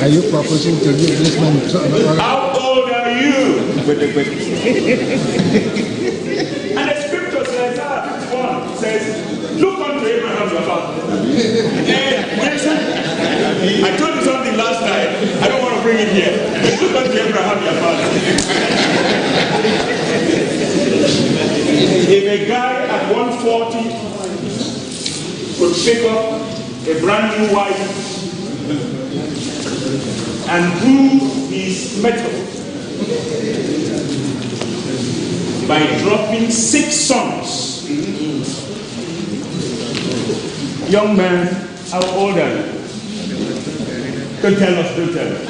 Are you proposing to give this man? How old are you? And the scripture says, Isaiah 51 says, look unto Abraham your father. I told you something last night. I don't want to bring it here. But look unto Abraham your father. If a guy at 140 could pick up a brand new wife and prove his method by dropping 6 sons. Young man, how old are you? Don't tell us, don't tell us.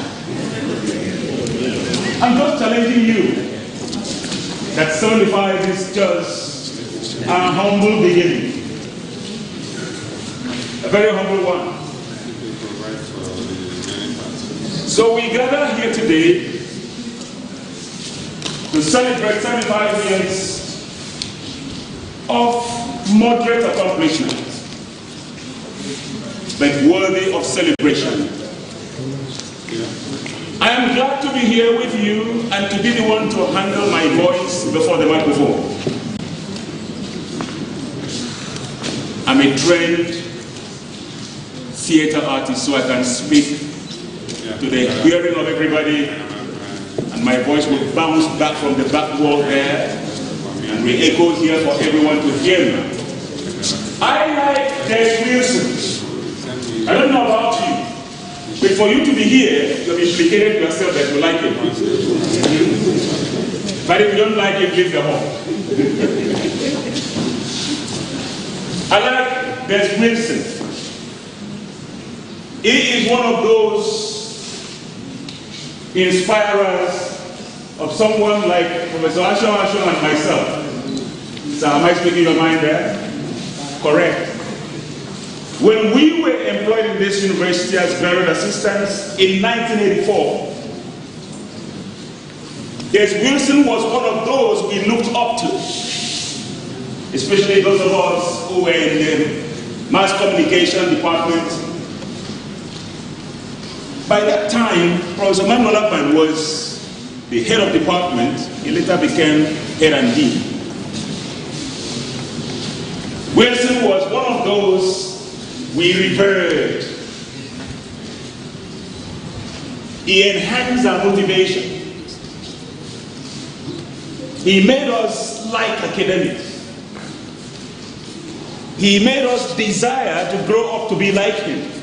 I'm just challenging you that 75 is just a humble beginning. A very humble one. So we gather here today to celebrate 75 years of moderate accomplishment, but worthy of celebration. I am glad to be here with you and to be the one to handle my voice before the microphone. I'm a trained theater artist, so I can speak to the hearing of everybody, and my voice will bounce back from the back wall there and re-echo here for everyone to hear me. I like Des Wilson. I don't know about you, but for you to be here, you have implicated yourself that you like him. But if you don't like him, leave the hall. I like Des Wilson. He is one of those inspirers of someone like Professor Asho and myself. So am I speaking your mind there? Correct. When we were employed in this university as graduate assistants in 1984, Des Wilson was one of those we looked up to, especially those of us who were in the mass communication department. By that time, Professor Nwaniba was the head of department. He later became head and dean. Wilson was one of those we revered. He enhanced our motivation. He made us like academics. He made us desire to grow up to be like him.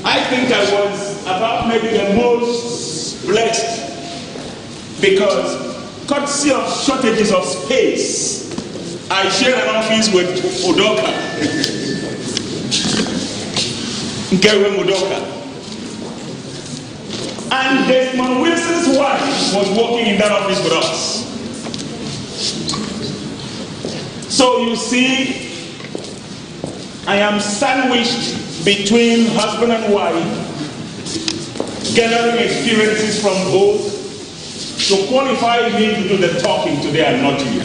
I think I was about maybe the most blessed because, courtesy of shortages of space, I shared an office with Udoka. Nkewe Udoka. And Desmond Wilson's wife was working in that office with us. So you see, I am sandwiched between husband and wife, gathering experiences from both to qualify me to do the talking today and not you.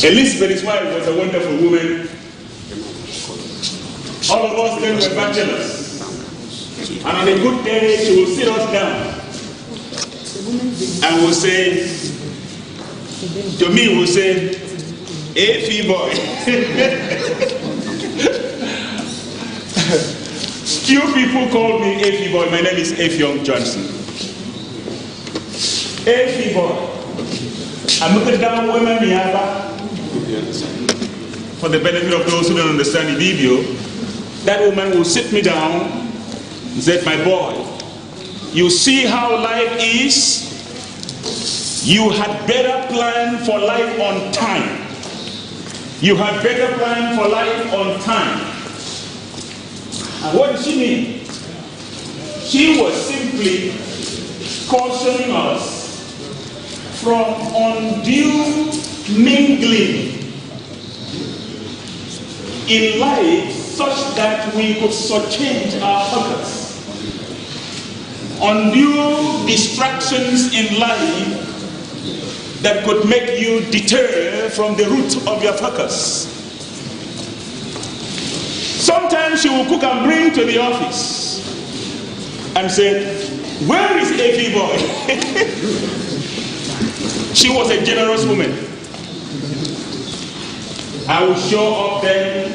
Elizabeth, his wife, was a wonderful woman. All of us then were bachelors. And on a good day, she will sit us down and will say, to me, will say, "Hey, boy." Few people call me Efi boy. My name is Effiong Johnson. Efi boy. I'm looking down women Nwaniba. For the benefit of those who don't understand Ibibio, that woman will sit me down and say, "My boy, you see how life is? You had better plan for life on time. You had better plan for life on time." And what did she mean? She was simply cautioning us from undue mingling in life such that we could shortchange our focus. Undue distractions in life that could make you deter from the root of your focus. Sometimes she will cook and bring to the office and say, "Where is AP boy?" She was a generous woman. I will show up then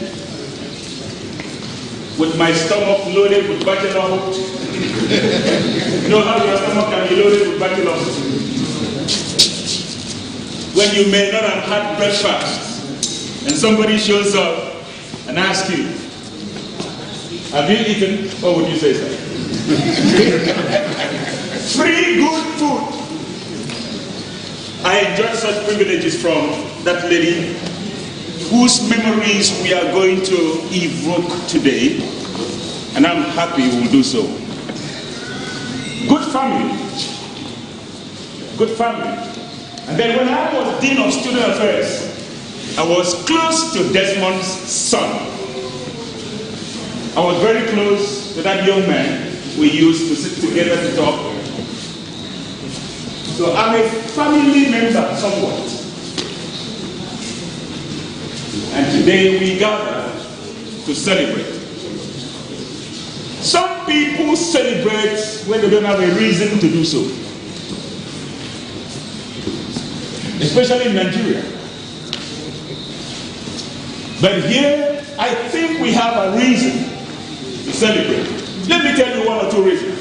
with my stomach loaded with bachelor hook. You know how your stomach can be loaded with bachelor hook? When you may not have had breakfast and somebody shows up and asks you, "Have you eaten?" What would you say, sir? Free good food. I enjoy such privileges from that lady whose memories we are going to evoke today, and I'm happy we'll do so. Good family. Good family. And then when I was Dean of Student Affairs, I was close to Desmond's son. I was very close to that young man. We used to sit together to talk. So I'm a family member somewhat. And today we gather to celebrate. Some people celebrate when they don't have a reason to do so. Especially in Nigeria. But here, I think we have a reason to celebrate. Let me tell you one or two reasons.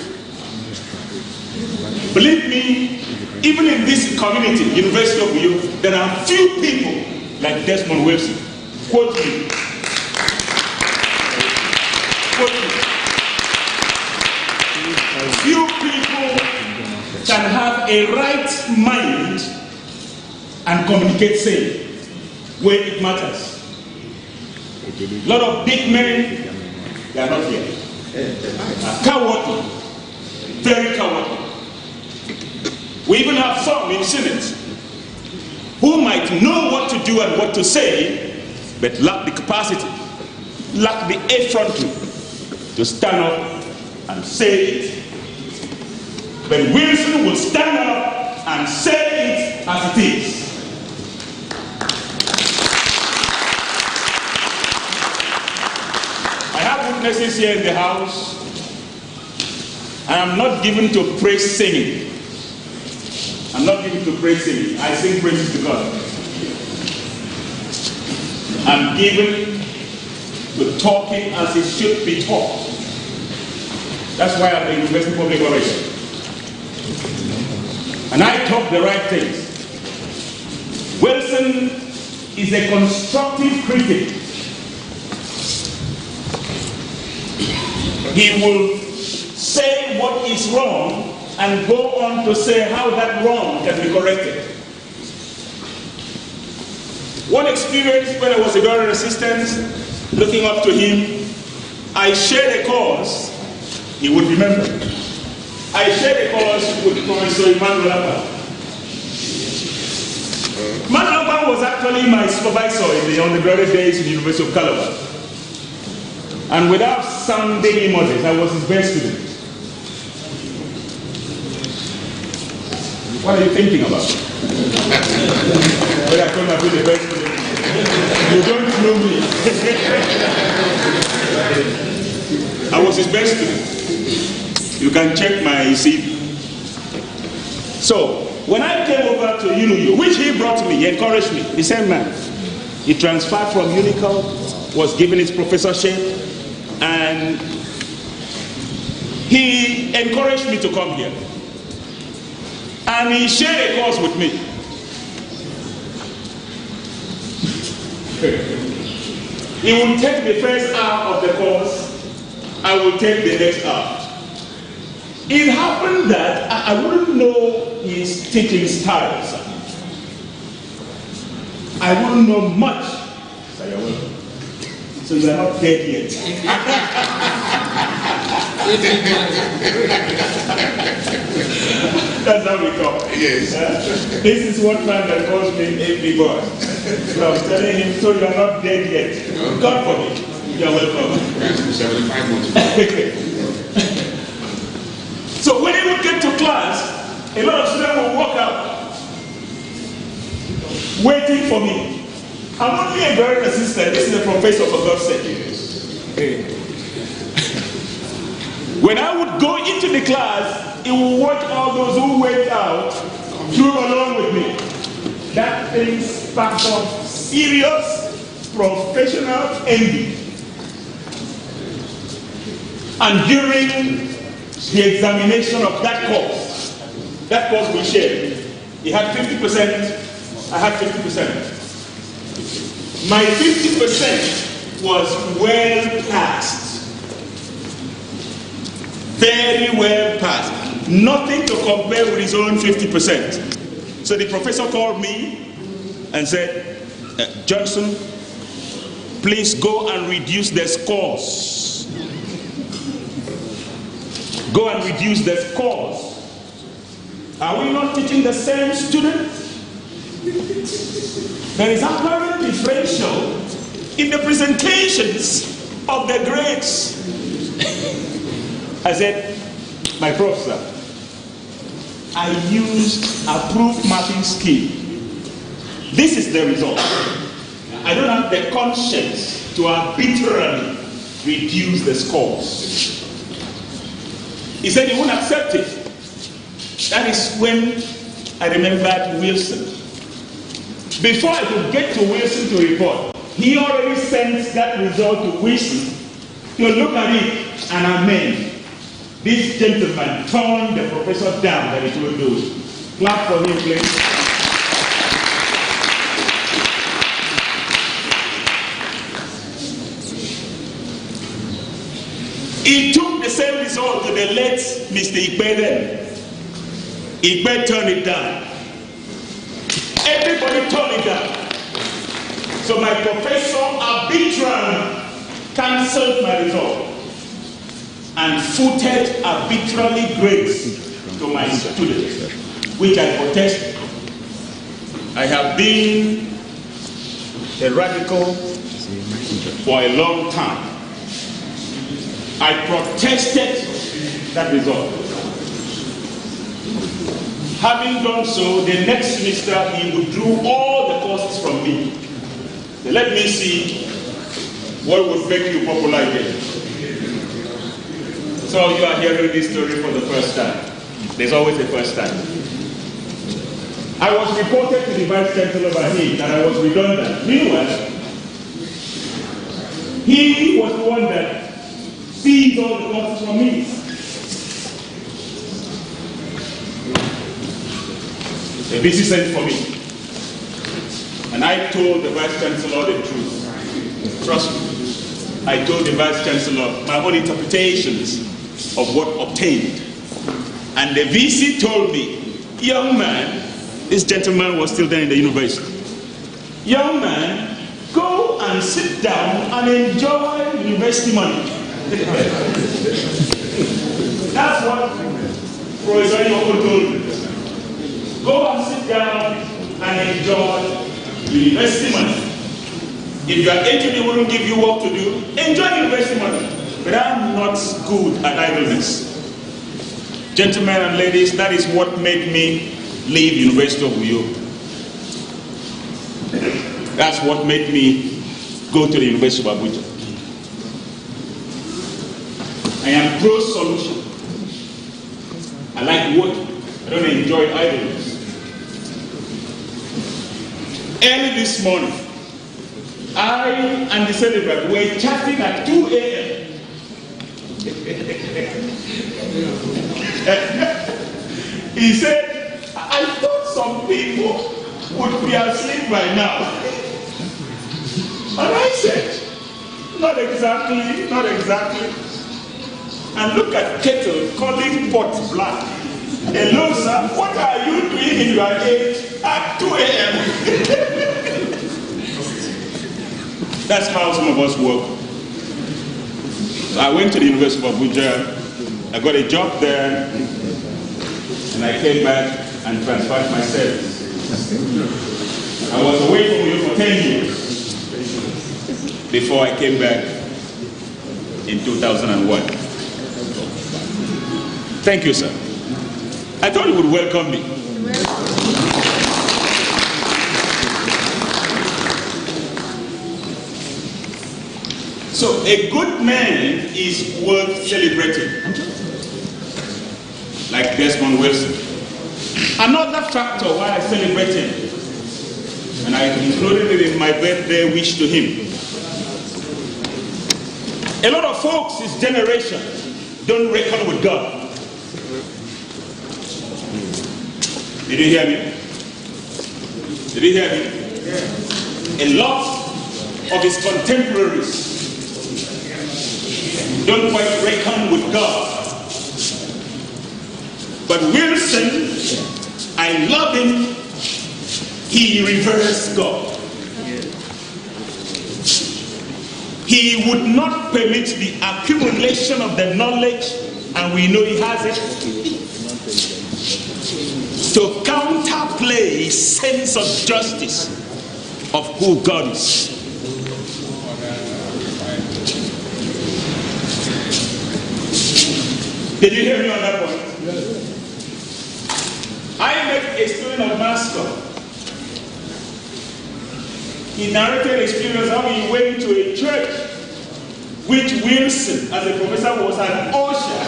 Believe me, even in this community, University of Uyo, there are few people like Desmond Wilson. Quote me. Quote me. Few people can have a right mind and communicate same where it matters. A lot of big men, they are not here. Cowardly, very cowardly. We even have some in Senate who might know what to do and what to say, but lack the capacity, lack the effrontery to stand up and say it. But Wilson will stand up and say it as it is. I have witnesses here in the house, and I'm not given to praise singing. I'm not given to praise singing. I sing praises to God. I'm given to talking as it should be taught. That's why I'm in University Public Relations. And I talk the right things. Wilson is a constructive critic. He will say what is wrong and go on to say how that wrong can be corrected. One experience when I was a guardian assistant, looking up to him, I shared a course, he would remember. I shared a course with Professor Nwaniba. Nwaniba was actually my supervisor in the undergraduate days in the University of Calabar. And without sounding modest, I was his best student. What are you thinking about? Well, I told him I'd be the best student. You don't know me. I was his best student. You can check my CV. So, when I came over to UNIU, which he brought me, he encouraged me, the same man. He transferred from UNICO, was given his professorship, and he encouraged me to come here. And he shared a course with me. He will take the first hour of the course, I will take the next hour. It happened that I wouldn't know his teaching styles. I wouldn't know much. So you are not dead yet. That's how we talk. Yes. This is what man that calls me AP boy. So I was telling him, so you are not dead yet. God forbid. You are welcome. 75 months. So when he would get to class, a lot of students will walk out. waiting for me. I'm only a very assistant. This is a professor, for God's sake. When I would go into the class, he would watch all those who went out through along with me. That thing sparked up serious professional envy. And during the examination of that course we shared, he had 50%, I had 50%. My 50% was well passed. Very well passed. Nothing to compare with his own 50%. So the professor called me and said, Johnson, please go and reduce the scores. Go and reduce the scores. Are we not teaching the same students? There is apparent differential in the presentations of the grades. I said, my professor, I used approved mapping scheme. This is the result. I don't have the conscience to arbitrarily reduce the scores. He said he won't accept it. That is when I remembered Wilson. Before I could get to Wilson to report, he already sent that result to Wilson to look at it and amend. This gentleman turned the professor down that he would do it. Clap for him, please. He took the same result to the late Mr. Ikpe then. Ikpe turned it down. Everybody turned it down. So my professor arbitrarily cancelled my result and footed arbitrarily grades to my students, which I protested. I have been a radical for a long time. I protested that result. Having done so, the next semester he withdrew all the courses from me. So let me see what would make you popular again. So you are hearing this story for the first time. There's always a first time. I was reported to the Vice Chancellor by him that I was redundant. Meanwhile, he was the one that seized all the courses from me. A busy sent for me. And I told the Vice Chancellor the truth. Trust me. I told the Vice Chancellor my own interpretations of what obtained. And the VC told me, young man, this gentleman was still there in the university. Young man, go and sit down and enjoy university money. That's what Professor Yoko told me. Go and sit down and enjoy university money. If you are 18, they wouldn't give you work to do. Enjoy university money. But I'm not good at idleness. Gentlemen and ladies, that is what made me leave University of Uyo. That's what made me go to the University of Abuja. I am pro-solution. I like working. I don't enjoy idleness. Early this morning, I and the celebrant were chatting at 2 a.m. He said, I thought some people would be asleep by now. And I said, not exactly, not exactly. And look at kettle calling pot black. Hello, sir, what are you doing in your age at 2 a.m.? That's how some of us work. I went to the University of Abuja, I got a job there, and I came back and transferred myself. I was away from you for 10 years before I came back in 2001. Thank you, sir. I thought you would welcome me. So a good man is worth celebrating. Like Desmond Wilson. Another factor why I celebrate him, and I included it in my birthday wish to him. A lot of folks this generation don't reckon with God. Did you hear me? Did you hear me? A lot of his contemporaries don't quite reckon with God. But Wilson, I love him. He reversed God. He would not permit the accumulation of the knowledge, and we know he has it, to counterplay his sense of justice of who God is. Did you hear me on that point? I met a student of Master. He narrated experience how he went to a church which Wilson, as a professor, was an usher.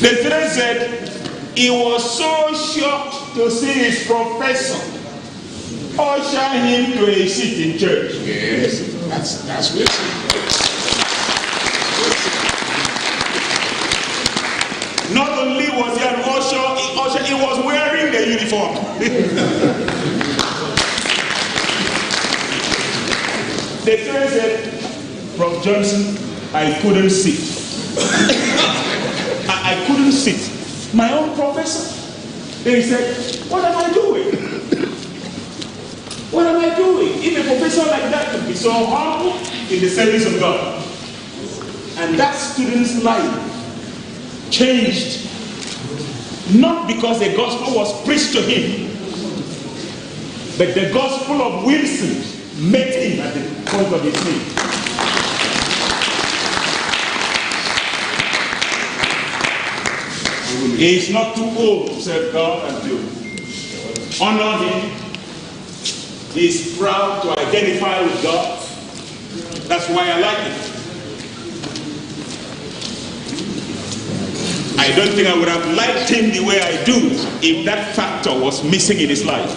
The student said he was so shocked to see his professor usher him to a seat in church. Yes, that's Wilson. Not only was he an usher, he was wearing the uniform. The student said, Prof. Johnson, I couldn't sit. I couldn't sit. My own professor. Then he said, what am I doing? What am I doing? If a professor like that could be so humble in the service of God. And that student's life changed. Not because the gospel was preached to him, but the gospel of Wilson met him at the point of his need. He is not too old to serve God and to honor him. He is proud to identify with God. That's why I like him. I don't think I would have liked him the way I do if that factor was missing in his life.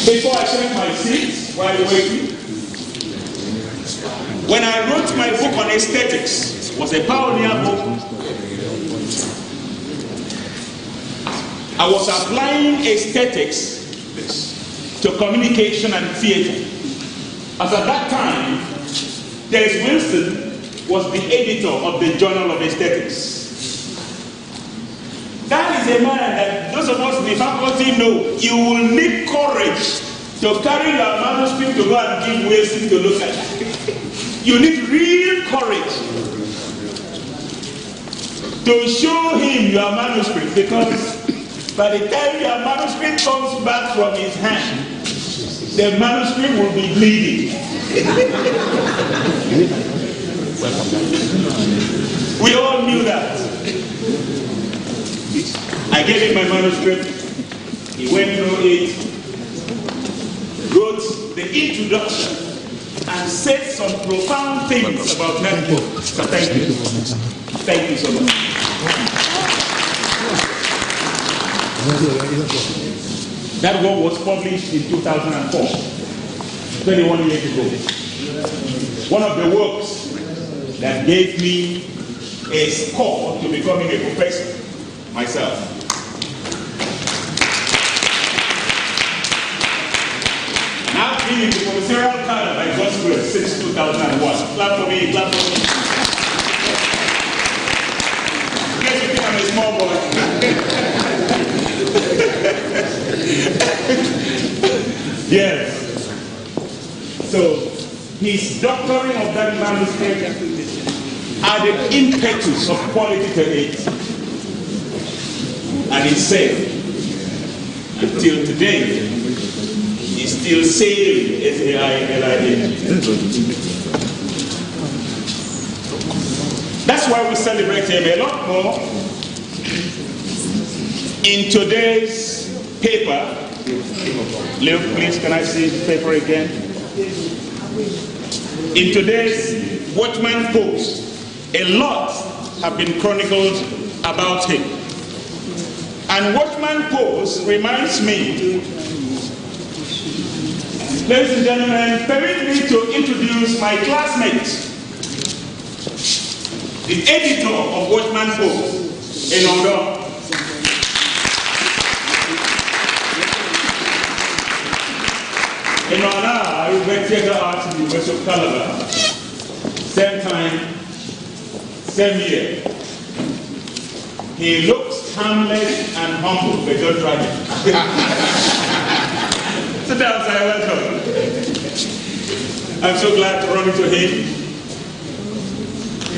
Before I take my seat while waiting, when I wrote my book on aesthetics, it was a pioneer book. I was applying aesthetics to communication and theater. As at that time, Dennis Wilson was the editor of the Journal of Aesthetics. That is a man that those of us in the faculty know you will need courage to carry your manuscript to go and give Wilson to look at. You need real courage to show him your manuscript, because by the time your manuscript comes back from his hand, the manuscript will be bleeding. We all knew that. I gave him my manuscript. He went through it, wrote the introduction, and said some profound things about that book. So thank you. Thank you so much. That work was published in 2004, 21 years ago. One of the works that gave me a score to becoming a professor myself. And I've been in the professorial cadre by God's grace since 2001. Clap for me, clap for me. You guys think I'm a small boy. Yes. So his doctoring of that manuscript added impetus of quality to it. And he said, until today, he's still sailing S-A-I-L-I-A. That's why we celebrate him a lot more In today's paper, Leo, please, can I see the paper again? In today's Watchman Post, a lot have been chronicled about him. And Watchman Post reminds me, ladies and gentlemen, permit me to introduce my classmate, the editor of Watchman Post, in Odo. In Odo, I read theater arts in the University of Calabar. Same time, same year. He looks harmless and humble, but don't try it. Sit down, sir, welcome. I'm so glad to run into him.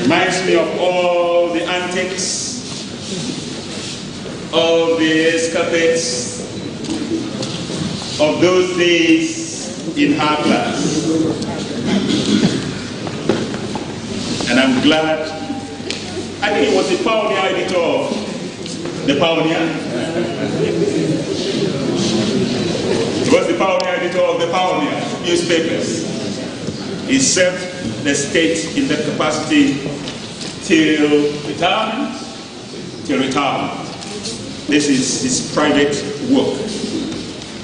Reminds me of all the antics, all the escapades of those days in her class. And I'm glad, I think he was the pioneer editor of The Pioneer. He was the pioneer editor of The Pioneer newspapers. He served the state in that capacity till retirement. This is his private work.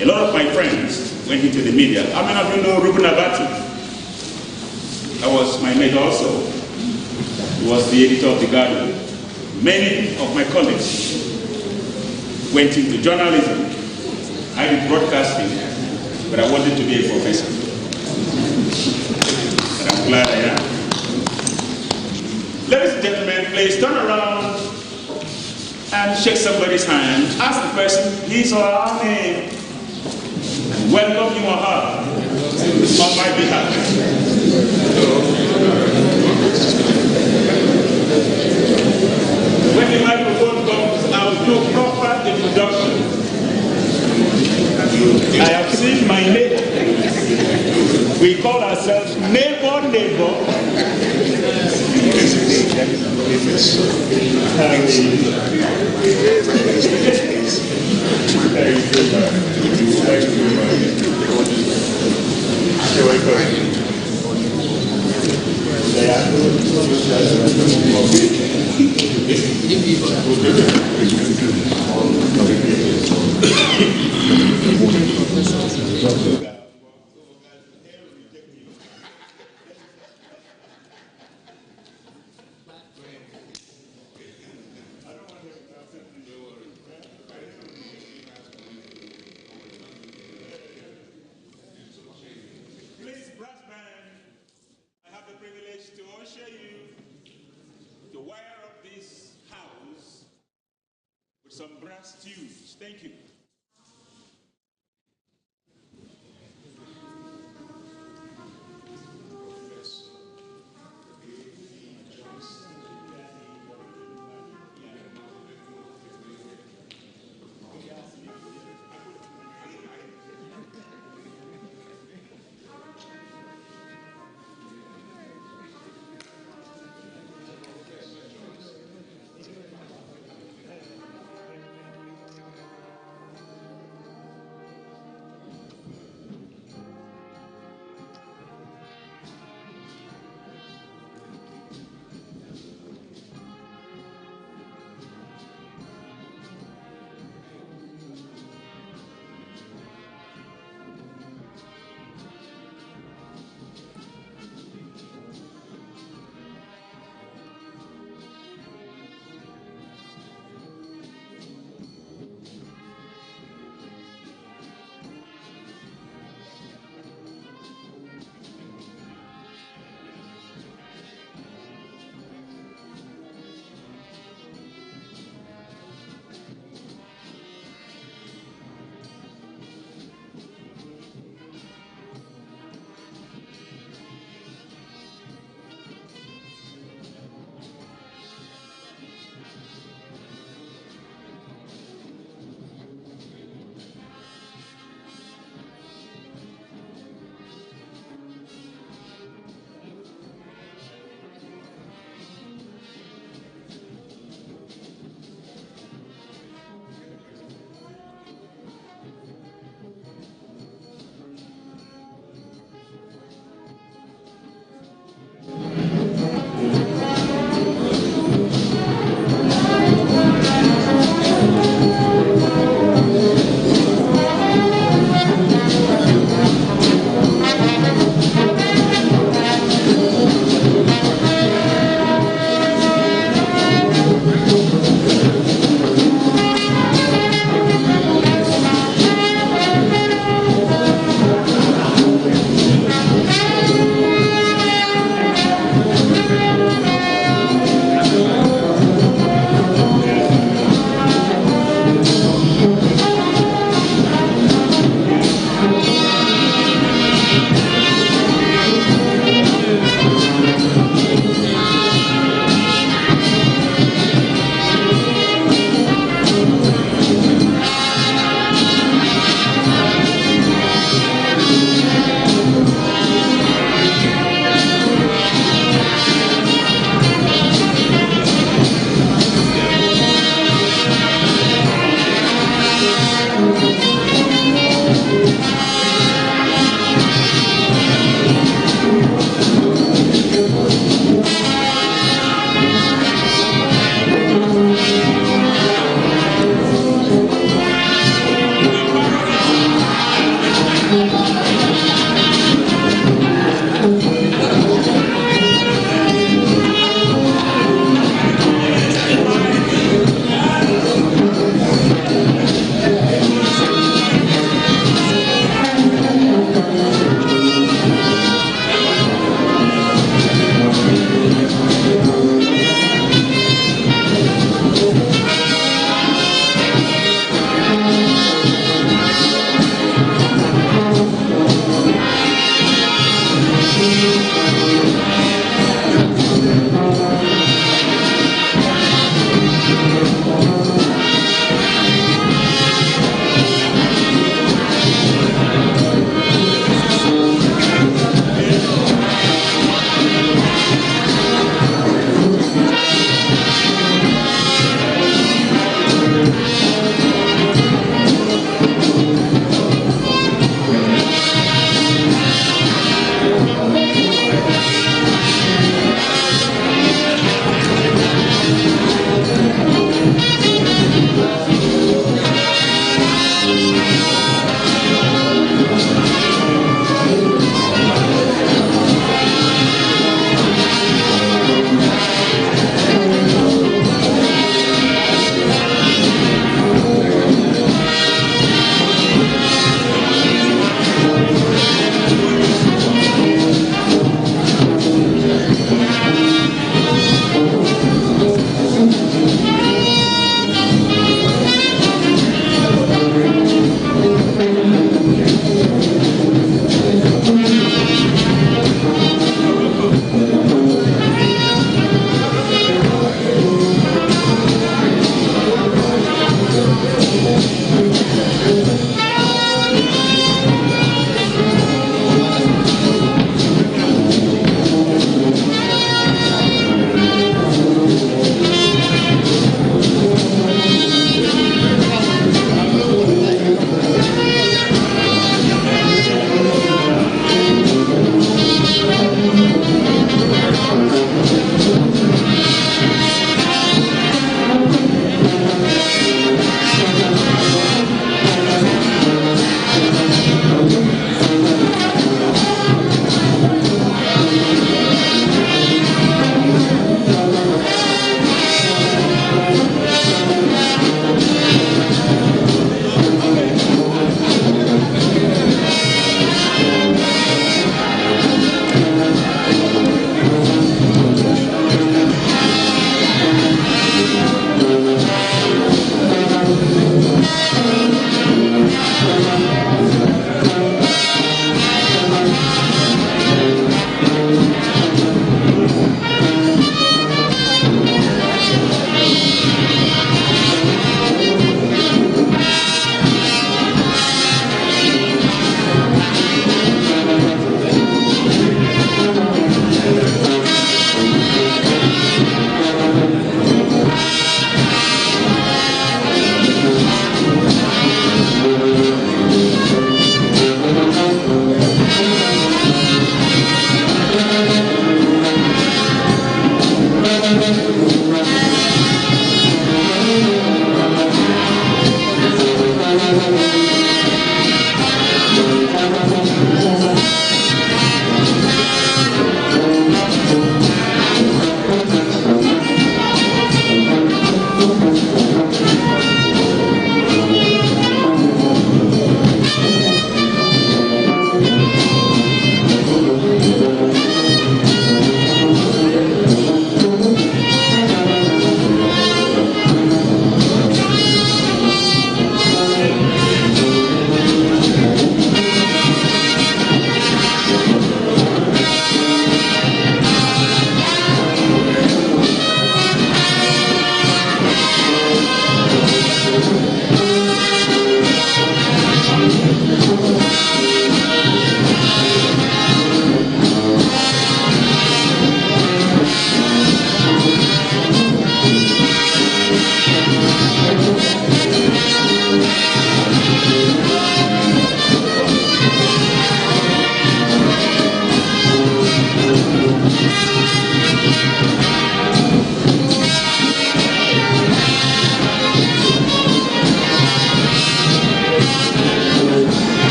A lot of my friends went into the media. How many of you know Ruben Abati? That was my mate also. He was the editor of The Guardian. Many of my colleagues went into journalism. I did broadcasting, but I wanted to be a professor. And I'm glad I am. Ladies and gentlemen, please turn around and shake somebody's hand. Ask the person his or her name. Welcome him or her on my behalf. When the microphone comes, I'll do proper introduction. I have seen my neighbor. We call ourselves neighbor. Please, brass band, I have the privilege to usher you to wire up this house with some brass tunes. Thank you.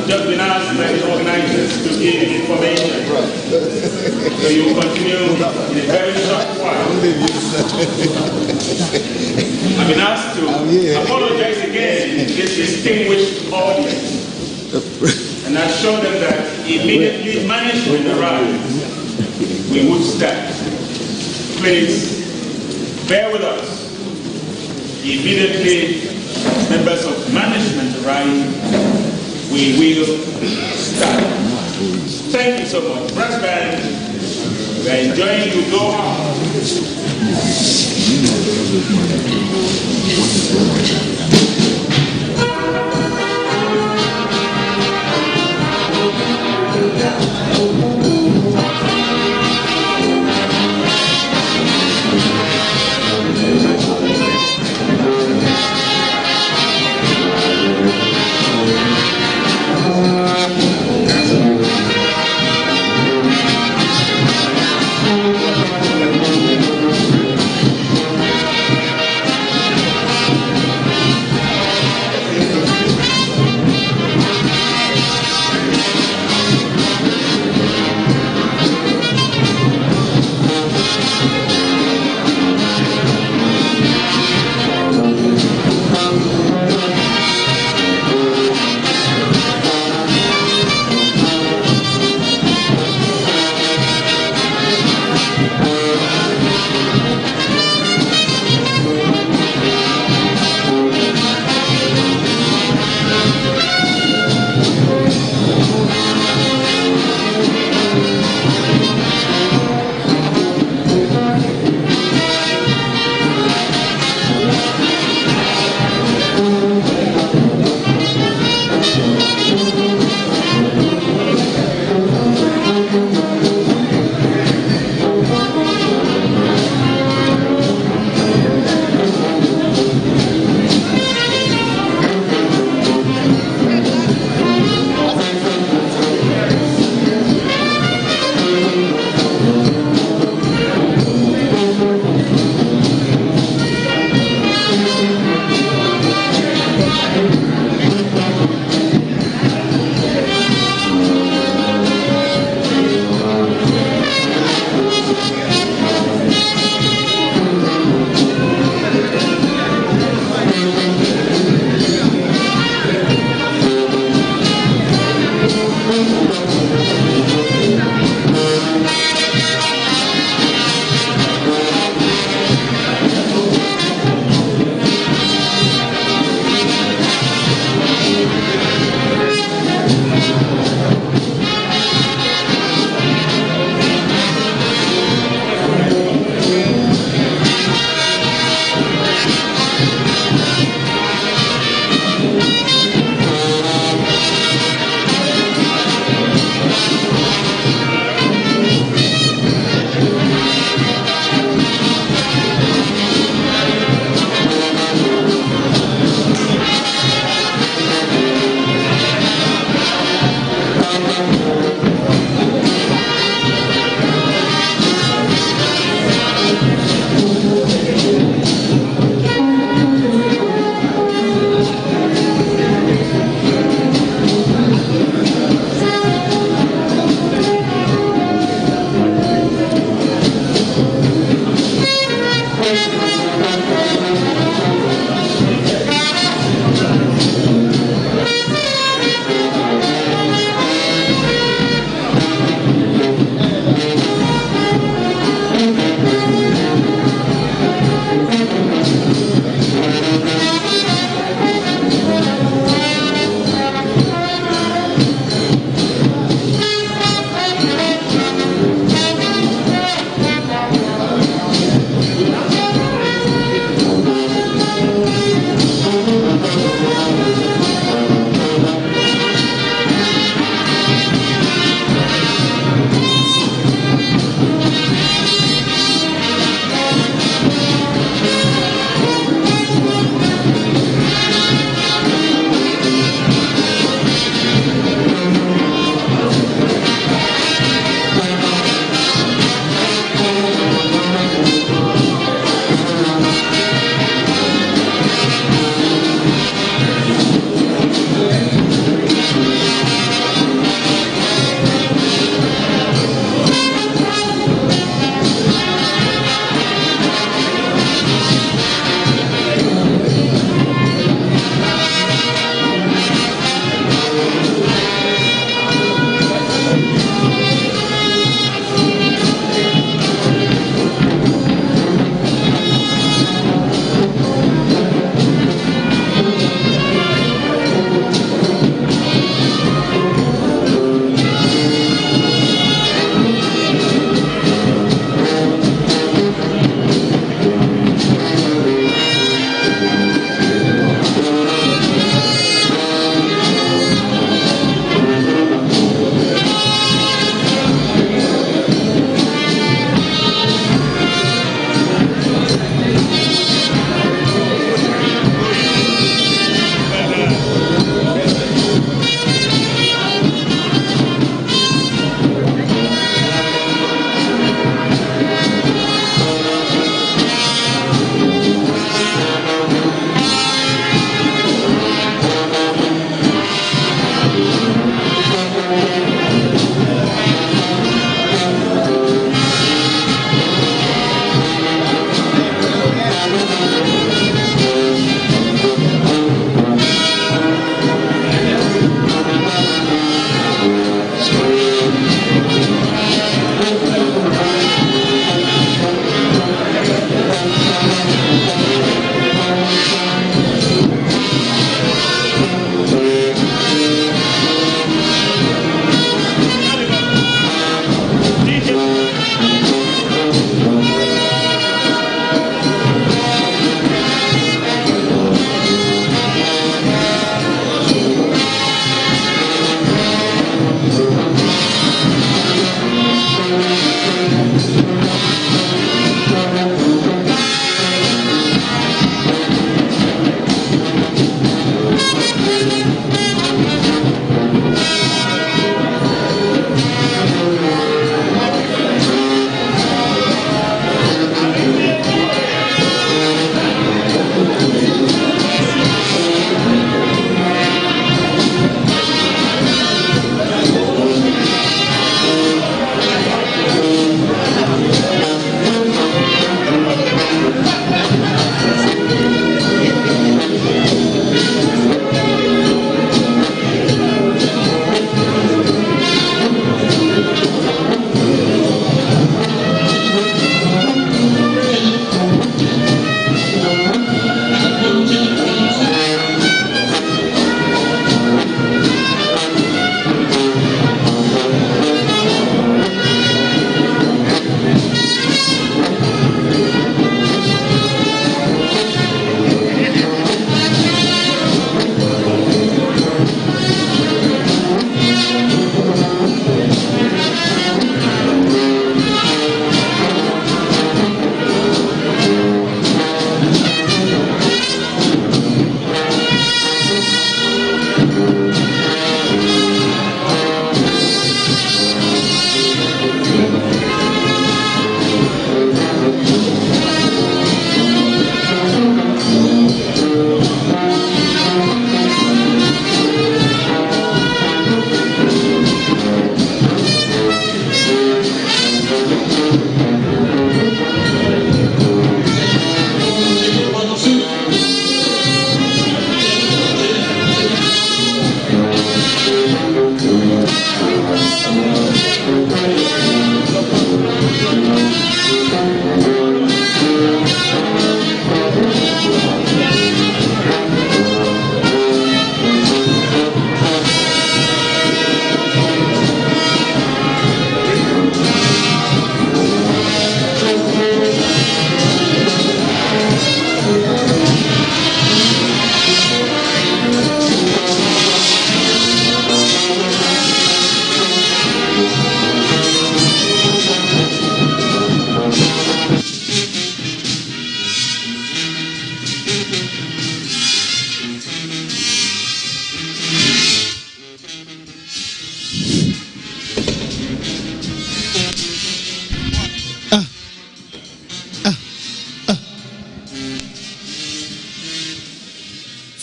I've just been asked by the organizers to give information. So you will continue in a very short while. I've been asked to apologize again to this distinguished audience and assure them that immediately management arrives, we would start. Please bear with us. Immediately members of management arrive, we will start. Thank you so much. Brass band, we are enjoying you. Go on.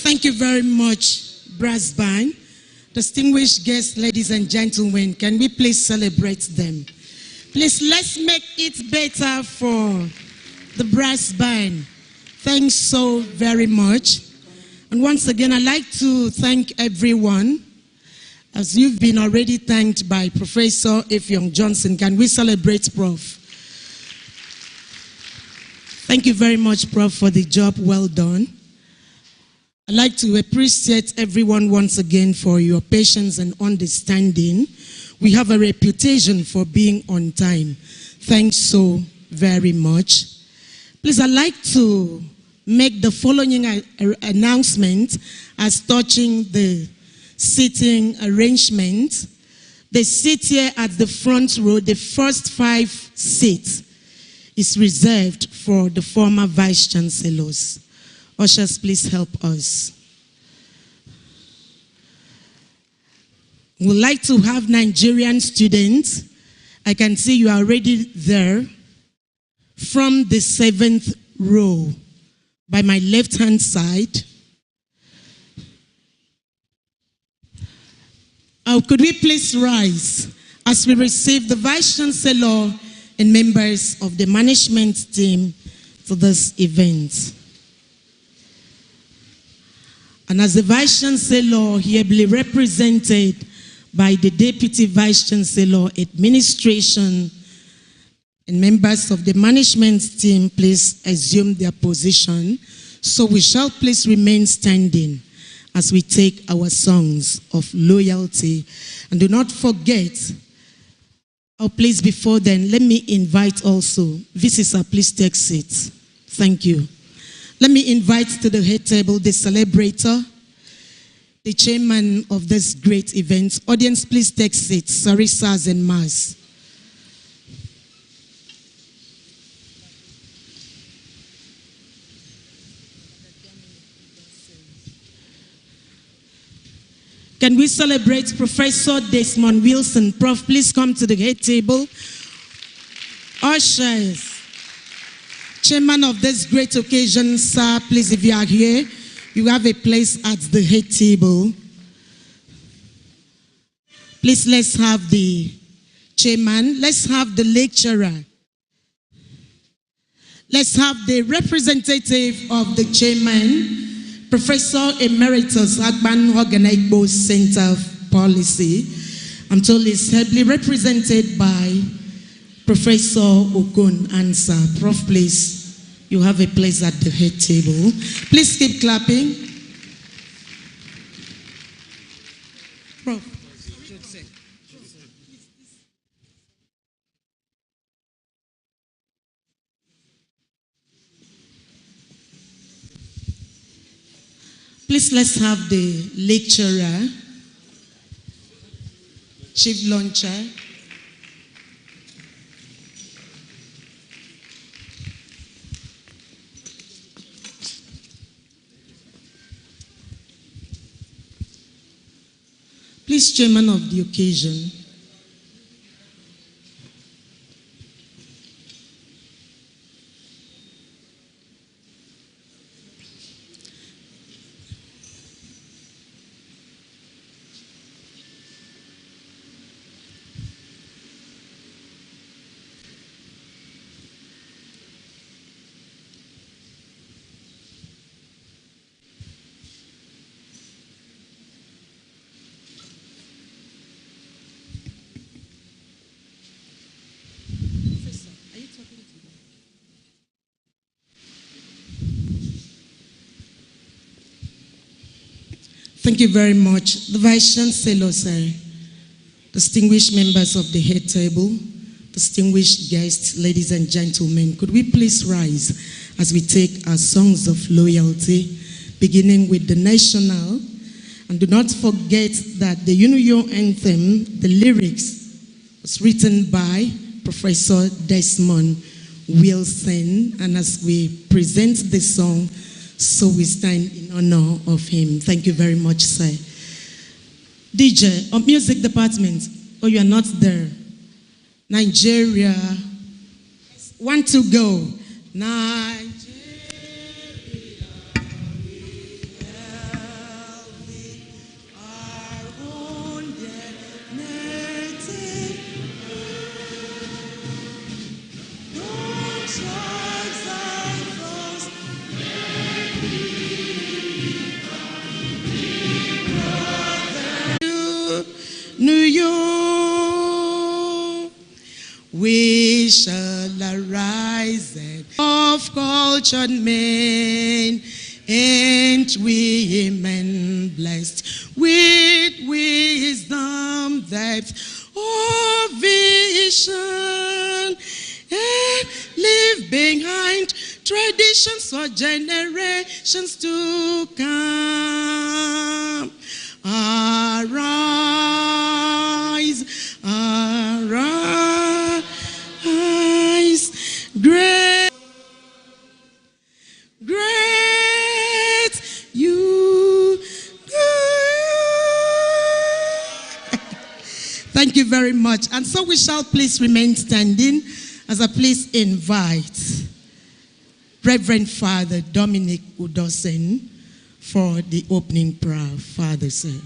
Thank you very much, brass band. Distinguished guests, ladies and gentlemen, can we please celebrate them? Please, let's make it better for the brass band. Thanks so very much. And once again, I'd like to thank everyone. As you've been already thanked by Professor Effiong Johnson, can we celebrate Prof? Thank you very much, Prof, for the job well done. I'd like to appreciate everyone once again for your patience and understanding. We have a reputation for being on time. Thanks so very much. Please, I'd like to make the following announcement as touching the seating arrangement. The seat here at the front row, the first 5 seats, is reserved for the former vice chancellors. Ushers, please help us. We'd like to have Nigerian students. I can see you are already there. From the 7th row, by my left-hand side. Could we please rise as we receive the Vice Chancellor and members of the management team to this event. And as the Vice Chancellor, he will be represented by the Deputy Vice Chancellor, Administration, and members of the management team, please assume their position. So we shall please remain standing as we take our songs of loyalty. And do not forget, please before then, let me invite also, visitors, please take seats. Thank you. Let me invite to the head table the celebrator, the chairman of this great event. Audience, please take seats. Sorry, sirs and mas. Can we celebrate Professor Desmond Wilson? Prof, please come to the head table. Ushers, chairman of this great occasion, sir, please, if you are here, you have a place at the head table. Please, let's have the chairman. Let's have the lecturer. Let's have the representative of the chairman, Professor Emeritus Agban Hoganegbo Center of Policy. I'm told it's heavily represented by Professor Okon Ansa. Prof, please, you have a place at the head table. Please keep clapping. Prof. Please, let's have the lecturer, chief launcher. Please, chairman of the occasion. Thank you very much. The Vice Chancellor, sir, distinguished members of the head table, distinguished guests, ladies and gentlemen, could we please rise as we take our songs of loyalty, beginning with the national. And do not forget that the Union Anthem, the lyrics, was written by Professor Desmond Wilson. And as we present the song, so we stand in honor of him. Thank you very much, sir. DJ, or music department, oh, you are not there. Nigeria, 1 to go. Nigeria. New York, we shall arise of cultured men, and women blessed with wisdom, depth of vision, and leave behind traditions for generations to come. Arise, arise, great, great you. Thank you very much. And so we shall please remain standing as I please invite Reverend Father Dominic Udosen for the opening prayer. Father, sir.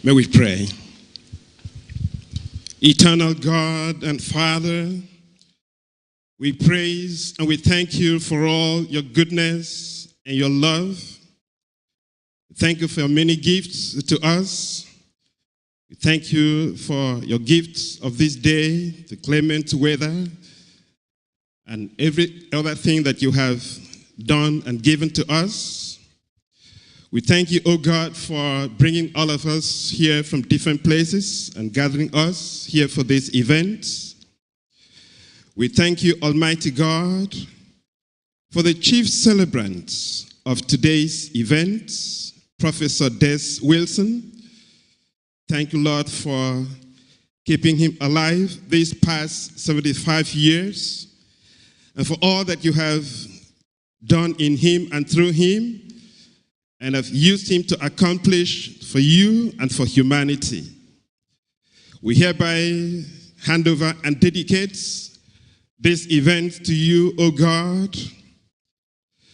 May we pray. Eternal God and Father, we praise and we thank you for all your goodness and your love. Thank you for your many gifts to us. We thank you for your gifts of this day, the clement weather, and every other thing that you have done and given to us. We thank you, O God, for bringing all of us here from different places and gathering us here for this event. We thank you, Almighty God, for the chief celebrant of today's event, Professor Des Wilson. Thank you, Lord, for keeping him alive these past 75 years and for all that you have done in him and through him, and have used him to accomplish for you and for humanity. We hereby hand over and dedicate this event to you, O God.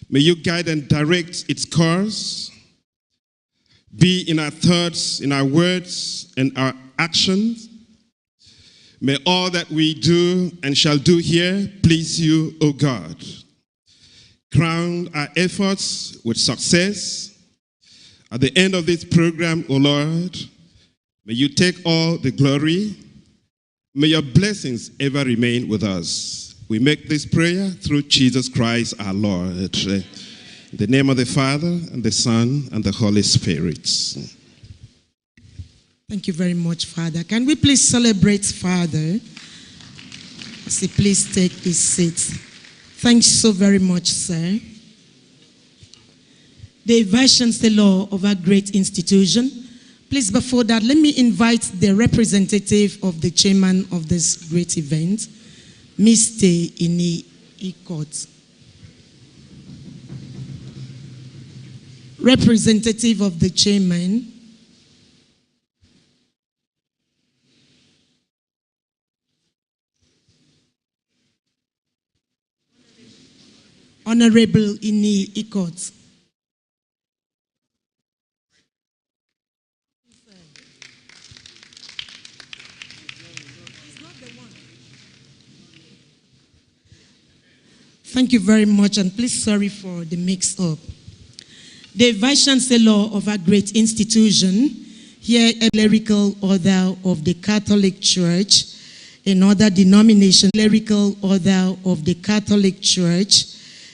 May you guide and direct its course. Be in our thoughts, in our words, and our actions. May all that we do and shall do here please you, O God. Crown our efforts with success. At the end of this program, O Lord, may you take all the glory. May your blessings ever remain with us. We make this prayer through Jesus Christ our Lord. In the name of the Father, and the Son, and the Holy Spirit. Thank you very much, Father. Can we please celebrate Father as he please take his seat? Thanks so very much, sir. The Vice Chancellor of our great institution. Please, before that, let me invite the representative of the chairman of this great event, Mr. Ini Ikot. Representative of the chairman, Honorable Ini Ikot. Thank you very much, and please sorry for the mix-up. The Vice Chancellor of a great institution, here a clerical order of the Catholic Church, in other denominations, clerical order of the Catholic Church,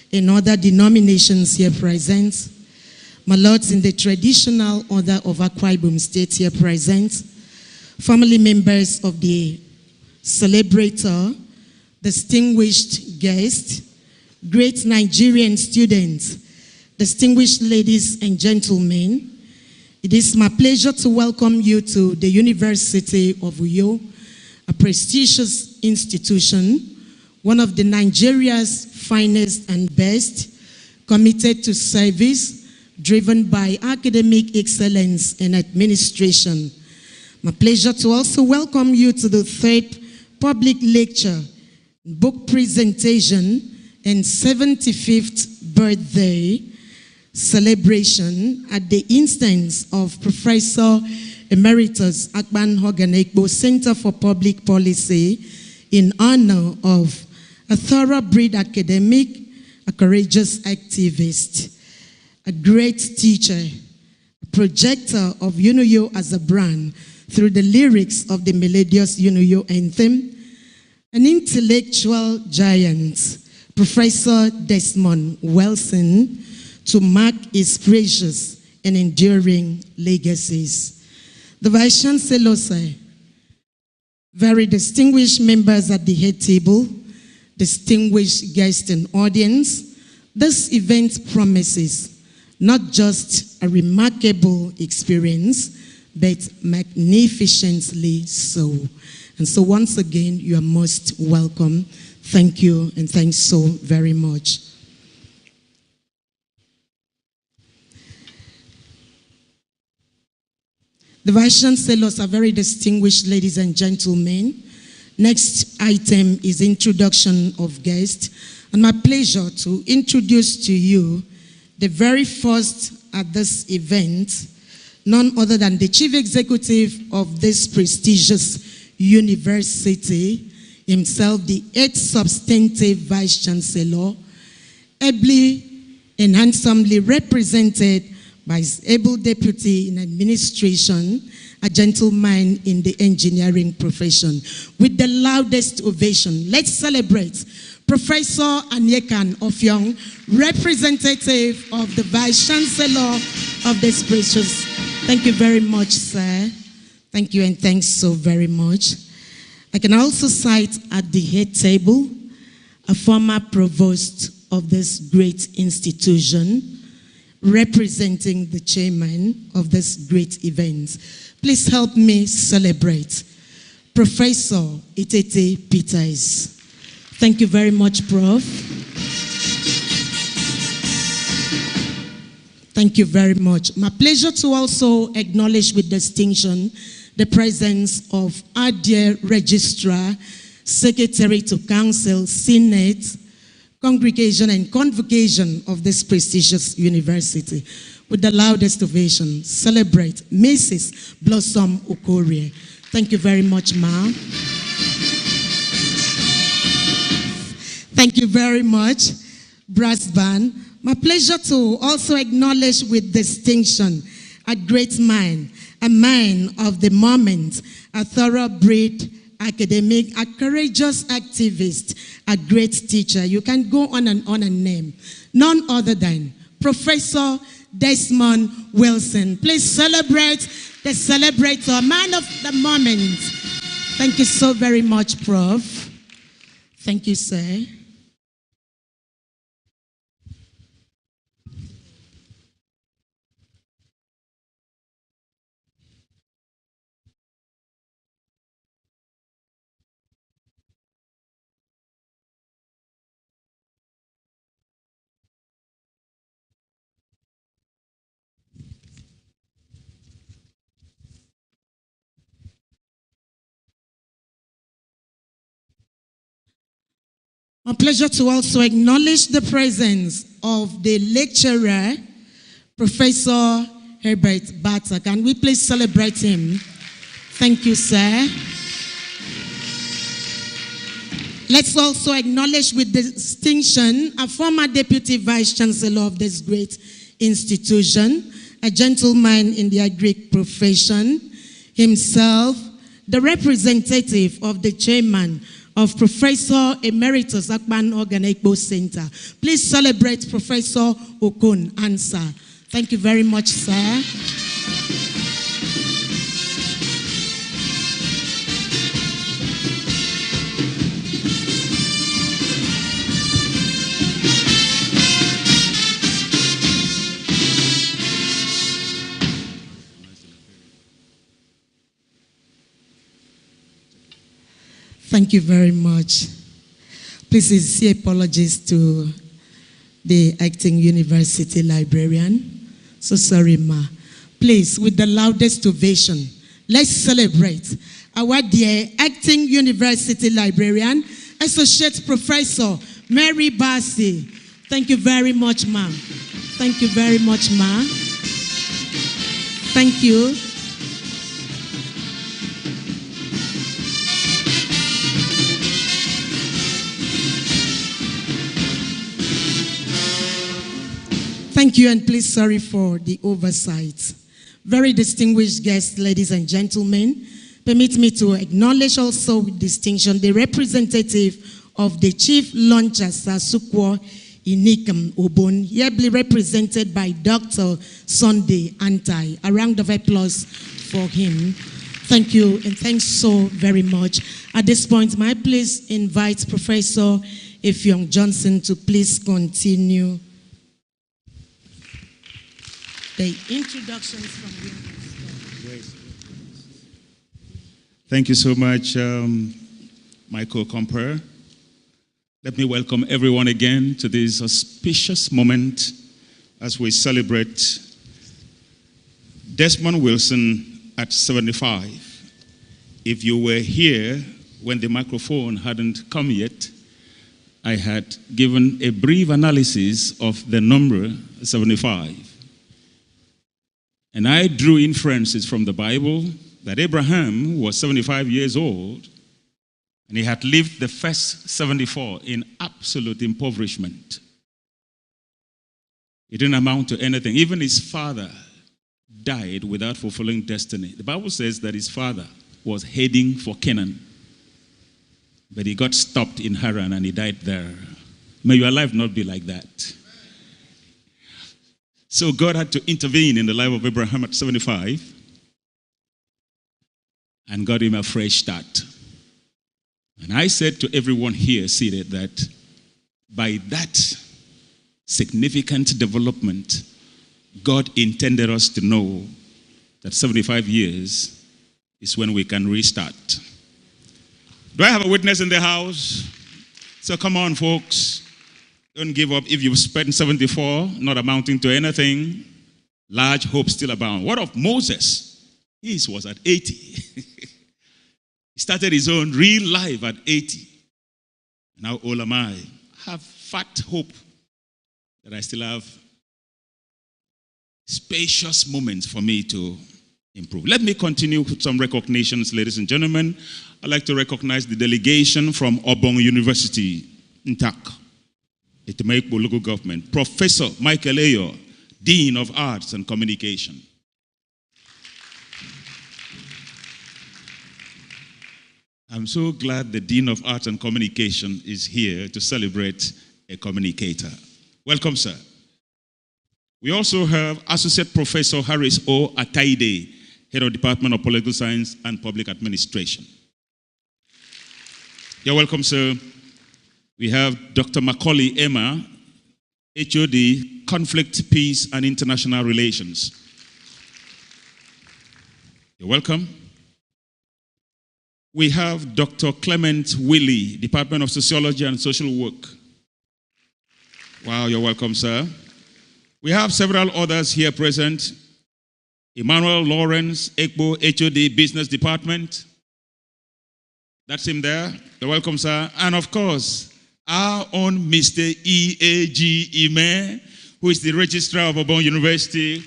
in other denominations here present, my lords in the traditional order of Akwa Ibom State here present, family members of the celebrator, distinguished guests, great Nigerian students, distinguished ladies and gentlemen, it is my pleasure to welcome you to the University of Uyo, a prestigious institution, one of the Nigeria's finest and best, committed to service, driven by academic excellence and administration. My pleasure to also welcome you to the third public lecture, book presentation, and 75th birthday celebration at the instance of Professor Emeritus Akban Hoganekbo Center for Public Policy in honor of a thoroughbred academic, a courageous activist, a great teacher, a projector of Unuyo as a brand through the lyrics of the melodious Unuyo anthem, an intellectual giant, Professor Desmond Wilson, to mark his precious and enduring legacies. The Vice Chancellor, sir, very distinguished members at the head table, distinguished guests and audience, this event promises not just a remarkable experience, but magnificently so. And so once again, you are most welcome. Thank you, and thanks so very much. The Vice Chancellors are very distinguished ladies and gentlemen. Next item is introduction of guests, and my pleasure to introduce to you the very first at this event, none other than the Chief Executive of this prestigious university, himself the 8th substantive Vice Chancellor, ably and handsomely represented by his able deputy in administration, a gentleman in the engineering profession. With the loudest ovation, let's celebrate Professor Anyekan Ofyong, representative of the Vice Chancellor of this precious. Thank you very much, sir. Thank you, and thanks so very much. I can also cite at the head table a former provost of this great institution, representing the chairman of this great event. Please help me celebrate Professor Itete Peters. Thank you very much, Prof. Thank you very much. My pleasure to also acknowledge with distinction the presence of our dear Registrar, Secretary to Council, Senate, Congregation and Convocation of this prestigious university. With the loudest ovation, celebrate Mrs. Blossom Okorie. Thank you very much, ma'am. Thank you very much, brass band. My pleasure to also acknowledge with distinction a great man, a man of the moment, a thoroughbred academic, a courageous activist, a great teacher. You can go on and name. None other than Professor Desmond Wilson. Please celebrate the celebrator, man of the moment. Thank you so very much, Prof. Thank you, sir. A pleasure to also acknowledge the presence of the lecturer, Professor Herbert Bata. Can we please celebrate him? Thank you, sir. Let's also acknowledge with distinction a former Deputy Vice Chancellor of this great institution, a gentleman in the agric profession, himself, the representative of the chairman of Professor Emeritus Akwa Organic Center. Please celebrate Professor Okon Ansa. Thank you very much, sir. Thank you very much. Please sincere apologies to the acting university librarian. So sorry, ma. Please, with the loudest ovation, let's celebrate our dear acting university librarian, Associate Professor Mary Bassi. Thank you very much, ma'am. Thank you very much, ma. Thank you. Thank you, and please sorry for the oversight. Very distinguished guests, ladies and gentlemen, permit me to acknowledge also with distinction the representative of the Chief Launcher, Sasukwo Inikam Obon, ably represented by Dr. Sunday Antai. A round of applause for him. Thank you, and thanks so very much. At this point, may I please invite Professor Ifyong Johnson to please continue the introductions from you. Thank you so much, my co-compere. Let me welcome everyone again to this auspicious moment as we celebrate Desmond Wilson at 75. If you were here when the microphone hadn't come yet, I had given a brief analysis of the number 75. And I drew inferences from the Bible that Abraham was 75 years old and he had lived the first 74 in absolute impoverishment. It didn't amount to anything. Even his father died without fulfilling destiny. The Bible says that his father was heading for Canaan, but he got stopped in Haran and he died there. May your life not be like that. So God had to intervene in the life of Abraham at 75 and got him a fresh start. And I said to everyone here seated that by that significant development, God intended us to know that 75 years is when we can restart. Do I have a witness in the house? So come on, folks. Don't give up. If you've spent 74, not amounting to anything, large hope still abound. What of Moses? His was at 80. He started his own real life at 80. Now old am I. Have fat hope that I still have spacious moments for me to improve. Let me continue with some recognitions, ladies and gentlemen. I'd like to recognize the delegation from Ibom University, Ntak. Itimaikbo local government, Professor Michael Ayo, Dean of Arts and Communication. I'm so glad the Dean of Arts and Communication is here to celebrate a communicator. Welcome, sir. We also have Associate Professor Harris O. Ataide, Head of Department of Political Science and Public Administration. You're welcome, sir. We have Dr. Macaulay Emma, HOD, Conflict, Peace, and International Relations. You're welcome. We have Dr. Clement Willie, Department of Sociology and Social Work. Wow, you're welcome, sir. We have several others here present. Emmanuel Lawrence, ECBO, HOD, Business Department. That's him there. You're welcome, sir. And of course, our own Mr. E.A.G. Ime, who is the registrar of Ibom University.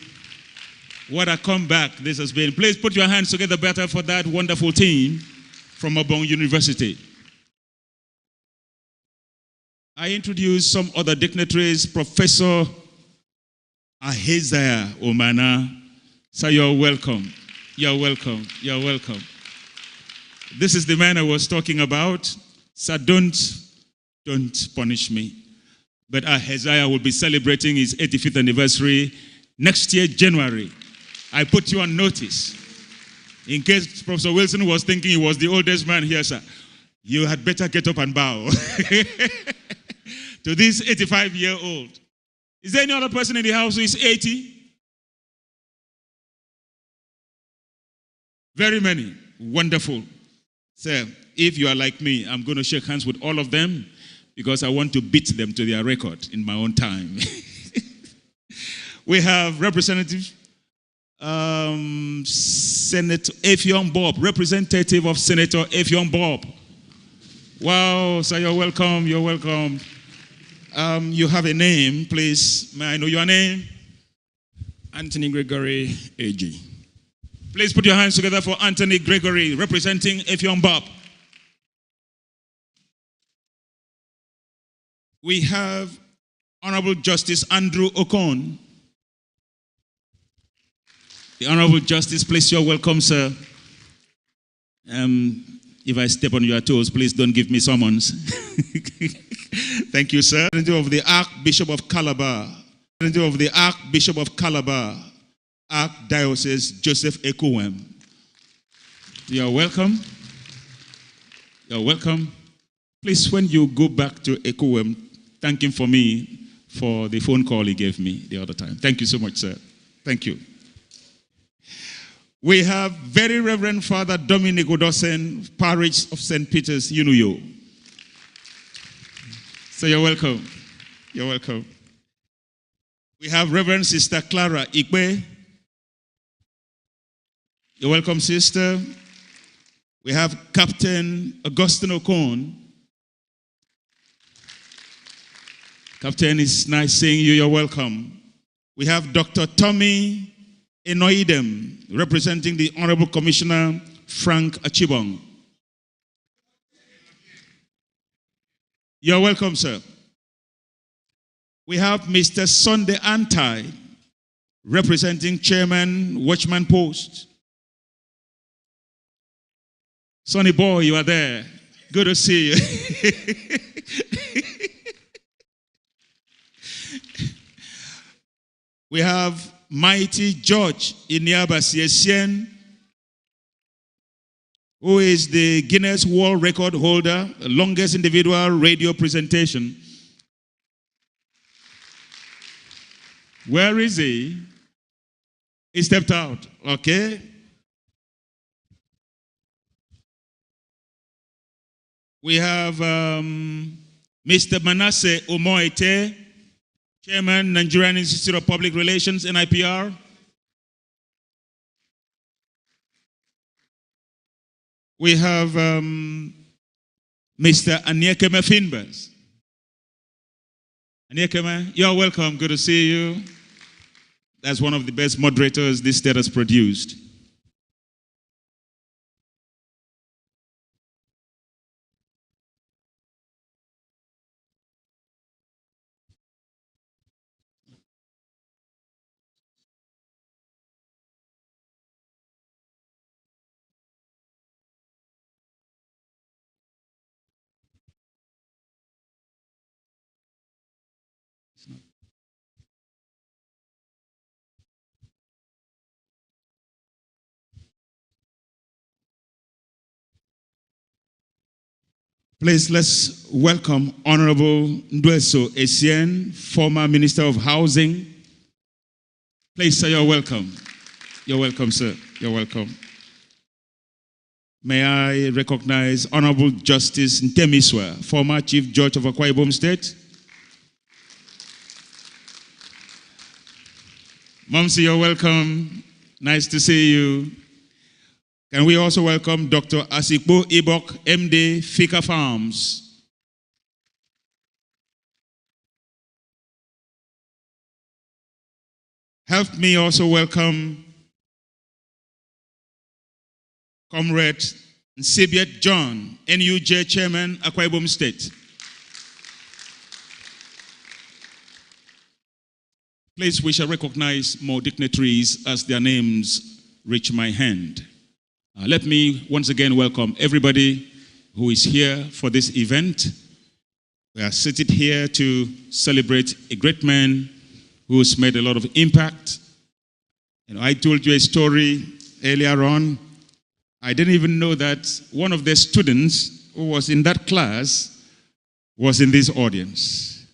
What a comeback this has been. Please put your hands together better for that wonderful team from Ibom University. I introduce some other dignitaries. Professor Ahezaya Omana. So you're welcome. You're welcome. You're welcome. This is the man I was talking about. So don't punish me. But Ahezaya will be celebrating his 85th anniversary next year, January. I put you on notice. In case Professor Wilson was thinking he was the oldest man here, sir, you had better get up and bow to this 85-year-old. Is there any other person in the house who is 80? Very many. Wonderful. So, if you are like me, I'm going to shake hands with all of them because I want to beat them to their record in my own time. We have Representative Senator Effiong Bob, representative of Senator Effiong Bob. Wow, so you're welcome, you're welcome. You have a name, please. May I know your name? Anthony Gregory AG. Please put your hands together for Anthony Gregory, representing Effiong Bob. We have Honorable Justice Andrew Okon. The Honorable Justice, please, you're welcome, sir. If I step on your toes, please don't give me summons. Thank you, sir. Representative of the Archbishop of Calabar. Representative of the Archbishop of Calabar, Archdiocese Joseph Ekuwem. You're welcome. You're welcome. Please, when you go back to Ekuwem, thank him for me for the phone call he gave me the other time. Thank you so much, sir. Thank you. We have Very Reverend Father Dominic Odosen, Parish of St. Peter's, Unuyo. So you're welcome. You're welcome. We have Reverend Sister Clara Ikwe. You're welcome, sister. We have Captain Augustine Okon. Captain, it's nice seeing you. You're welcome. We have Dr. Tommy Enoidem, representing the Honorable Commissioner Frank Achibong. You're welcome, sir. We have Mr. Sunday Antai, representing Chairman Watchman Post. Sonny boy, you are there. Good to see you. We have Mighty George Iniaba Siesien, who is the Guinness World Record holder, longest individual radio presentation. Where is he? He stepped out. Okay. We have Mr. Manasseh Omoete, Chairman, Nigerian Institute of Public Relations, NIPR. We have Mr. Anyekeme Finbers. Anyekeme, you're welcome. Good to see you. That's one of the best moderators this state has produced. Please, let's welcome Honorable Ndweso Essien, former Minister of Housing. Please, sir, you're welcome. You're welcome, sir. You're welcome. May I recognize Honorable Justice Ntemiswa, former Chief Judge of Akwa Ibom State. Momsi, you're welcome. Nice to see you. Can we also welcome Dr. Asikbo Ibok, MD, Fika Farms. Help me also welcome Comrade Nsibiet John, NUJ Chairman, Akwa Ibom State. Please, we shall recognize more dignitaries as their names reach my hand. Let me once again welcome everybody who is here for this event. We are seated here to celebrate a great man who has made a lot of impact. I told you a story earlier on. I didn't even know that one of the students who was in that class was in this audience.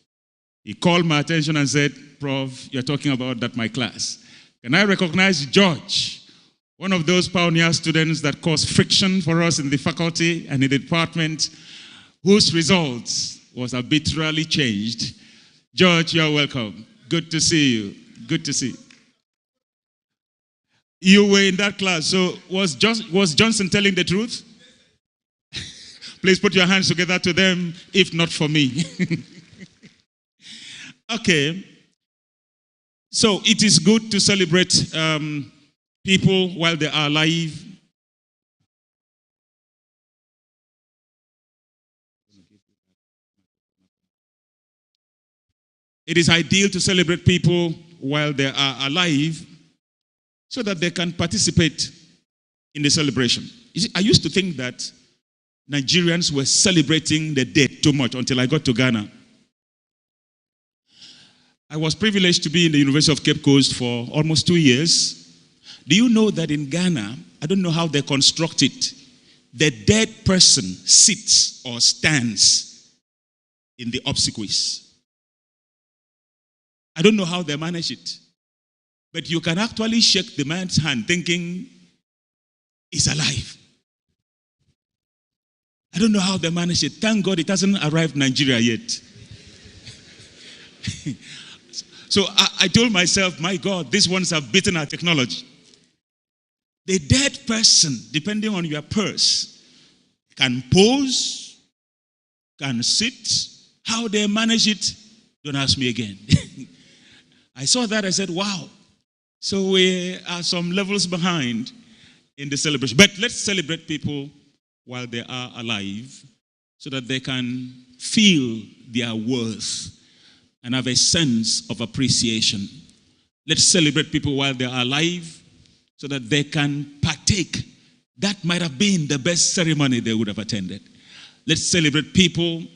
He called my attention and said, "Prof, you're talking about that my class. Can I recognize George, one of those pioneer students that caused friction for us in the faculty and in the department, whose results was arbitrarily changed?" George, you're welcome. Good to see you. Good to see you. You were in that class, so was Johnson telling the truth? Please put your hands together to them, if not for me. Okay. So it is good to celebrate people while they are alive. It is ideal to celebrate people while they are alive so that they can participate in the celebration. You see, I used to think that Nigerians were celebrating the dead too much until I got to Ghana. I was privileged to be in the University of Cape Coast for almost 2 years. Do you know that in Ghana, I don't know how they construct it, the dead person sits or stands in the obsequies. I don't know how they manage it. But you can actually shake the man's hand thinking he's alive. I don't know how they manage it. Thank God it hasn't arrived in Nigeria yet. So I told myself, my God, these ones have beaten our technology. The dead person, depending on your purse, can pose, can sit. How they manage it, don't ask me again. I saw that, I said, wow. So we are some levels behind in the celebration. But let's celebrate people while they are alive so that they can feel their worth and have a sense of appreciation. Let's celebrate people while they are alive so that they can partake. That might have been the best ceremony they would have attended. Let's celebrate people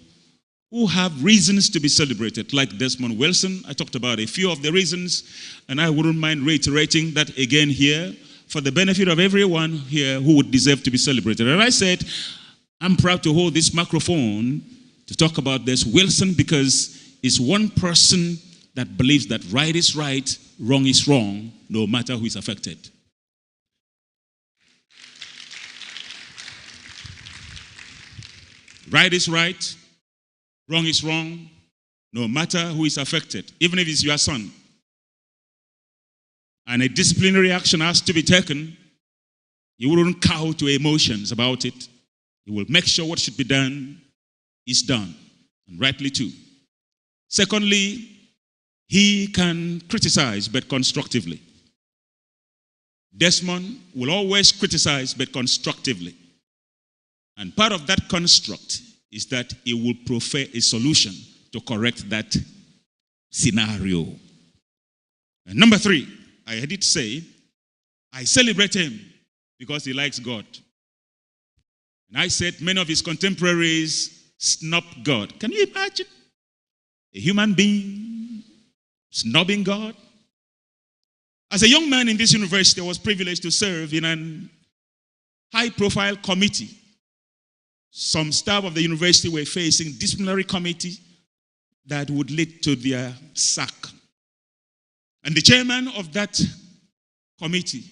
who have reasons to be celebrated, like Desmond Wilson. I talked about a few of the reasons, and I wouldn't mind reiterating that again here for the benefit of everyone here who would deserve to be celebrated. And I said, I'm proud to hold this microphone to talk about this Wilson because it's one person that believes that right is right, wrong is wrong, no matter who is affected. Right is right, wrong is wrong, no matter who is affected, even if it's your son. And a disciplinary action has to be taken. He wouldn't cow to emotions about it. He will make sure what should be done is done, and rightly too. Secondly, he can criticize, but constructively. Desmond will always criticize, but constructively. And part of that construct is that he will prefer a solution to correct that scenario. And number three, I heard it say, I celebrate him because he likes God. And I said many of his contemporaries snub God. Can you imagine a human being snubbing God? As a young man in this university, I was privileged to serve in a high-profile committee. Some staff of the university were facing disciplinary committee that would lead to their sack. And the chairman of that committee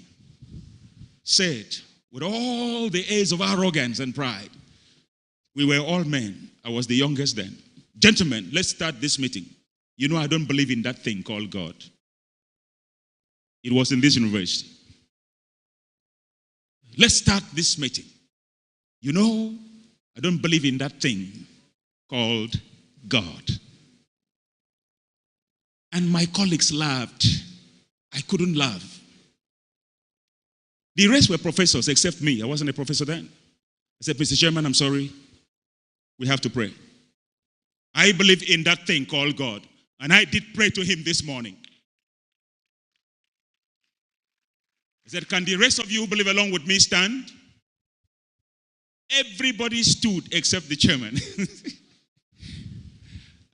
said, with all the airs of arrogance and pride, we were all men. I was the youngest then. Gentlemen, let's start this meeting. You know, I don't believe in that thing called God. It was in this university. Let's start this meeting. You know, I don't believe in that thing called God. And my colleagues laughed. I couldn't laugh. The rest were professors except me. I wasn't a professor then. I said, Mr. Chairman, I'm sorry. We have to pray. I believe in that thing called God. And I did pray to him this morning. I said, can the rest of you who believe along with me stand? Everybody stood except the chairman.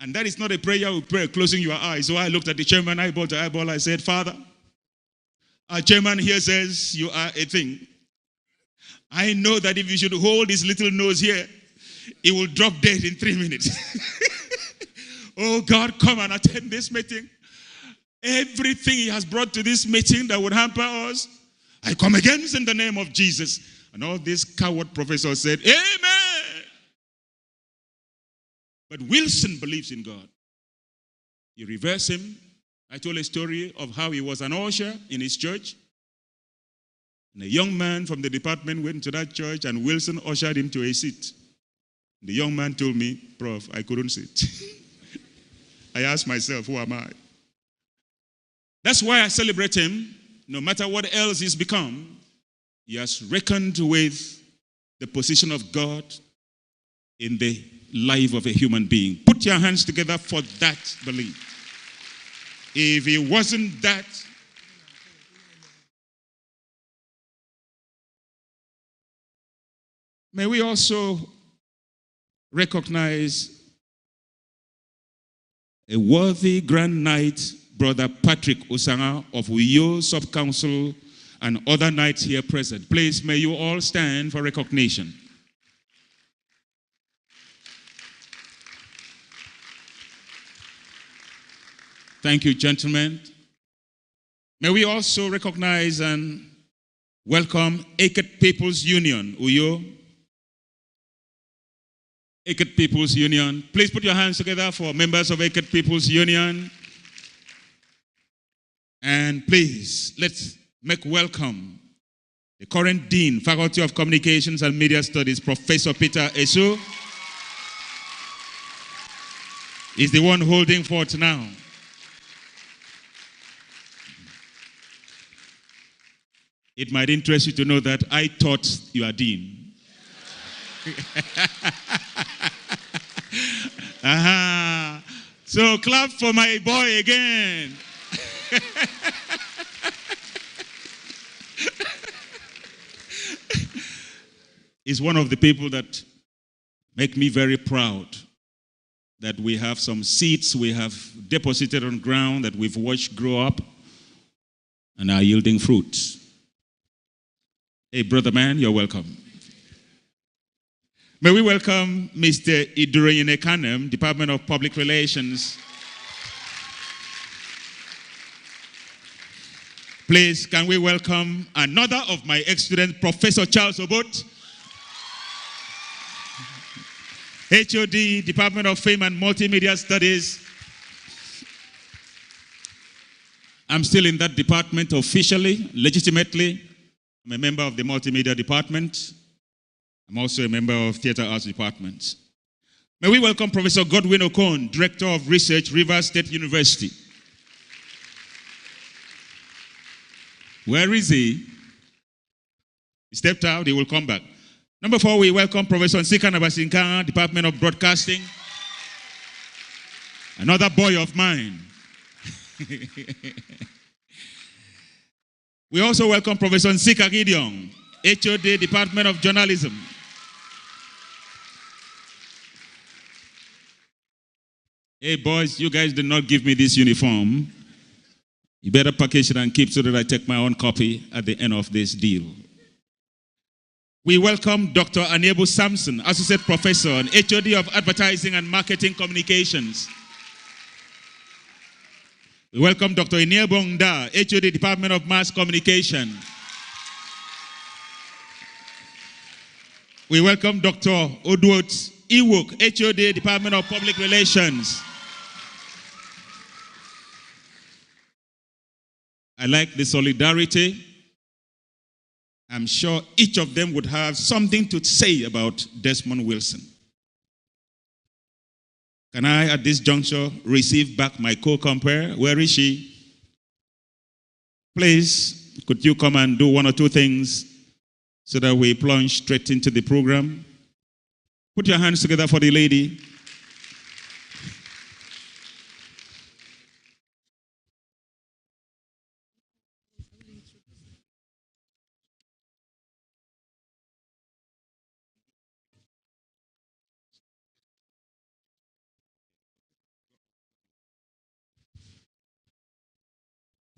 And that is not a prayer we pray closing your eyes. So I looked at the chairman eyeball to eyeball. I said, Father, our chairman here says you are a thing. I know that if you should hold his little nose here, he will drop dead in 3 minutes. Oh God, come and attend this meeting. Everything he has brought to this meeting that would hamper us, I come against in the name of Jesus. And all these coward professors said, Amen. But Wilson believes in God. You reverse him. I told a story of how he was an usher in his church. And a young man from the department went to that church and Wilson ushered him to a seat. The young man told me, Prof, I couldn't sit. I asked myself, who am I? That's why I celebrate him. No matter what else he's become, he has reckoned with the position of God in the life of a human being. Put your hands together for that belief. If he wasn't that, may we also recognize a worthy Grand Knight, Brother Patrick Osanga of Uyo Sub-Council and other knights here present. Please, may you all stand for recognition. Thank you, gentlemen. May we also recognize and welcome Eket People's Union, Uyo. Eket People's Union. Please put your hands together for members of Eket People's Union. And please, let's make welcome the current Dean, Faculty of Communications and Media Studies, Professor Peter Esu. He's the one holding forth now. It might interest you to know that I taught your dean. So clap for my boy again. He's one of the people that make me very proud that we have some seeds we have deposited on ground that we've watched grow up and are yielding fruit. Hey, brother man, you're welcome. May we welcome Mr. Idurayine Kanem, Department of Public Relations. Please, can we welcome another of my ex-students, Professor Charles Obot, HOD, Department of Fame and Multimedia Studies. I'm still in that department officially, legitimately. I'm a member of the Multimedia Department. I'm also a member of Theatre Arts Department. May we welcome Professor Godwin Okon, Director of Research, Rivers State University. Where is he? He stepped out, he will come back. Number 4, we welcome Professor Nsika Nabasinka, Department of Broadcasting. Another boy of mine. We also welcome Professor Nsika Gideon, HOD, Department of Journalism. Hey boys, you guys did not give me this uniform. You better package it and keep so that I take my own copy at the end of this deal. We welcome Dr. Aniebu Samson, Associate Professor and HOD of Advertising and Marketing Communications. We welcome Dr. Iniebong Da, HOD, Department of Mass Communication. We welcome Dr. Odwot Iwok, HOD, Department of Public Relations. I like the solidarity. I'm sure each of them would have something to say about Desmond Wilson. Can I, at this juncture, receive back my co-compare? Where is she? Please, could you come and do one or two things so that we plunge straight into the program? Put your hands together for the lady.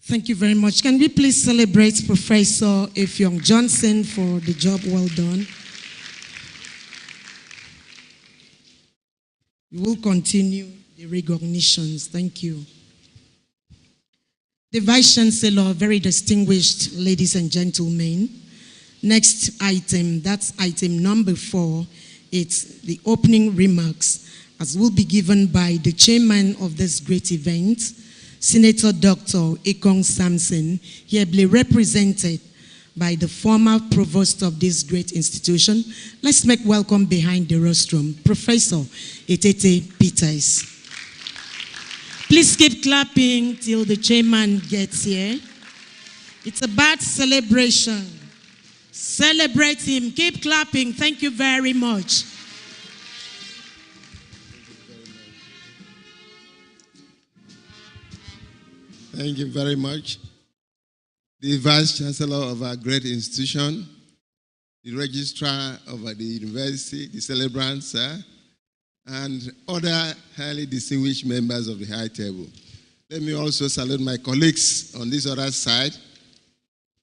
Thank you very much. Can we please celebrate Professor Effiong Johnson for the job well done? We will continue the recognitions. Thank you. The Vice Chancellor, very distinguished ladies and gentlemen. Next item, that's item number 4. It's the opening remarks, as will be given by the chairman of this great event, Senator Dr. Ekong Samson, hereby represented by the former provost of this great institution. Let's make welcome behind the rostrum, Professor Etete Peters. Please keep clapping till the chairman gets here. It's about celebration. Celebrate him. Keep clapping. Thank you very much. Thank you very much. The Vice Chancellor of our great institution, the Registrar of the University, the celebrants, and other highly distinguished members of the high table. Let me also salute my colleagues on this other side,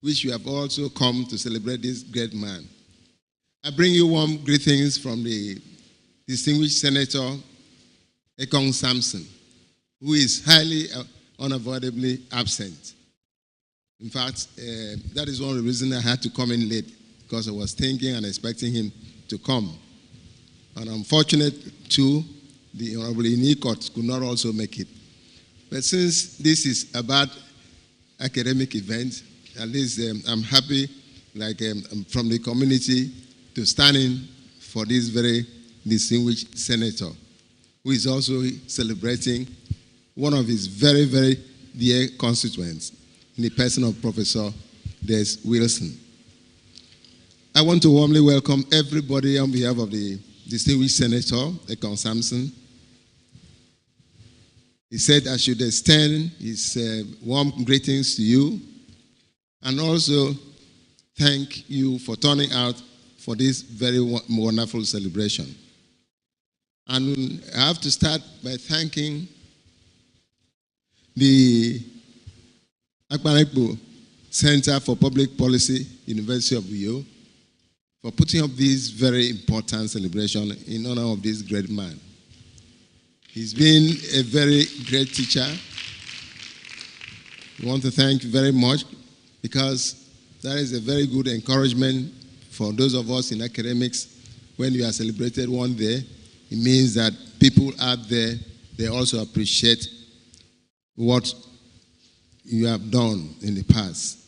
which you have also come to celebrate this great man. I bring you warm greetings from the distinguished Senator Ekong Samson, who is highly unavoidably absent. In fact, that is one of the reasons I had to come in late, because I was thinking and expecting him to come. And unfortunate too, the Honorable Inikot could not also make it. But since this is about academic event, at least I'm happy, from the community, to stand in for this very distinguished senator, who is also celebrating one of his very, very dear constituents, in the person of Professor Des Wilson. I want to warmly welcome everybody on behalf of the distinguished Senator, Ekong Samson. He said I should extend his warm greetings to you, and also thank you for turning out for this very wonderful celebration. And I have to start by thanking the Akwa Center for Public Policy, University of Uyo, for putting up this very important celebration in honor of this great man. He's been a very great teacher. We want to thank you very much, because that is a very good encouragement for those of us in academics. When you are celebrated one day, it means that people out there, they also appreciate what you have done in the past.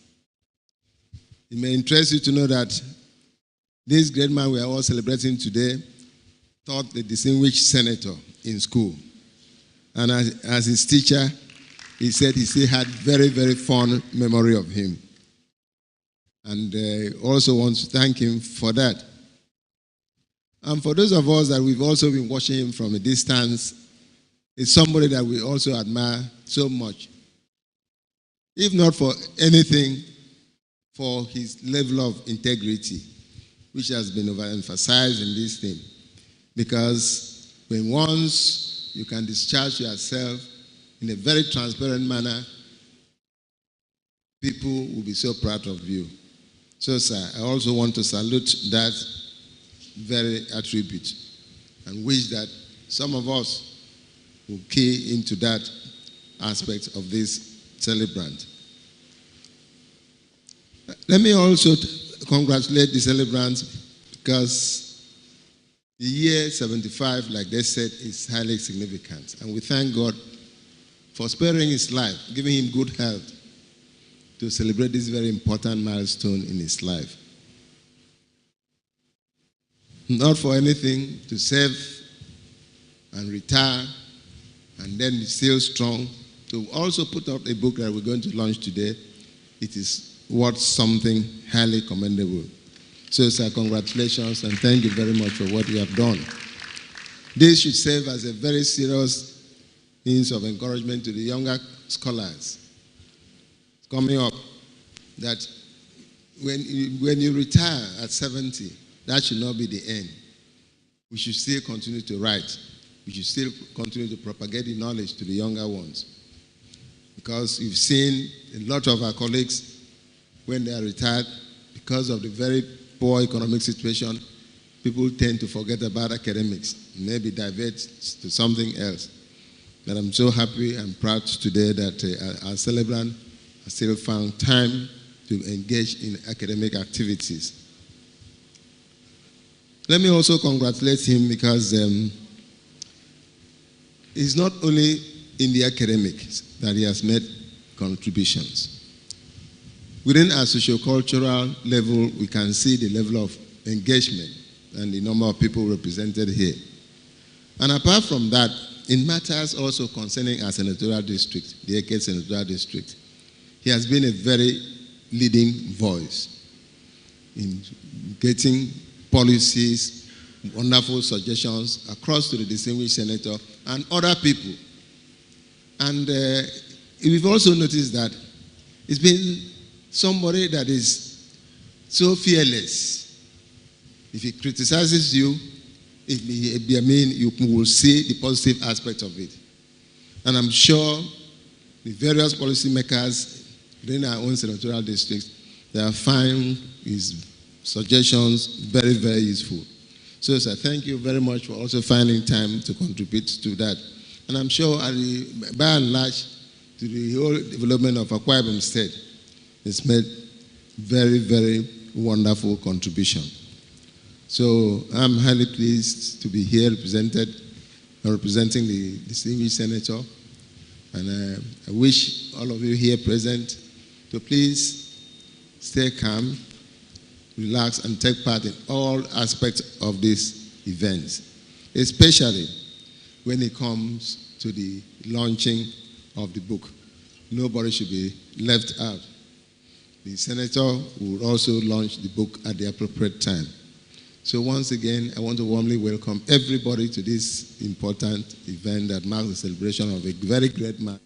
It may interest you to know that this great man we are all celebrating today taught the distinguished senator in school. And as his teacher, he said he still had very, very fond memory of him. And also want to thank him for that. And for those of us that we've also been watching him from a distance, it's somebody that we also admire so much. If not for anything, for his level of integrity, which has been overemphasized in this thing. Because when once you can discharge yourself in a very transparent manner, people will be so proud of you. So, sir, I also want to salute that very attribute and wish that some of us will key into that aspect of this celebrant. Let me also congratulate the celebrants, because the year 75, like they said, is highly significant. And we thank God for sparing his life, giving him good health to celebrate this very important milestone in his life. Not for anything, to serve and retire, and then be still strong, to also put out a book that we're going to launch today. it is worth something highly commendable. So, sir, congratulations and thank you very much for what you have done. This should serve as a very serious means of encouragement to the younger scholars coming up, that when you retire at 70, that should not be the end. We should still continue to write. We should still continue to propagate the knowledge to the younger ones. Because you've seen a lot of our colleagues, when they are retired, because of the very poor economic situation, people tend to forget about academics, maybe divert to something else. But I'm so happy and proud today that our celebrant has still found time to engage in academic activities. Let me also congratulate him because it's not only in the academics that he has made contributions. Within our socio-cultural level, we can see the level of engagement and the number of people represented here. And apart from that, in matters also concerning our senatorial district, the Eke Senatorial District, he has been a very leading voice in getting policies, wonderful suggestions across to the distinguished senator and other people. And we've also noticed that it's been somebody that is so fearless. If he criticizes you, you will see the positive aspect of it. And I'm sure the various policymakers within our own senatorial districts, they have found his suggestions very, very useful. So, sir, thank you very much for also finding time to contribute to that. And I'm sure, by and large, to the whole development of Akwa Ibom State, it's made very, very wonderful contribution. So I'm highly pleased to be here representing the distinguished senator. And I wish all of you here present to please stay calm, relax, and take part in all aspects of this event, especially when it comes to the launching of the book. Nobody should be left out. The senator will also launch the book at the appropriate time. So once again, I want to warmly welcome everybody to this important event that marks the celebration of a very great man.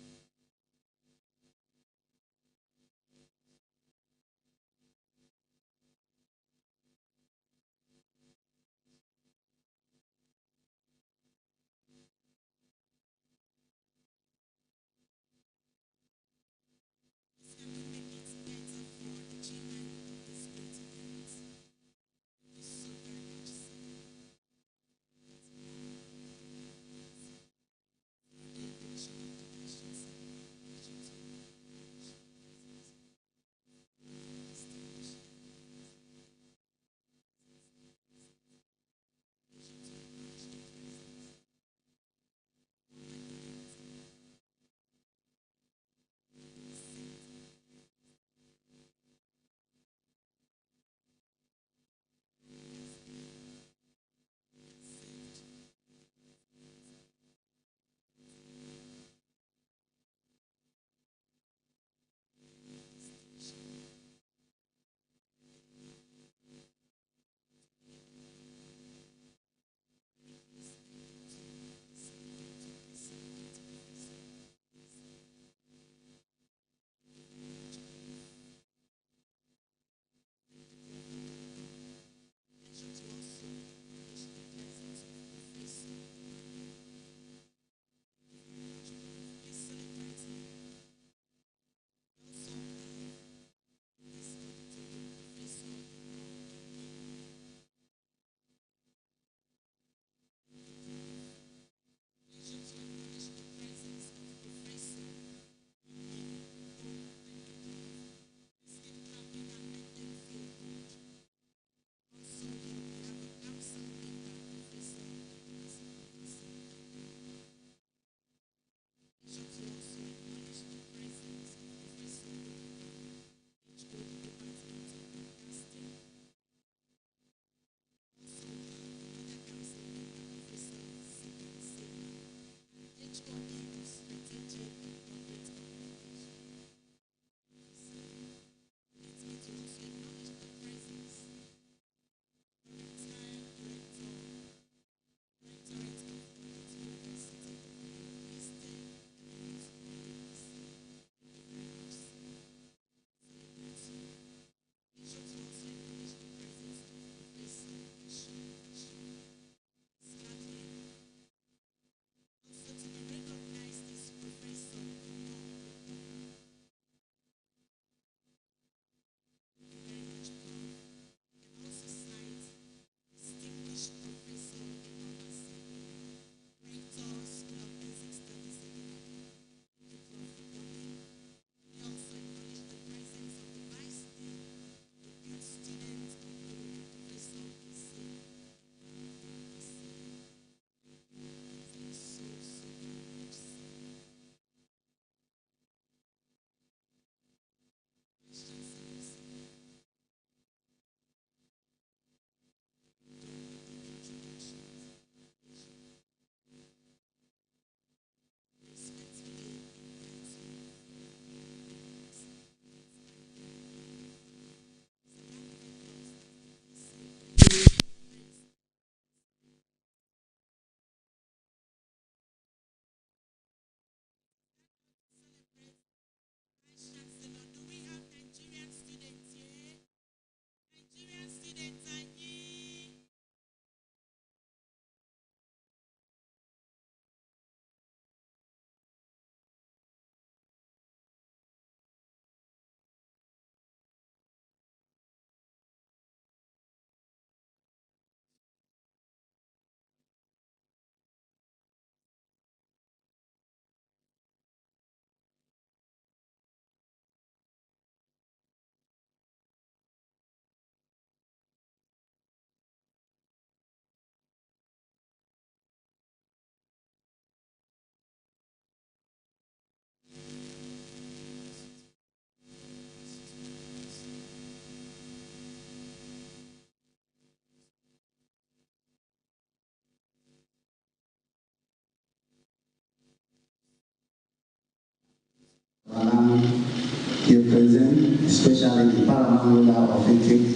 Here present, especially the paramount ruler of Eke.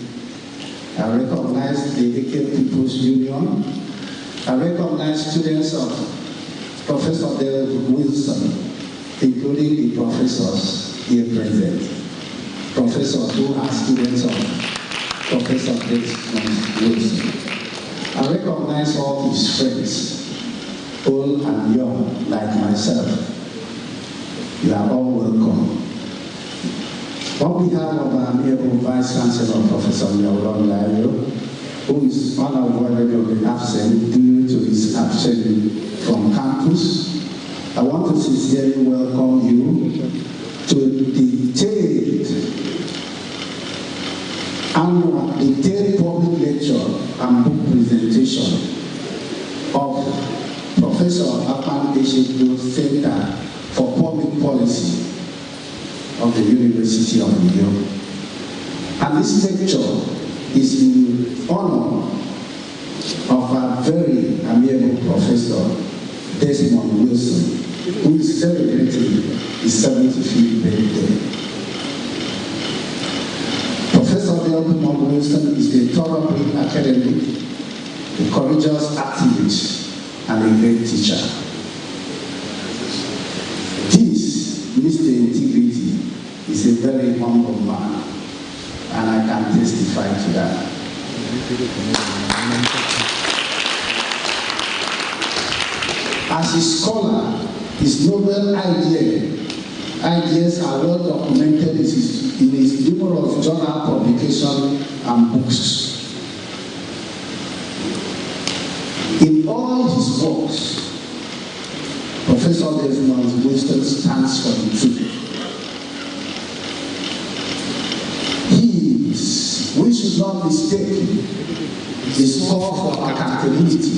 I recognize the Eke People's Union. I recognize students of Professor Dale Wilson, including the professors here present. Professors who are students of Professor Dale Wilson. I recognize all his friends, old and young, like myself. You are all welcome. On behalf of our amiable Vice Chancellor, Professor Nwaniba, who is unavoidably absent due to his absence from campus, I want to sincerely welcome you to the third public lecture and book presentation of Professor Akwa Center for Public Policy of the University of Ibom. And this lecture is in honor of our very amiable Professor Desmond Wilson, who is celebrating his 75th birthday. Professor Desmond Wilson is a thoroughbred academic, a courageous activist, and a great teacher. This, Mr. Integrity, is a very humble man, and I can testify to that. As a scholar, his novel ideas are well documented in his numerous journal publications and books. In all his works, Professor Desmond Wilson stands for the truth. We should not mistake his call for accountability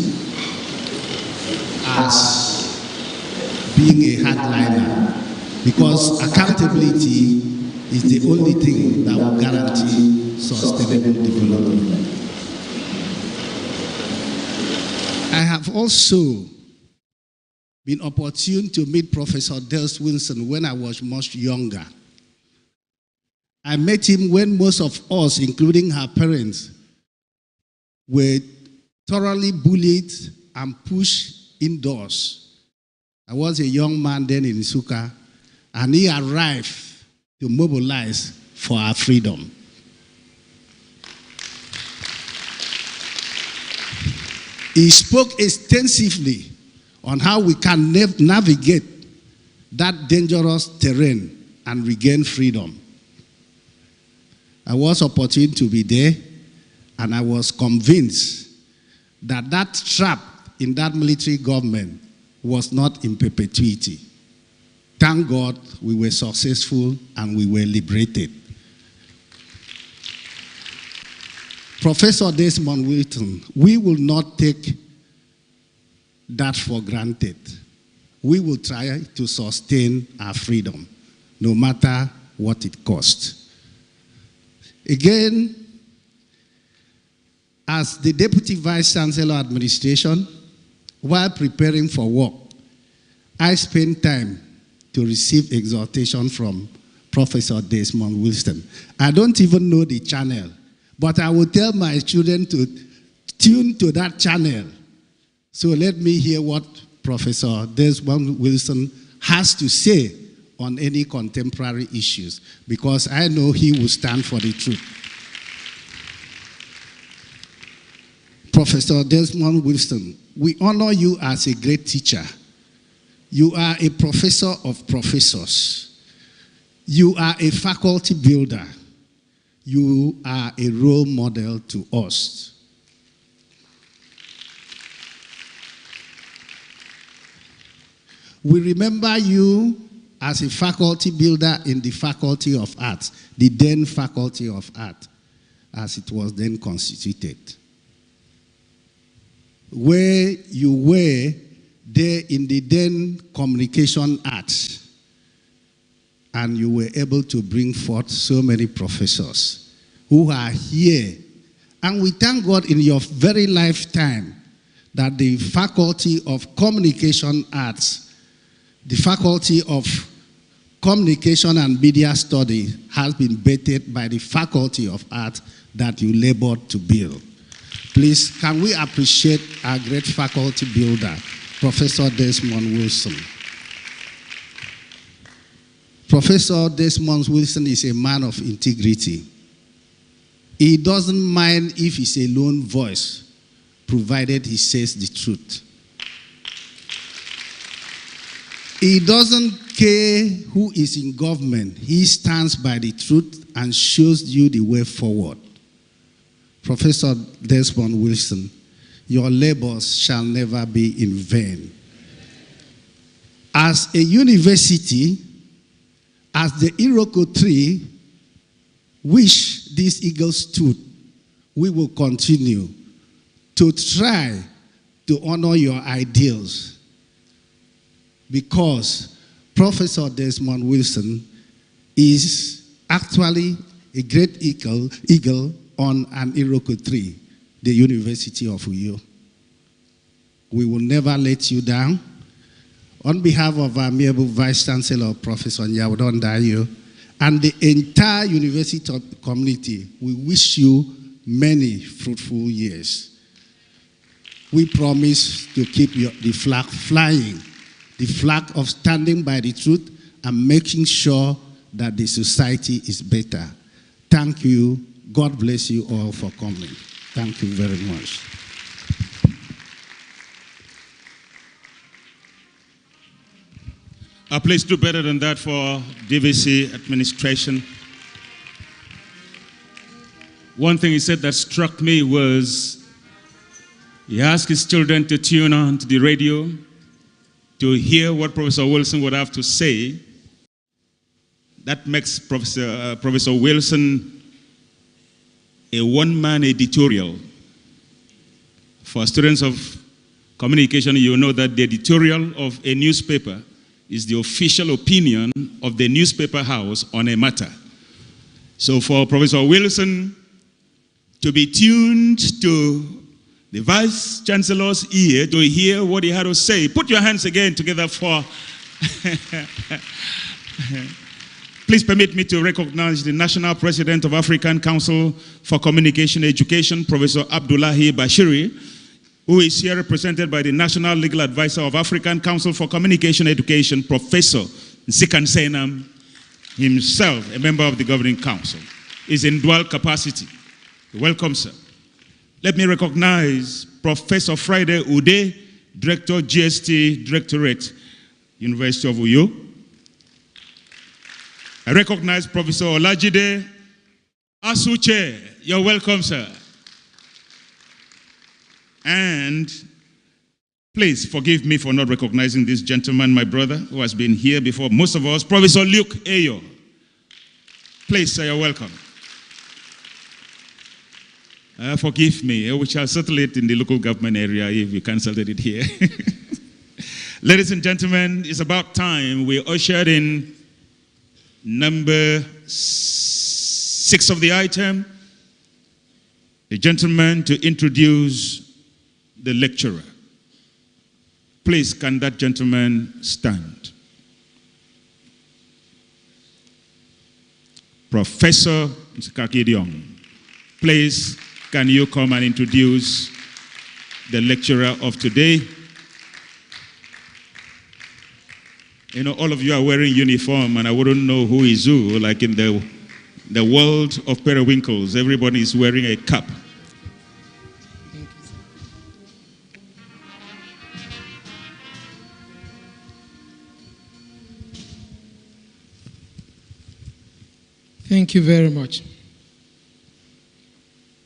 as being a hardliner, because accountability is the only thing that will guarantee sustainable development. I have also been opportune to meet Professor Dale Wilson when I was much younger. I met him when most of us, including her parents, were thoroughly bullied and pushed indoors. I was a young man then in Nsukka, and he arrived to mobilize for our freedom. He spoke extensively on how we can navigate that dangerous terrain and regain freedom. I was opportune to be there, and I was convinced that that trap in that military government was not in perpetuity. Thank God we were successful and we were liberated. Professor Desmond Wilson, we will not take that for granted. We will try to sustain our freedom, no matter what it costs. Again, as the Deputy Vice Chancellor Administration, while preparing for work, I spent time to receive exhortation from Professor Desmond Wilson. I don't even know the channel, but I will tell my children to tune to that channel. So let me hear what Professor Desmond Wilson has to say on any contemporary issues, because I know he will stand for the truth. Professor Desmond Wilson, we honor you as a great teacher. You are a professor of professors. You are a faculty builder. You are a role model to us. We remember you as a faculty builder in the Faculty of Arts, the then Faculty of Art, as it was then constituted. Where you were there in the then communication arts, and you were able to bring forth so many professors who are here. And we thank God in your very lifetime that the Faculty of Communication Arts, the Faculty of communication and media study has been bettered by the Faculty of Art that you labored to build. Please, can we appreciate our great faculty builder, Professor Desmond Wilson? Professor Desmond Wilson is a man of integrity. He doesn't mind if it's a lone voice, provided he says the truth. He doesn't care who is in government. He stands by the truth and shows you the way forward. Professor Desmond Wilson, your labors shall never be in vain. As a university, as the Iroko tree which this eagle stood, we will continue to try to honor your ideals, because Professor Desmond Wilson is actually a great eagle on an Iroko tree, the University of Uyo. We will never let you down. On behalf of our amiable Vice Chancellor, Professor Nyawdon Dayo, and the entire university community, we wish you many fruitful years. We promise to keep the flag flying, the flag of standing by the truth and making sure that the society is better. Thank you. God bless you all for coming. Thank you very much. Please do better than that for DVC administration. One thing he said that struck me was he asked his children to tune on to the radio to hear what Professor Wilson would have to say. That makes Professor Wilson a one-man editorial. For students of communication, you know that the editorial of a newspaper is the official opinion of the newspaper house on a matter. So for Professor Wilson to be tuned to the Vice Chancellor's ear to hear what he had to say, put your hands again together for... Please permit me to recognize the National President of African Council for Communication Education, Professor Abdullahi Bashiri, who is here represented by the National Legal Advisor of African Council for Communication Education, Professor Nsikan Senam, himself a member of the Governing Council, is in dual capacity. Welcome, sir. Let me recognize Professor Friday Ude, Director, GST Directorate, University of Uyo. I recognize Professor Olajide Asuche. You're welcome, sir. And please forgive me for not recognizing this gentleman, my brother, who has been here before most of us, Professor Luke Ayo. Please, sir, you're welcome. Forgive me, we shall settle it in the local government area if you cancelled it here. Ladies and gentlemen, it's about time we ushered in number 6 of the item, a gentleman to introduce the lecturer. Please, can that gentleman stand? Professor Nkakidiong, please, can you come and introduce the lecturer of today? You know, all of you are wearing uniform, and I wouldn't know who is who, like in the world of periwinkles. Everybody is wearing a cap. Thank you very much.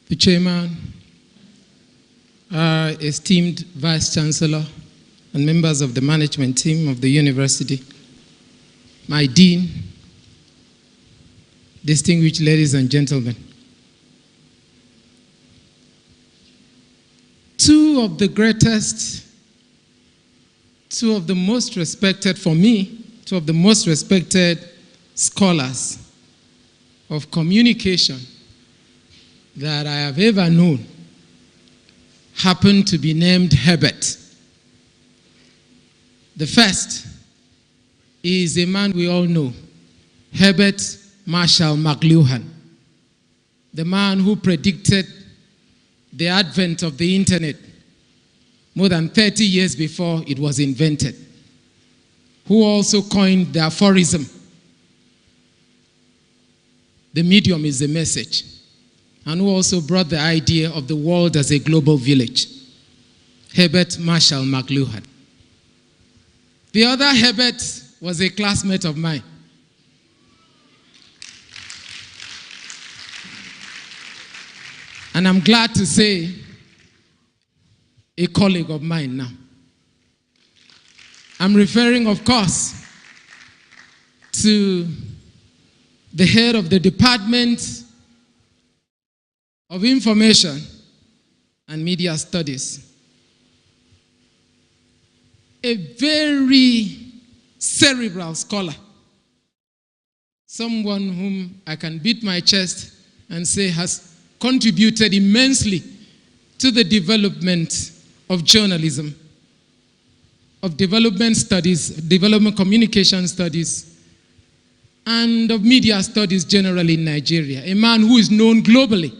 The chairman, esteemed vice chancellor, and members of the management team of the university, my dean, distinguished ladies and gentlemen. Two of the greatest, two of the most respected for me, two of the most respected scholars of communication that I have ever known happen to be named Herbert. The first is a man we all know, Herbert Marshall McLuhan, the man who predicted the advent of the internet more than 30 years before it was invented, who also coined the aphorism, "The medium is the message," and who also brought the idea of the world as a global village, Herbert Marshall McLuhan. The other Herbert was a classmate of mine. And I'm glad to say, a colleague of mine now. I'm referring, of course, to the head of the Department of Information and Media Studies. A very cerebral scholar. Someone whom I can beat my chest and say has contributed immensely to the development of journalism, of development studies, development communication studies, and of media studies generally in Nigeria. A man who is known globally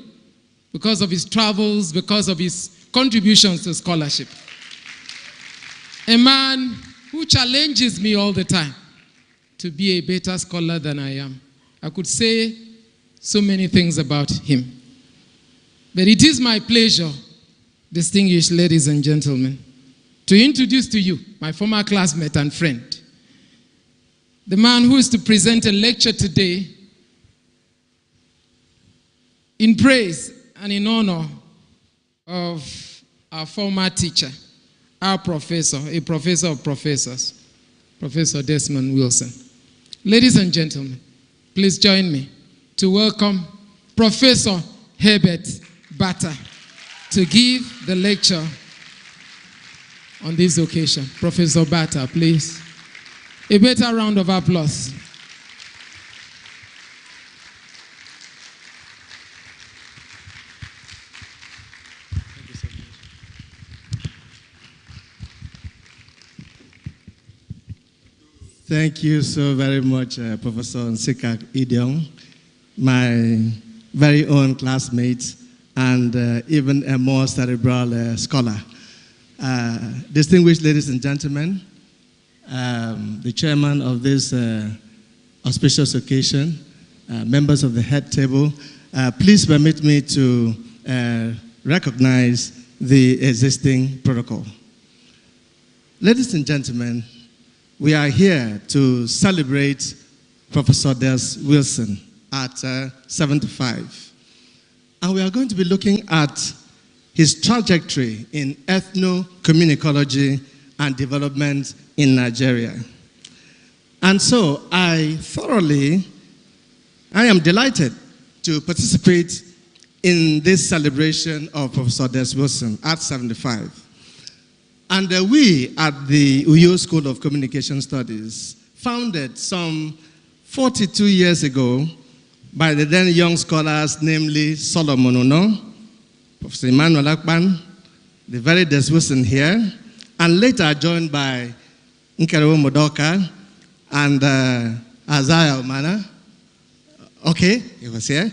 because of his travels, because of his contributions to scholarship. A man who challenges me all the time to be a better scholar than I am. I could say so many things about him. But it is my pleasure, distinguished ladies and gentlemen, to introduce to you my former classmate and friend, the man who is to present a lecture today in praise and in honor of our former teacher, our professor, a professor of professors, Professor Desmond Wilson. Ladies and gentlemen, please join me to welcome Professor Herbert Bata to give the lecture on this occasion. Professor Bata, please. A better round of applause. Thank you so very much, Professor Nsika Idiom, my very own classmate, and even a more cerebral scholar. Distinguished ladies and gentlemen, the chairman of this auspicious occasion, members of the head table, please permit me to recognize the existing protocol. Ladies and gentlemen, we are here to celebrate Professor Des Wilson at 75. And we are going to be looking at his trajectory in ethno-communicology and development in Nigeria. And so I am delighted to participate in this celebration of Professor Des Wilson at 75. And we at the Uyo School of Communication Studies, founded some 42 years ago by the then young scholars, namely Solomon Ono, Professor Emmanuel Akpan, the very Des Wilson here, and later joined by Nkerewo Modoka and Isaiah Omana. Okay, he was here.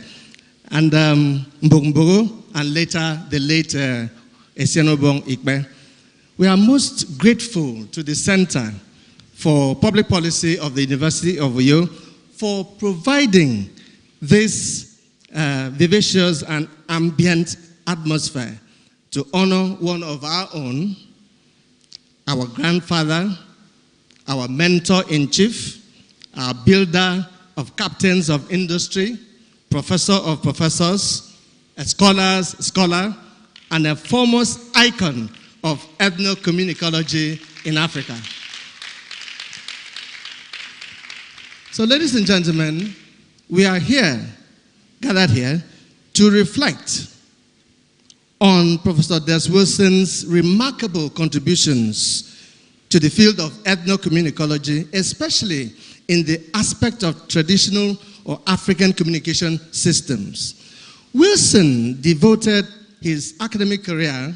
And Mbogumbogo, and later the late Esienobong Ikpe. We are most grateful to the Center for Public Policy of the University of Uyo for providing this vivacious and ambient atmosphere to honor one of our own, our grandfather, our mentor-in-chief, our builder of captains of industry, professor of professors, a scholar, and a foremost icon of ethno-communicology in Africa. So, ladies and gentlemen, we are here, gathered here, to reflect on Professor Des Wilson's remarkable contributions to the field of ethno-communicology, especially in the aspect of traditional or African communication systems. Wilson devoted his academic career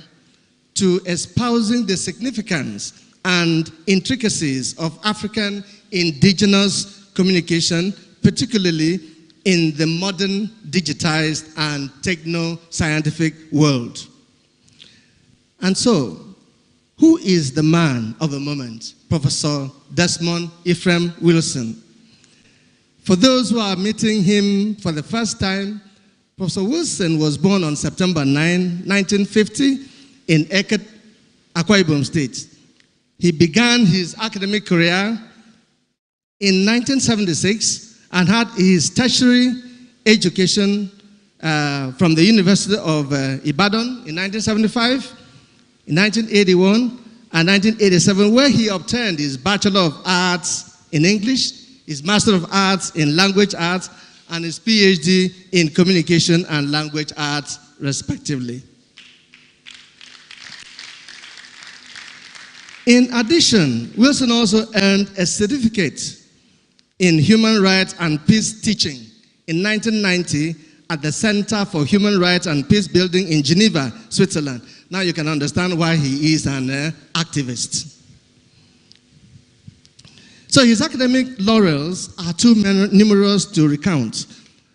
to espousing the significance and intricacies of African indigenous communication, particularly in the modern, digitized, and techno-scientific world. And so, who is the man of the moment? Professor Desmond Ephraim Wilson. For those who are meeting him for the first time, Professor Wilson was born on September 9, 1950 in Eket, Akwa Ibom State. He began his academic career in 1976 and had his tertiary education from the University of Ibadan in 1975, in 1981, and 1987, where he obtained his Bachelor of Arts in English, his Master of Arts in Language Arts, and his PhD in Communication and Language Arts, respectively. In addition, Wilson also earned a certificate in Human Rights and Peace Teaching in 1990 at the Center for Human Rights and Peace Building in Geneva, Switzerland. Now you can understand why he is an activist. So his academic laurels are too numerous to recount,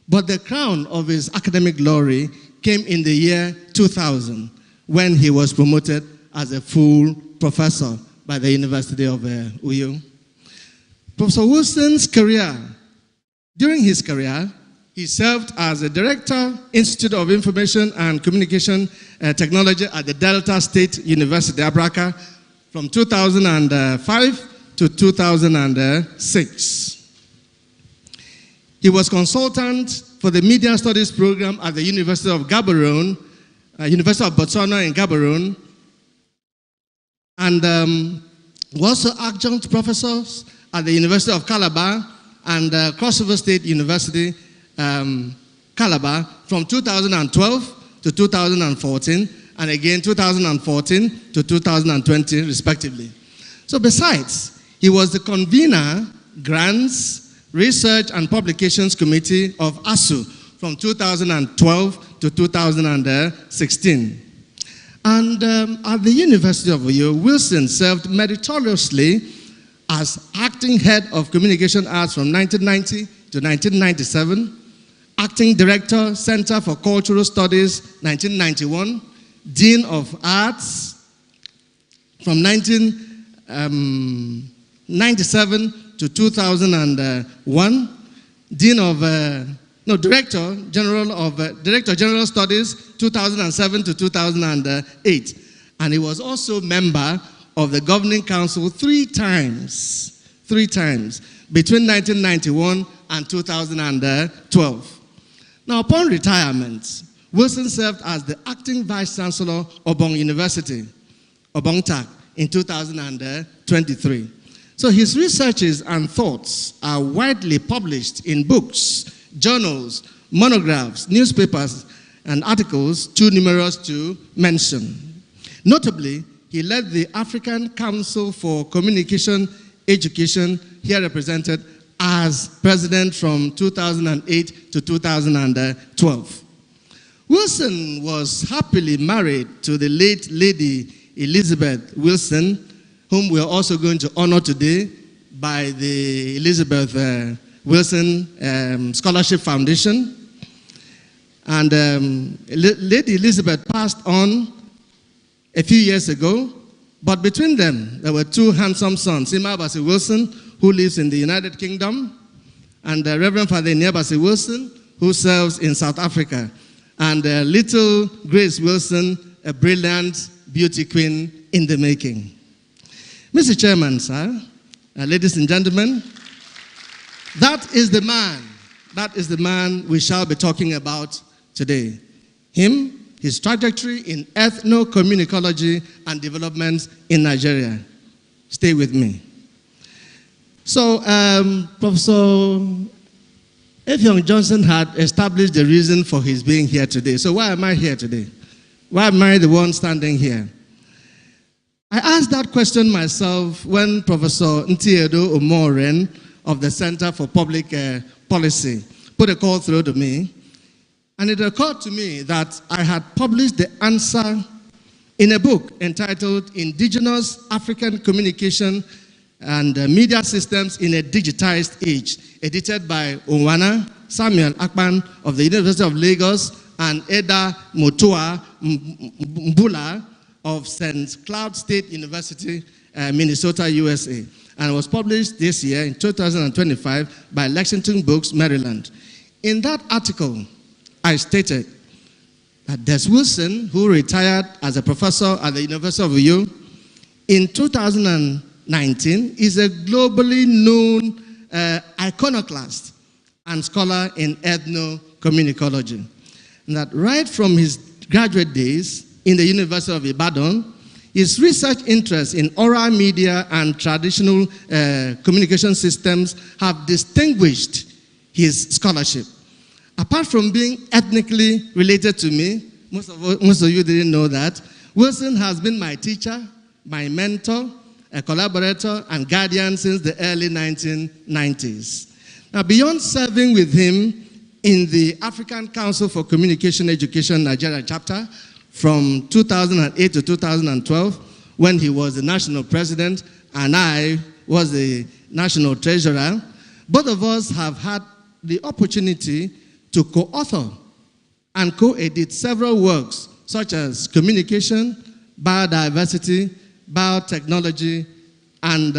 but the crown of his academic glory came in the year 2000 when he was promoted as a full professor by the University of Uyo. Professor Wilson's career, during his career, he served as a director, Institute of Information and Communication Technology at the Delta State University, Abraka, from 2005 to 2006. He was consultant for the Media Studies program at the University of Gaborone, University of Botswana in Gaborone, and was also adjunct professors at the University of Calabar and Crossover State University, Calabar, from 2012 to 2014, and again 2014 to 2020, respectively. So besides, he was the convener, Grants, Research and Publications Committee of ASU from 2012 to 2016. And at the University of Uyo, Wilson served meritoriously as acting head of Communication Arts from 1990 to 1997, acting director, Center for Cultural Studies, 1991, Dean of Arts from 1997 to 2001, Dean of Director General Studies, 2007 to 2008, and he was also member of the Governing Council three times between 1991 and 2012. Now, upon retirement, Wilson served as the acting Vice Chancellor of Obong University, Obong-Tak, in 2023. So his researches and thoughts are widely published in books, journals, monographs, newspapers, and articles too numerous to mention. Notably, he led the African Council for Communication Education, here represented as president from 2008 to 2012. Wilson was happily married to the late Lady Elizabeth Wilson, whom we are also going to honor today by the Elizabeth Wilson Scholarship Foundation. And Lady Elizabeth passed on a few years ago, but between them, there were two handsome sons, Ima Basi Wilson, who lives in the United Kingdom, and Reverend Father Inia Basi Wilson, who serves in South Africa, and little Grace Wilson, a brilliant beauty queen in the making. Mr. Chairman, sir, ladies and gentlemen, that is the man we shall be talking about today. Him, his trajectory in ethno-communicology and development in Nigeria. Stay with me. So, Professor Effiong Johnson had established the reason for his being here today. So why am I here today? Why am I the one standing here? I asked that question myself when Professor Ntiedo Omoren of the Center for Public Policy put a call through to me. And it occurred to me that I had published the answer in a book entitled Indigenous African Communication and Media Systems in a Digitized Age, edited by Nwaniba Samuel Akpan of the University of Lagos and Eda Motua Mbula of St. Cloud State University, Minnesota, USA, and was published this year in 2025 by Lexington Books, Maryland. In that article, I stated that Des Wilson, who retired as a professor at the University of Uyo in 2019, is a globally known iconoclast and scholar in ethno-communicology. And that right from his graduate days in the University of Ibadan, his research interests in oral media and traditional communication systems have distinguished his scholarship. Apart from being ethnically related to me, most of you didn't know that, Wilson has been my teacher, my mentor, a collaborator, and guardian since the early 1990s. Now, beyond serving with him in the African Council for Communication Education Nigeria chapter from 2008 to 2012, when he was the national president and I was the national treasurer, both of us have had the opportunity to co-author and co-edit several works such as communication, biodiversity, biotechnology, and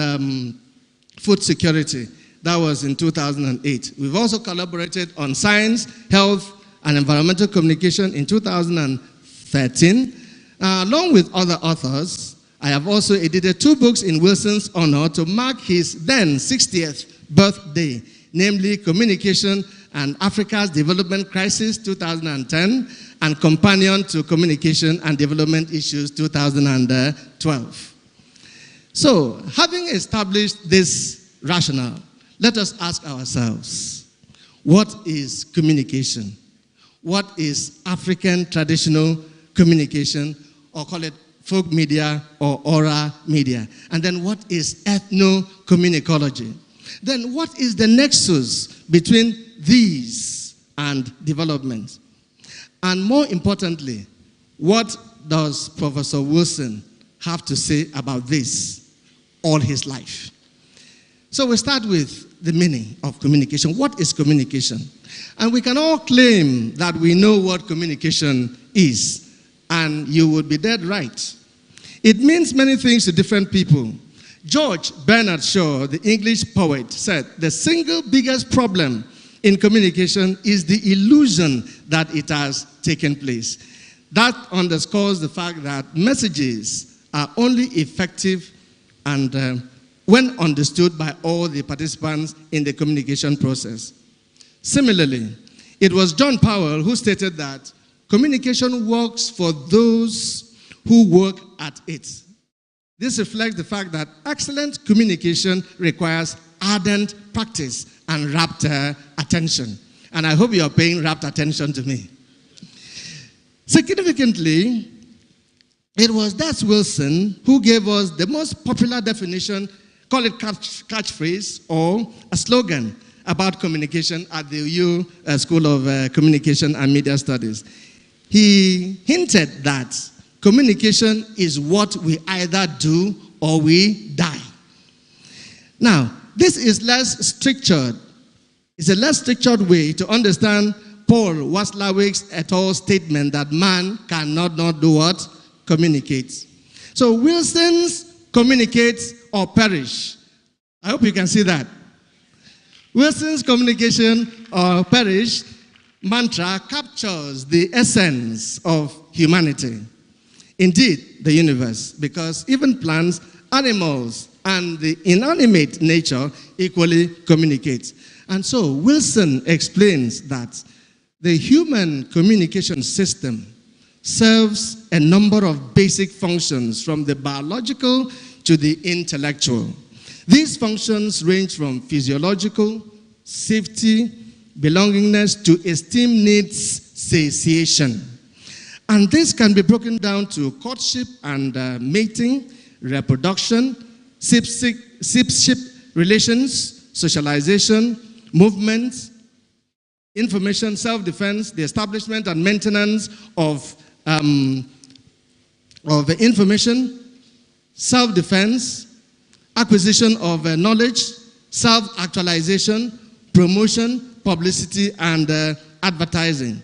food security. That was in 2008. We've also collaborated on science, health, and environmental communication in 2013. Along with other authors, I have also edited 2 books in Wilson's honor to mark his then 60th birthday, namely Communication and Africa's Development Crisis, 2010, and Companion to Communication and Development Issues, 2012. So, having established this rationale, let us ask ourselves, what is communication? What is African traditional communication, or call it folk media or oral media? And then what is ethno-communicology? Then what is the nexus between these and development? And more importantly, what does Professor Wilson have to say about this all his life? So we start with the meaning of communication. What is communication? And we can all claim that we know what communication is, and you would be dead right. It means many things to different people. George Bernard Shaw, the English poet, said, the single biggest problem in communication is the illusion that it has taken place. That underscores the fact that messages are only effective and when understood by all the participants in the communication process. Similarly, it was John Powell who stated that communication works for those who work at it. This reflects the fact that excellent communication requires ardent practice and rapt attention. And I hope you are paying rapt attention to me. Significantly, it was Des Wilson who gave us the most popular definition, call it catchphrase or a slogan about communication at the UU School of Communication and Media Studies. He hinted that communication is what we either do or we die. Now, this is less structured. It's a less structured way to understand Paul Watzlawick's et al. Statement that man cannot not do what? Communicate. So Wilson's communicate or perish. I hope you can see that. Wilson's communication or perish mantra captures the essence of humanity. Indeed, the universe, because even plants, animals, and the inanimate nature equally communicate. And so Wilson explains that the human communication system serves a number of basic functions from the biological to the intellectual. These functions range from physiological, safety, belongingness to esteem needs satiation. And this can be broken down to courtship and mating, reproduction, ship relations, socialization, movement, information, self-defense, the establishment and maintenance of information, self-defense, acquisition of knowledge, self-actualization, promotion, publicity, and advertising.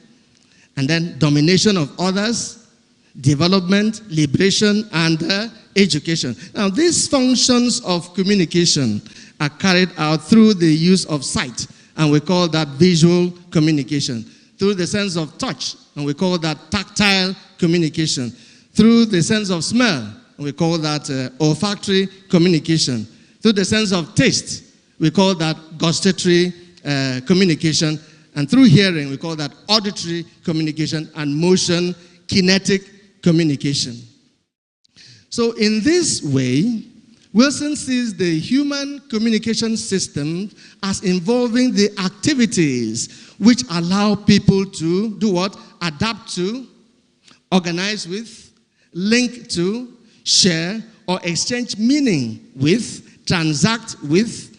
And then domination of others, development, liberation, and education. Now, these functions of communication are carried out through the use of sight, and we call that visual communication. Through the sense of touch, and we call that tactile communication. Through the sense of smell, and we call that olfactory communication. Through the sense of taste, we call that gustatory communication. And through hearing, we call that auditory communication, and motion, kinetic communication. So in this way, Wilson sees the human communication system as involving the activities which allow people to do what? Adapt to, organize with, link to, share, or exchange meaning with, transact with,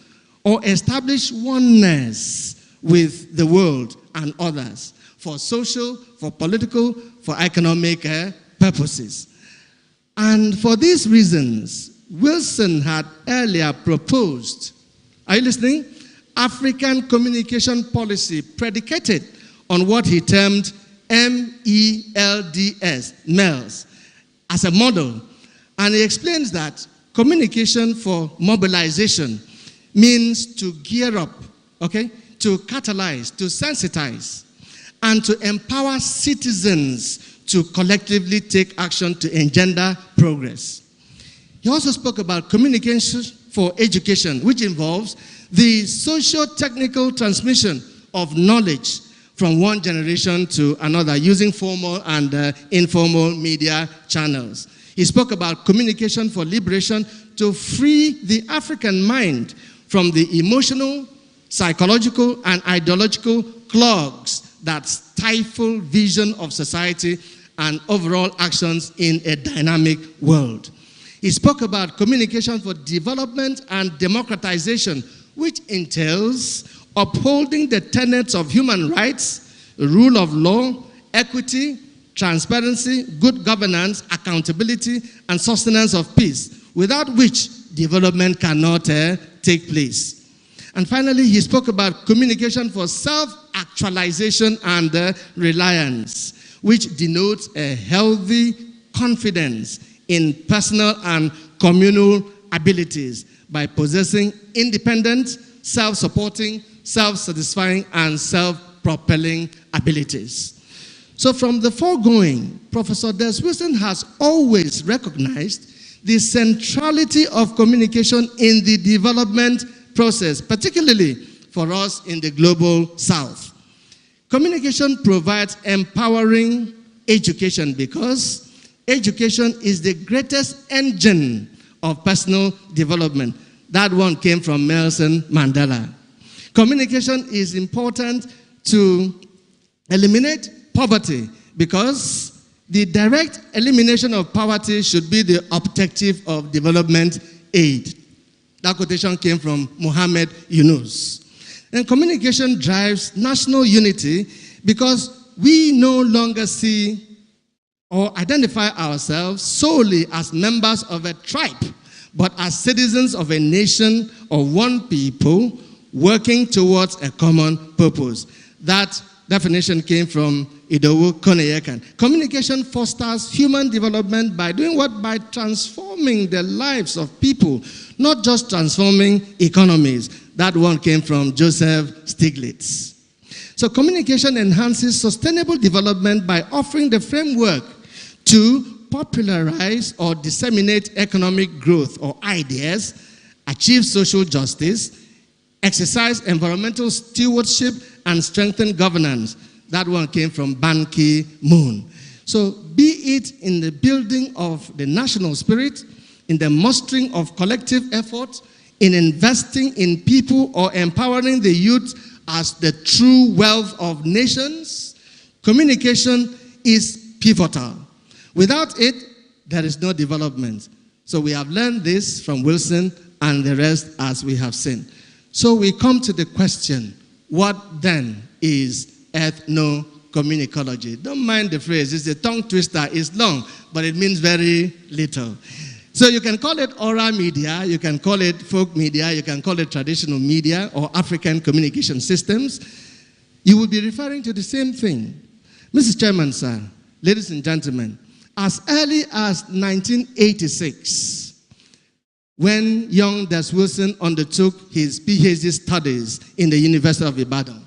or establish oneness with the world and others for social, for political, for economic purposes. And for these reasons, Wilson had earlier proposed, are you listening? African communication policy predicated on what he termed MELDS, MELS, as a model. And he explains that communication for mobilization means to gear up, okay, to catalyze, to sensitize, and to empower citizens to collectively take action to engender progress. He also spoke about communication for education, which involves the socio-technical transmission of knowledge from one generation to another using formal and informal media channels. He spoke about communication for liberation to free the African mind from the emotional, psychological, and ideological clogs that stifle vision of society and overall actions in a dynamic world. He spoke about communication for development and democratization, which entails upholding the tenets of human rights, rule of law, equity, transparency, good governance, accountability, and sustenance of peace, without which development cannot take place. And finally, he spoke about communication for self-actualization and reliance, which denotes a healthy confidence in personal and communal abilities by possessing independent, self-supporting, self-satisfying, and self-propelling abilities. So from the foregoing, Professor Des Wilson has always recognized the centrality of communication in the development process, particularly for us in the global South. Communication provides empowering education because education is the greatest engine of personal development. That one came from Nelson Mandela. Communication is important to eliminate poverty because the direct elimination of poverty should be the objective of development aid. That quotation came from Muhammad Yunus. And communication drives national unity because we no longer see or identify ourselves solely as members of a tribe, but as citizens of a nation or one people working towards a common purpose. That definition came from Idowu Koneyekan. Communication fosters human development by doing what? By transforming the lives of people, not just transforming economies. That one came from Joseph Stiglitz. So communication enhances sustainable development by offering the framework to popularize or disseminate economic growth or ideas, achieve social justice, exercise environmental stewardship, and strengthen governance. That one came from Ban Ki-moon. So be it in the building of the national spirit, in the mustering of collective effort, in investing in people or empowering the youth as the true wealth of nations, communication is pivotal. Without it, there is no development. So we have learned this from Wilson and the rest as we have seen. So we come to the question, what then is ethno-communicology? Don't mind the phrase, it's a tongue twister, it's long, but it means very little. So you can call it oral media, you can call it folk media, you can call it traditional media or African communication systems. You will be referring to the same thing. Mr. Chairman, sir, ladies and gentlemen, as early as 1986, when young Des Wilson undertook his PhD studies in the University of Ibadan,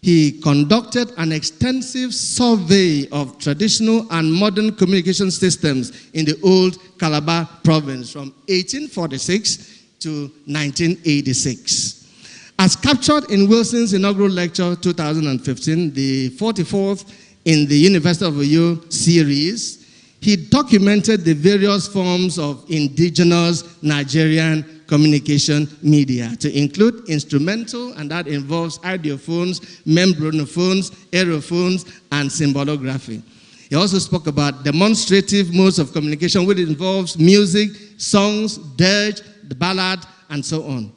he conducted an extensive survey of traditional and modern communication systems in the old Calabar province from 1846 to 1986. As captured in Wilson's inaugural lecture 2015, the 44th in the University of Uyo series, he documented the various forms of indigenous Nigerian communication media to include instrumental, and that involves audiophones, membranophones, aerophones, and symbolography. He also spoke about demonstrative modes of communication, which involves music, songs, dirge, the ballad, and so on.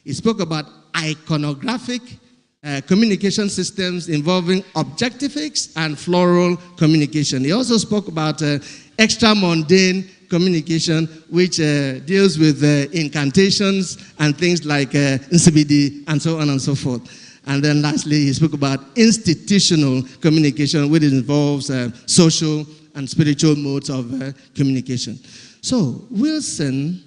He spoke about iconographic communication systems involving objectifics and floral communication. He also spoke about extra-mundane communication, which deals with incantations and things like nsibidi and so on and so forth. And then lastly, he spoke about institutional communication, which involves social and spiritual modes of communication. So Wilson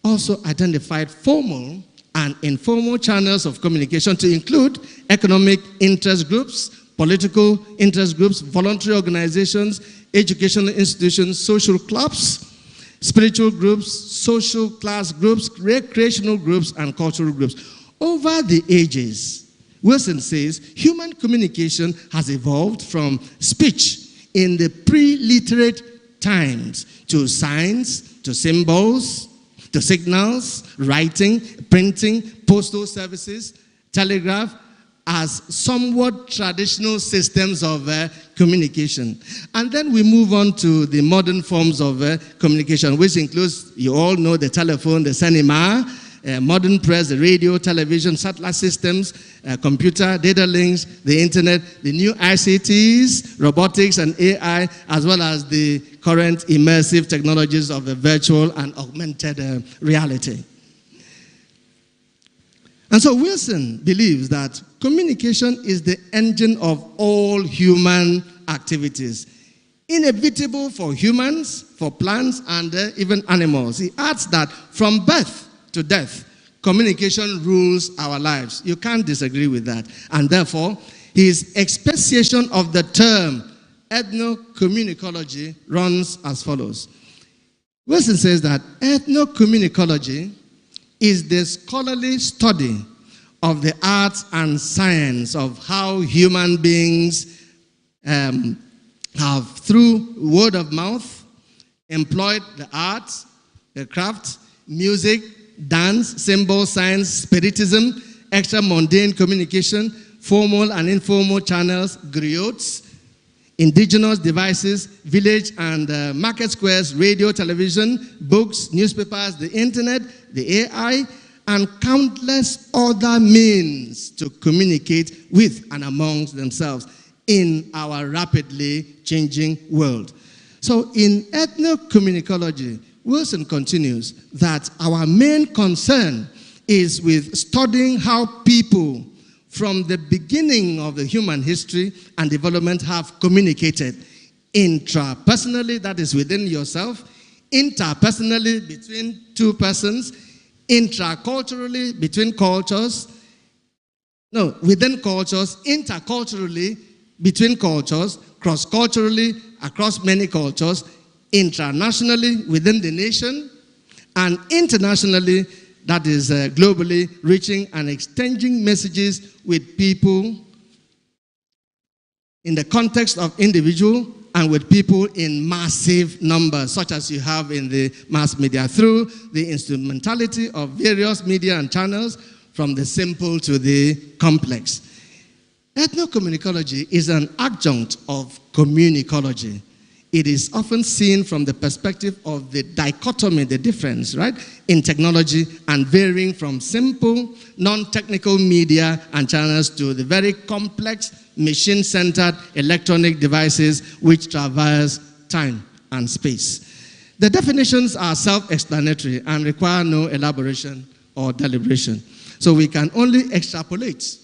also identified formal and informal channels of communication to include economic interest groups, political interest groups, voluntary organizations, educational institutions, social clubs, spiritual groups, social class groups, recreational groups, and cultural groups. Over the ages, Wilson says, human communication has evolved from speech in the pre-literate times to signs, to symbols, to signals, writing, printing, postal services, telegraph, as somewhat traditional systems of communication. And then we move on to the modern forms of communication, which includes, you all know, the telephone, the cinema, modern press, the radio, television, satellite systems, computer, data links, the internet, the new ICTs, robotics and AI, as well as the current immersive technologies of virtual and augmented reality. And so Wilson believes that communication is the engine of all human activities, inevitable for humans, for plants, and even animals. He adds that from birth to death, communication rules our lives. You can't disagree with that. And therefore, his expatiation of the term ethno-communicology runs as follows. Wilson says that ethno-communicology is the scholarly study of the arts and science of how human beings have, through word of mouth, employed the arts, the craft, music, dance, symbol, science, spiritism, extra-mundane communication, formal and informal channels, griots, indigenous devices, village and market squares, radio, television, books, newspapers, the internet, the AI, and countless other means to communicate with and amongst themselves in our rapidly changing world. So in ethno-communicology, Wilson continues that our main concern is with studying how people from the beginning of the human history and development have communicated intrapersonally, that is within yourself, interpersonally between two persons, intraculturally between cultures, within cultures, interculturally between cultures, cross-culturally across many cultures, internationally within the nation, and internationally, that is globally, reaching and exchanging messages with people in the context of individual and with people in massive numbers, such as you have in the mass media, through the instrumentality of various media and channels, from the simple to the complex. Ethno-communicology is an adjunct of communicology. It is often seen from the perspective of the dichotomy, the difference, right, in technology, and varying from simple, non-technical media and channels to the very complex, machine-centered electronic devices which traverse time and space. The definitions are self-explanatory and require no elaboration or deliberation. So we can only extrapolate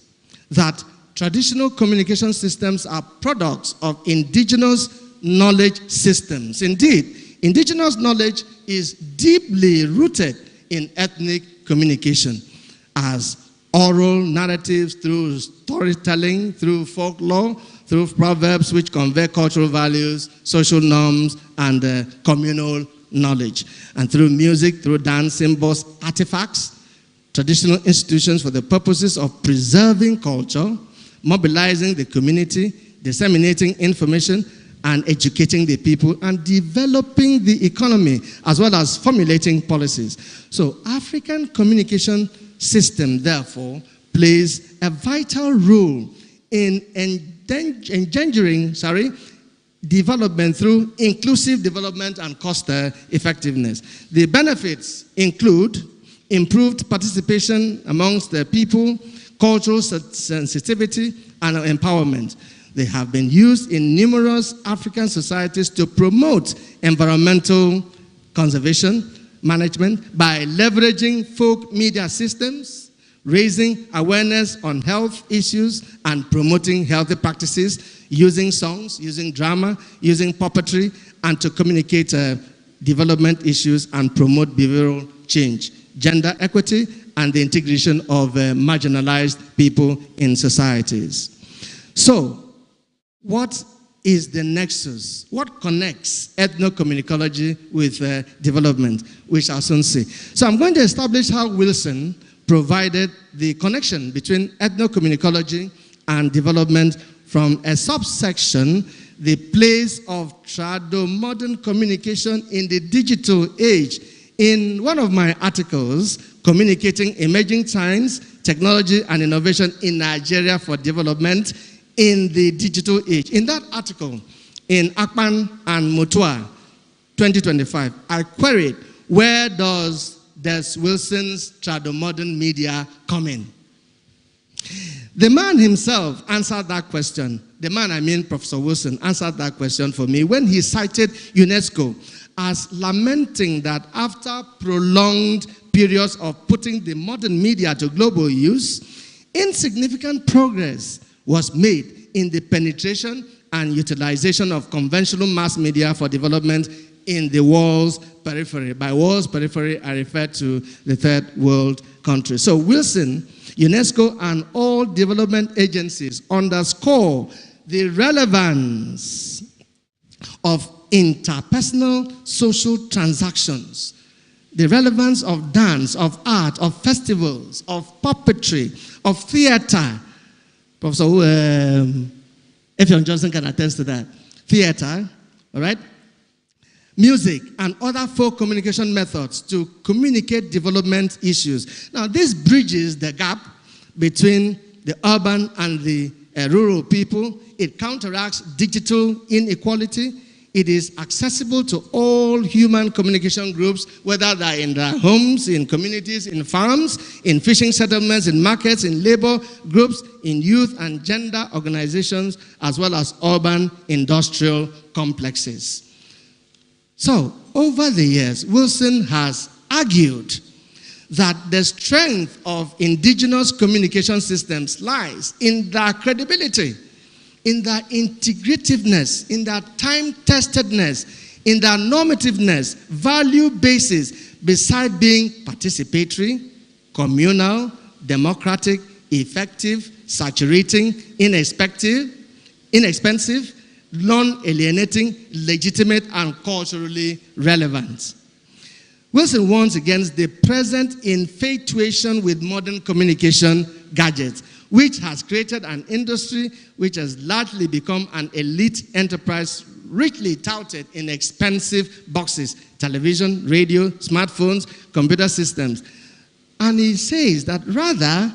that traditional communication systems are products of indigenous knowledge systems. Indeed, indigenous knowledge is deeply rooted in ethnic communication as oral narratives through storytelling, through folklore, through proverbs which convey cultural values, social norms, and communal knowledge. And through music, through dance, symbols, artifacts, traditional institutions for the purposes of preserving culture, mobilizing the community, disseminating information, and educating the people, and developing the economy, as well as formulating policies. So African communication system, therefore, plays a vital role in engendering development through inclusive development and cost effectiveness. The benefits include improved participation amongst the people, cultural sensitivity, and empowerment. They have been used in numerous African societies to promote environmental conservation management by leveraging folk media systems, raising awareness on health issues, and promoting healthy practices, using songs, using drama, using puppetry, and to communicate development issues and promote behavioral change, gender equity, and the integration of marginalized people in societies. So, what is the nexus? What connects ethno-communicology with development? We shall soon see. So I'm going to establish how Wilson provided the connection between ethno-communicology and development from a subsection, the place of trado-modern communication in the digital age. In one of my articles, Communicating Emerging Times, Technology and Innovation in Nigeria for Development in the Digital Age. In that article, in Akpan and Mutua, 2025, I queried, where does Wilson's trado-modern media come in? The man himself answered that question. The man, I mean Professor Wilson, answered that question for me when he cited UNESCO as lamenting that after prolonged periods of putting the modern media to global use, insignificant progress was made in the penetration and utilization of conventional mass media for development in the world's periphery. By world's periphery, I refer to the third world countries. So Wilson, UNESCO, and all development agencies underscore the relevance of interpersonal social transactions, the relevance of dance, of art, of festivals, of puppetry, of theater. Professor Effiong Johnson can attest to that. Theater, all right? Music and other folk communication methods to communicate development issues. Now, this bridges the gap between the urban and the rural people. It counteracts digital inequality. It is accessible to all human communication groups, whether they're in their homes, in communities, in farms, in fishing settlements, in markets, in labor groups, in youth and gender organizations, as well as urban industrial complexes. So, over the years, Wilson has argued that the strength of indigenous communication systems lies in their credibility, in their integrativeness, in their time-testedness, in their normativeness, value basis, beside being participatory, communal, democratic, effective, saturating, inexpensive, non-alienating, legitimate, and culturally relevant. Wilson warns against the present infatuation with modern communication gadgets, which has created an industry which has largely become an elite enterprise richly touted in expensive boxes, television, radio, smartphones, computer systems. And he says that rather,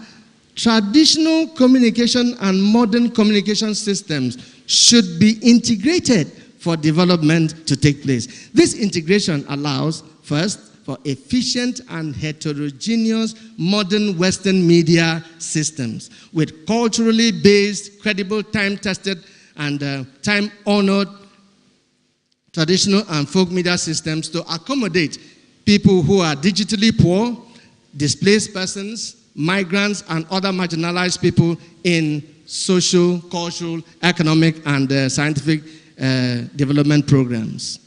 traditional communication and modern communication systems should be integrated for development to take place. This integration allows, first, for efficient and heterogeneous modern Western media systems with culturally based, credible, time-tested, and time-honored traditional and folk media systems to accommodate people who are digitally poor, displaced persons, migrants, and other marginalized people in social, cultural, economic, and scientific development programs.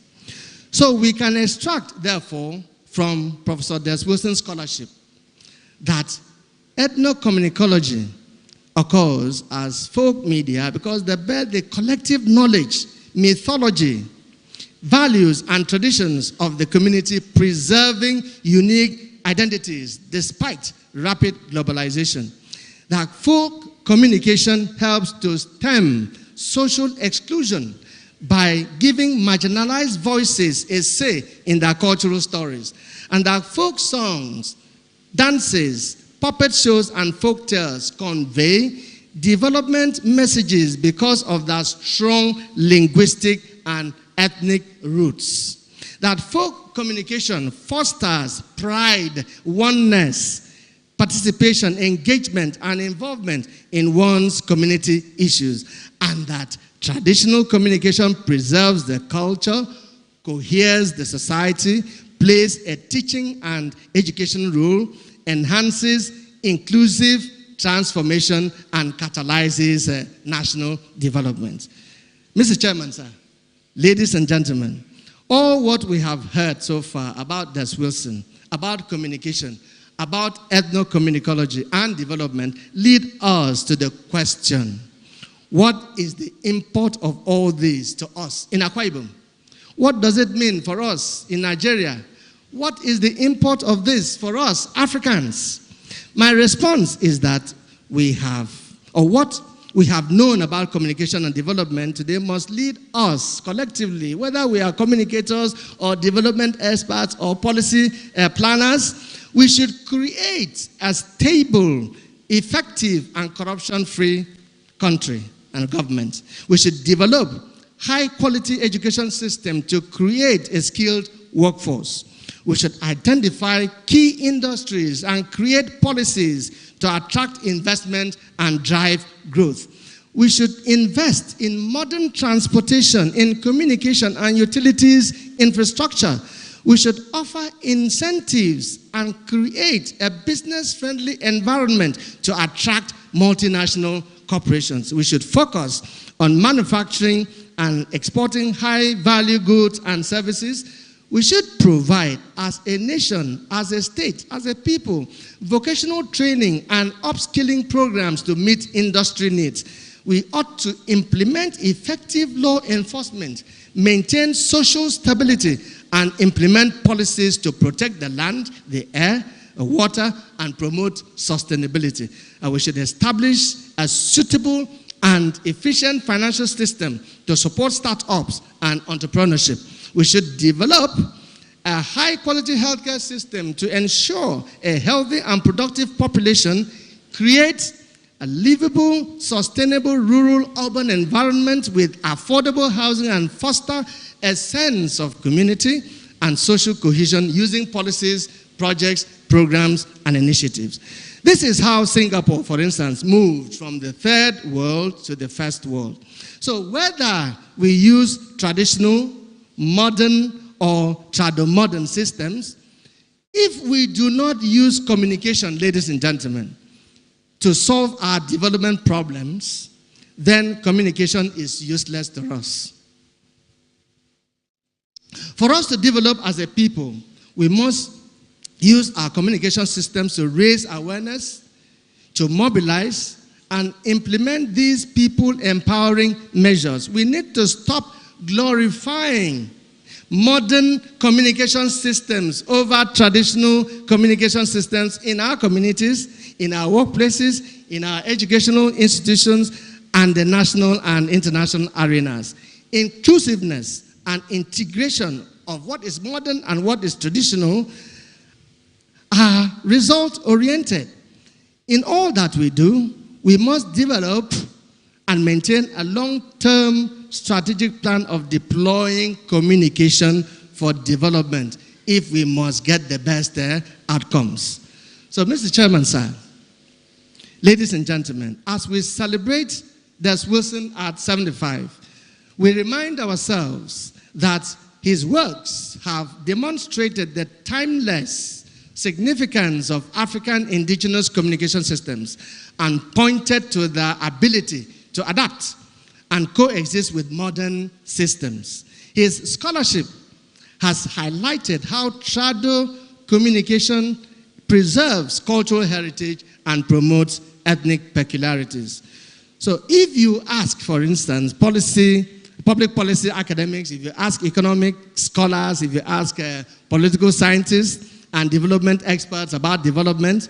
So we can extract, therefore, from Professor Des Wilson's scholarship that ethno-communicology occurs as folk media because they bear the collective knowledge, mythology, values, and traditions of the community, preserving unique identities despite rapid globalization. That folk communication helps to stem social exclusion by giving marginalized voices a say in their cultural stories. And that folk songs, dances, puppet shows, and folk tales convey development messages because of their strong linguistic and ethnic roots. That folk communication fosters pride, oneness, participation, engagement, and involvement in one's community issues. And that traditional communication preserves the culture, coheres the society, plays a teaching and education role, enhances inclusive transformation, and catalyzes national development. Mr. Chairman, sir, ladies and gentlemen, all what we have heard so far about Des Wilson, about communication, about ethno-communicology and development lead us to the question, what is the import of all this to us in Akwa Ibom? What does it mean for us in Nigeria? What is the import of this for us Africans? My response is that what we have known about communication and development today must lead us collectively, whether we are communicators or development experts or policy planners. We should create a stable, effective, and corruption-free country and government. We should develop high-quality education system to create a skilled workforce. We should identify key industries and create policies to attract investment and drive growth. We should invest in modern transportation, in communication and utilities infrastructure. We should offer incentives and create a business-friendly environment to attract multinational corporations. We should focus on manufacturing and exporting high-value goods and services. We should provide, as a nation, as a state, as a people, vocational training and upskilling programs to meet industry needs. We ought to implement effective law enforcement, maintain social stability, and implement policies to protect the land, the air, the water, and promote sustainability. And we should establish a suitable and efficient financial system to support startups and entrepreneurship. We should develop a high-quality healthcare system to ensure a healthy and productive population, create a livable, sustainable rural-urban environment with affordable housing, and foster a sense of community and social cohesion using policies, projects, programs, and initiatives. This is how Singapore, for instance, moved from the third world to the first world. So whether we use traditional, modern, or trado-modern systems, if we do not use communication, ladies and gentlemen, to solve our development problems, then communication is useless to us. For us to develop as a people, we must use our communication systems to raise awareness, to mobilize, and implement these people-empowering measures. We need to stop glorifying modern communication systems over traditional communication systems in our communities, in our workplaces, in our educational institutions, and the national and international arenas. Inclusiveness and integration of what is modern and what is traditional are result-oriented. In all that we do, we must develop and maintain a long-term strategic plan of deploying communication for development if we must get the best outcomes. So, Mr. Chairman, sir, ladies and gentlemen, as we celebrate Des Wilson at 75, we remind ourselves that his works have demonstrated the timeless significance of African indigenous communication systems and pointed to their ability to adapt and coexist with modern systems. His scholarship has highlighted how tribal communication preserves cultural heritage and promotes ethnic peculiarities. So if you ask, for instance, public policy academics, if you ask economic scholars, if you ask political scientists and development experts about development,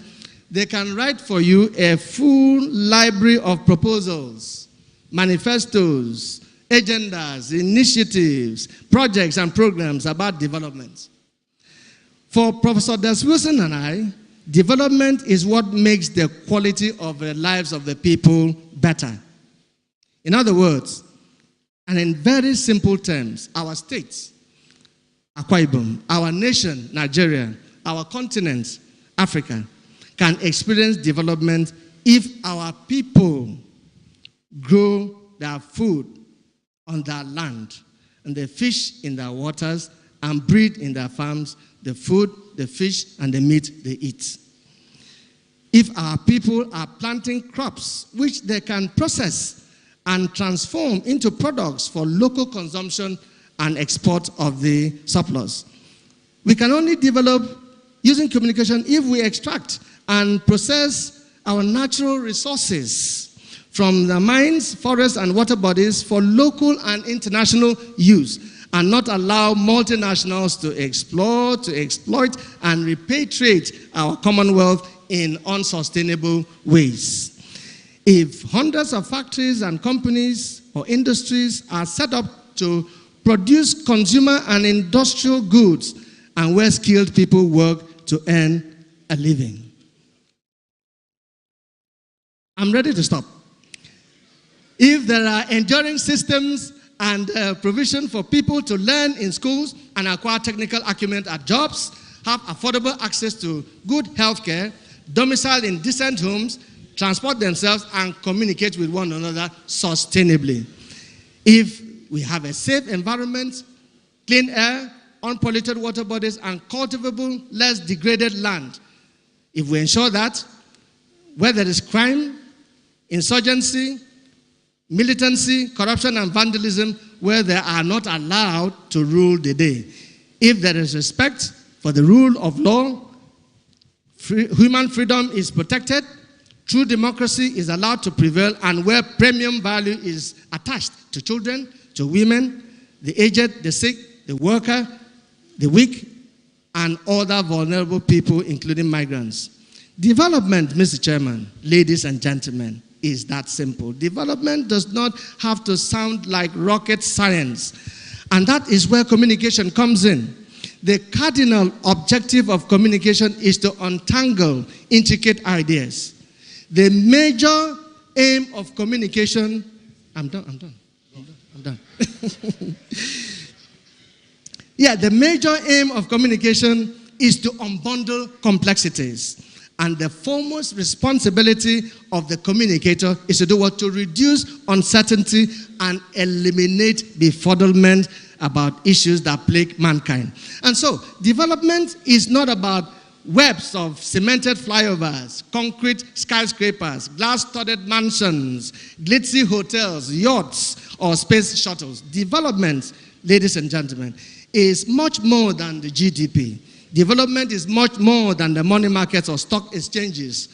they can write for you a full library of proposals, manifestos, agendas, initiatives, projects, and programs about development. For Professor Des Wilson and I, development is what makes the quality of the lives of the people better. In other words, and in very simple terms, our states, Akwa Ibom, our nation, Nigeria, our continent, Africa, can experience development if our people grow their food on their land, and they fish in their waters, and breed in their farms the food, the fish, and the meat they eat. If our people are planting crops which they can process and transform into products for local consumption and export of the surplus. We can only develop using communication if we extract and process our natural resources from the mines, forests, and water bodies for local and international use, and not allow multinationals to explore, to exploit, and repatriate our commonwealth in unsustainable ways. If hundreds of factories and companies or industries are set up to produce consumer and industrial goods, and where skilled people work to earn a living. I'm ready to stop. If there are enduring systems and provision for people to learn in schools and acquire technical acumen at jobs, have affordable access to good health care, domicile in decent homes, transport themselves, and communicate with one another sustainably. If we have a safe environment, clean air, unpolluted water bodies, and cultivable, less degraded land, if we ensure that where there is crime, insurgency, militancy, corruption, and vandalism, where they are not allowed to rule the day. If there is respect for the rule of law, human freedom is protected, true democracy is allowed to prevail, and where premium value is attached to children, to women, the aged, the sick, the worker, the weak, and other vulnerable people, including migrants. Development, Mr. Chairman, ladies and gentlemen, is that simple. Development does not have to sound like rocket science. And that is where communication comes in. The cardinal objective of communication is to untangle intricate ideas. The major aim of communication, I'm done. Yeah, the major aim of communication is to unbundle complexities. And the foremost responsibility of the communicator is to do what? To reduce uncertainty and eliminate befuddlement about issues that plague mankind. And so, development is not about webs of cemented flyovers, concrete skyscrapers, glass-studded mansions, glitzy hotels, yachts, or space shuttles. Development, ladies and gentlemen, is much more than the GDP. Development is much more than the money markets or stock exchanges.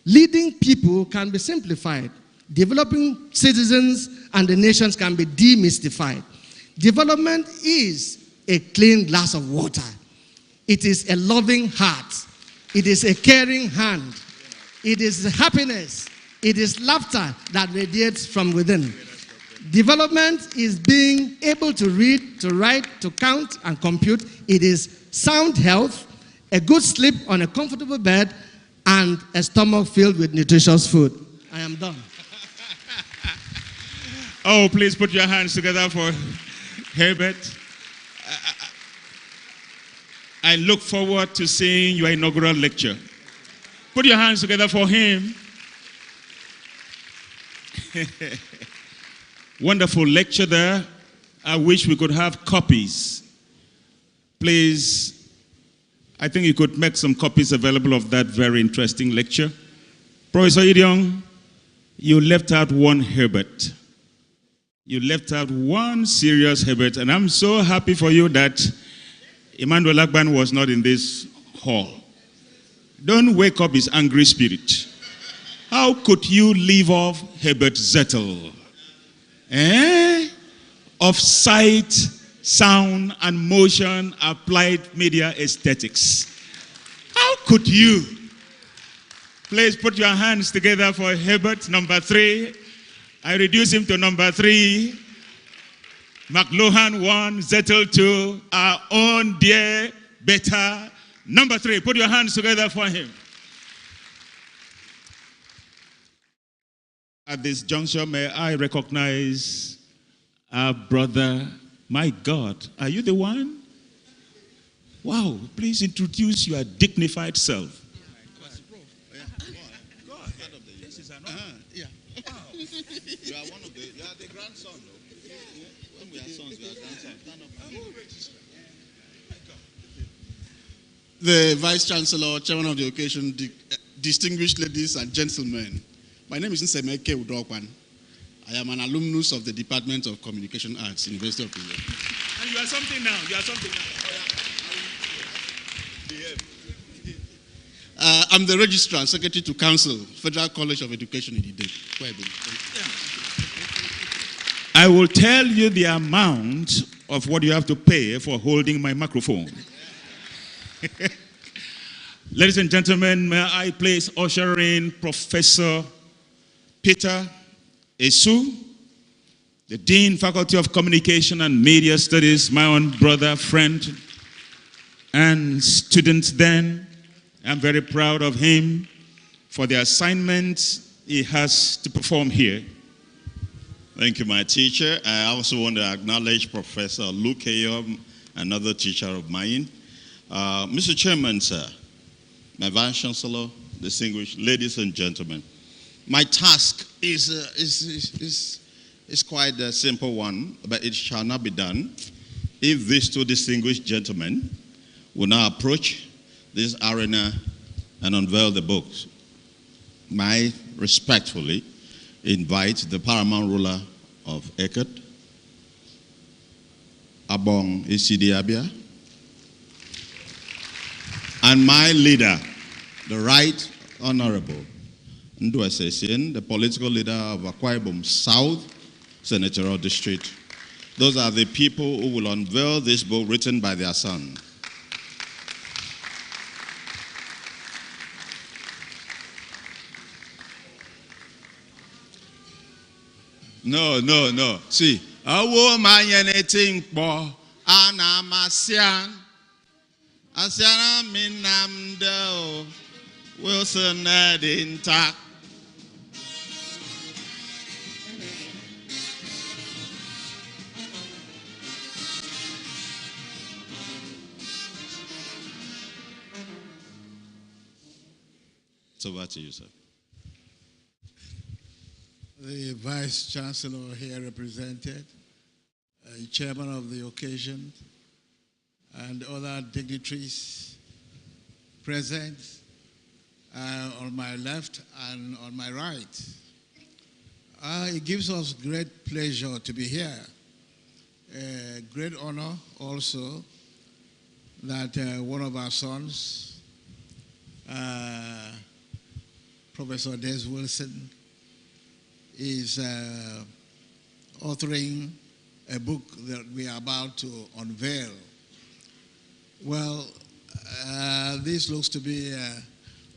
Leading people can be simplified. Developing citizens and the nations can be demystified. Development is a clean glass of water. It is a loving heart. It is a caring hand. It is happiness. It is laughter that radiates from within. Development is being able to read, to write, to count, and compute. It is sound health, a good sleep on a comfortable bed, and a stomach filled with nutritious food. I am done. Oh, please put your hands together for Herbert. I look forward to seeing your inaugural lecture. Put your hands together for him. Wonderful lecture there. I wish we could have copies. Please, I think you could make some copies available of that very interesting lecture. Professor Idiong, you left out one Herbert. You left out one serious Herbert, and I'm so happy for you that Emmanuel Agban was not in this hall. Don't wake up his angry spirit. How could you leave off Herbert Zettel? Of sight, sound, and motion applied media aesthetics. How could you? Please put your hands together for Herbert, number 3. I reduce him to number 3. McLuhan 1, Zettel 2, our own dear, better, number 3. Put your hands together for him. At this juncture, may I recognize our brother. My God, are you the one? Wow, please introduce your dignified self. This is an honor. Yeah. Wow. You are one of the, you are the grandson, though. When we are sons, we are grandsons. Stand up. The Vice Chancellor, Chairman of the occasion, distinguished ladies and gentlemen, my name is Nsemeke Udokwan. I am an alumnus of the Department of Communication Arts, University of Ibom. And you are something now. You are something now. I'm the Registrar and Secretary to Council, Federal College of Education in Ibom. I will tell you the amount of what you have to pay for holding my microphone. Ladies and gentlemen, may I please usher in Professor Peter Esu, the Dean, Faculty of Communication and Media Studies, my own brother, friend, and student then. I'm very proud of him for the assignment he has to perform here. Thank you, my teacher. I also want to acknowledge Professor Luke Ayom, another teacher of mine. Mr. Chairman, sir, my Vice Chancellor, distinguished ladies and gentlemen, my task is quite a simple one, but it shall not be done if these two distinguished gentlemen will now approach this arena and unveil the books. I respectfully invite the paramount ruler of Eket, Abong Isidi Abia, and my leader, the Right Honorable Ndu Asesien, the political leader of Akwa Ibom South Senatorial District. Those are the people who will unveil this book written by their son. No. See, awo manyeneting po anamasian asiana minamdo Wilson intact. It's over to you, sir. The Vice Chancellor here represented, Chairman of the occasion, and other dignitaries present on my left and on my right. It gives us great pleasure to be here. Great honor also that one of our sons, Professor Des Wilson, is authoring a book that we are about to unveil. Well, this looks to be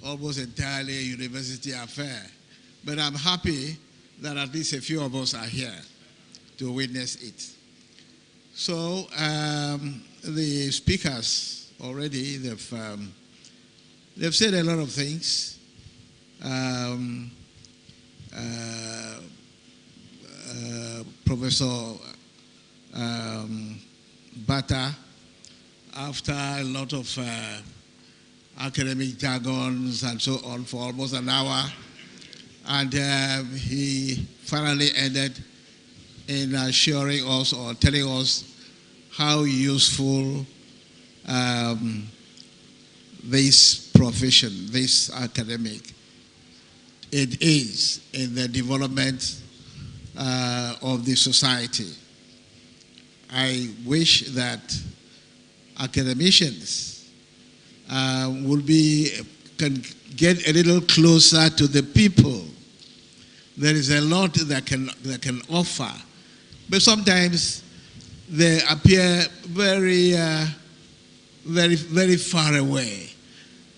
almost entirely a university affair, but I'm happy that at least a few of us are here to witness it. So the speakers already, they've said a lot of things. Professor Bata, after a lot of academic jargons and so on for almost an hour, and he finally ended in assuring us or telling us how useful this profession, this academic, it is in the development of the society. I wish that academicians can get a little closer to the people. There is a lot that can offer, but sometimes they appear very far away.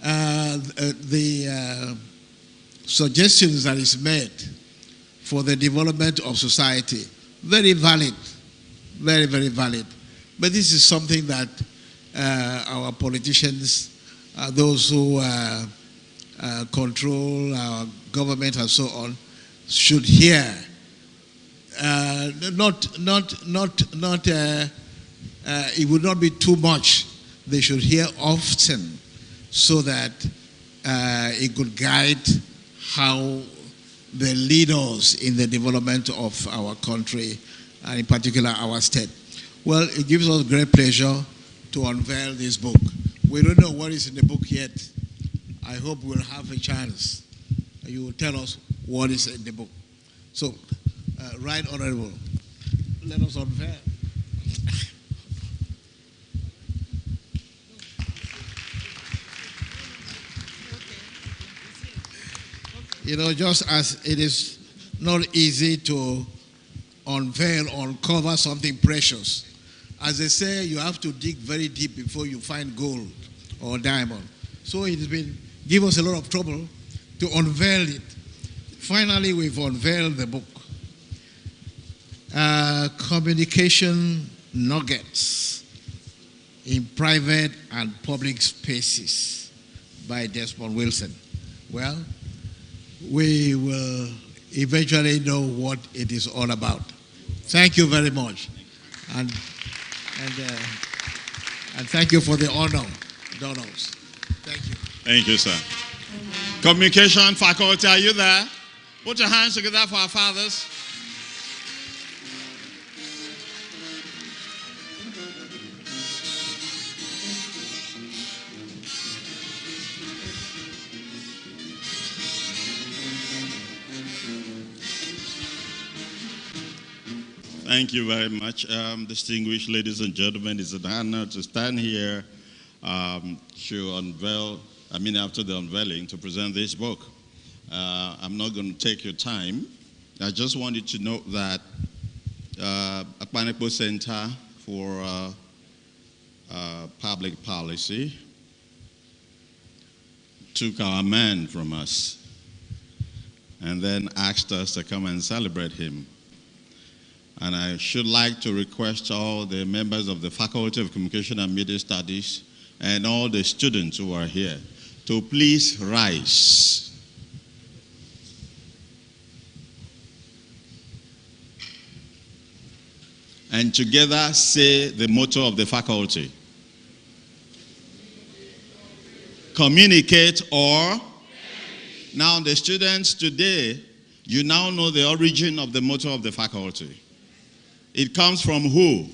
The suggestions that is made for the development of society, very valid, very, very valid. But this is something that our politicians, those who control our government and so on, should hear. It would not be too much. They should hear often, so that it could guide how they lead us in the development of our country, and in particular our state. Well, it gives us great pleasure to unveil this book. We don't know what is in the book yet. I hope we'll have a chance. You will tell us what is in the book. So, Right Honorable, let us unveil. You know, just as it is not easy to unveil or uncover something precious, as they say, you have to dig very deep before you find gold or diamond. So it has been give us a lot of trouble to unveil it. Finally, we've unveiled the book. Communication Nuggets in Private and Public Spaces by Desmond Wilson. Well, we will eventually know what it is all about. Thank you very much. And thank you for the honor, Donalds. Thank you. Thank you, sir. Communication faculty, are you there? Put your hands together for our fathers. Thank you very much. Distinguished ladies and gentlemen, it's an honor to stand here to unveil, after the unveiling, to present this book. I'm not going to take your time. I just wanted to note that Akwa Center for Public Policy took our man from us and then asked us to come and celebrate him. And I should like to request all the members of the Faculty of Communication and Media Studies and all the students who are here to please rise. And together say the motto of the faculty. Communicate or... Now the students today, you now know the origin of the motto of the faculty. It comes from who?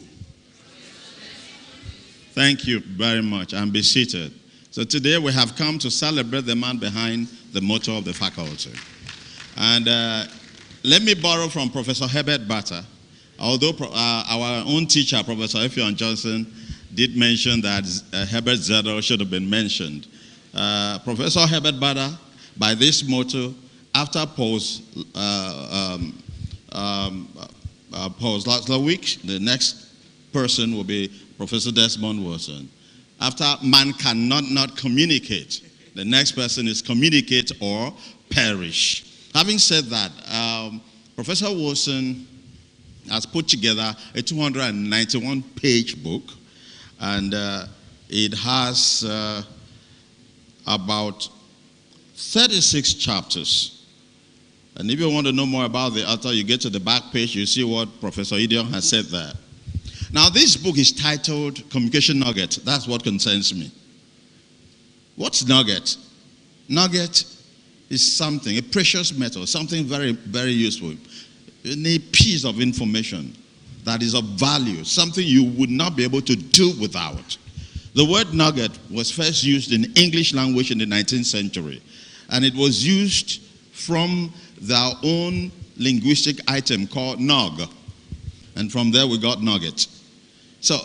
Thank you very much, and be seated. So today we have come to celebrate the man behind the motto of the faculty. And let me borrow from Professor Herbert Batta. Although our own teacher, Professor Effion Johnson, did mention that Herbert Zedel should have been mentioned. Professor Herbert Batta, by this motto, after Paul's last week, the next person will be Professor Desmond Wilson. After man cannot not communicate, the next person is communicate or perish. Having said that, Professor Wilson has put together a 291-page book, and it has about 36 chapters. And if you want to know more about the author, you get to the back page, you see what Professor Idiom has said there. Now, this book is titled Communication Nugget. That's what concerns me. What's nugget? Nugget is something, a precious metal, something very, very useful. You need piece of information that is of value, something you would not be able to do without. The word nugget was first used in English language in the 19th century, and it was used from their own linguistic item called nog, and from there we got nugget. So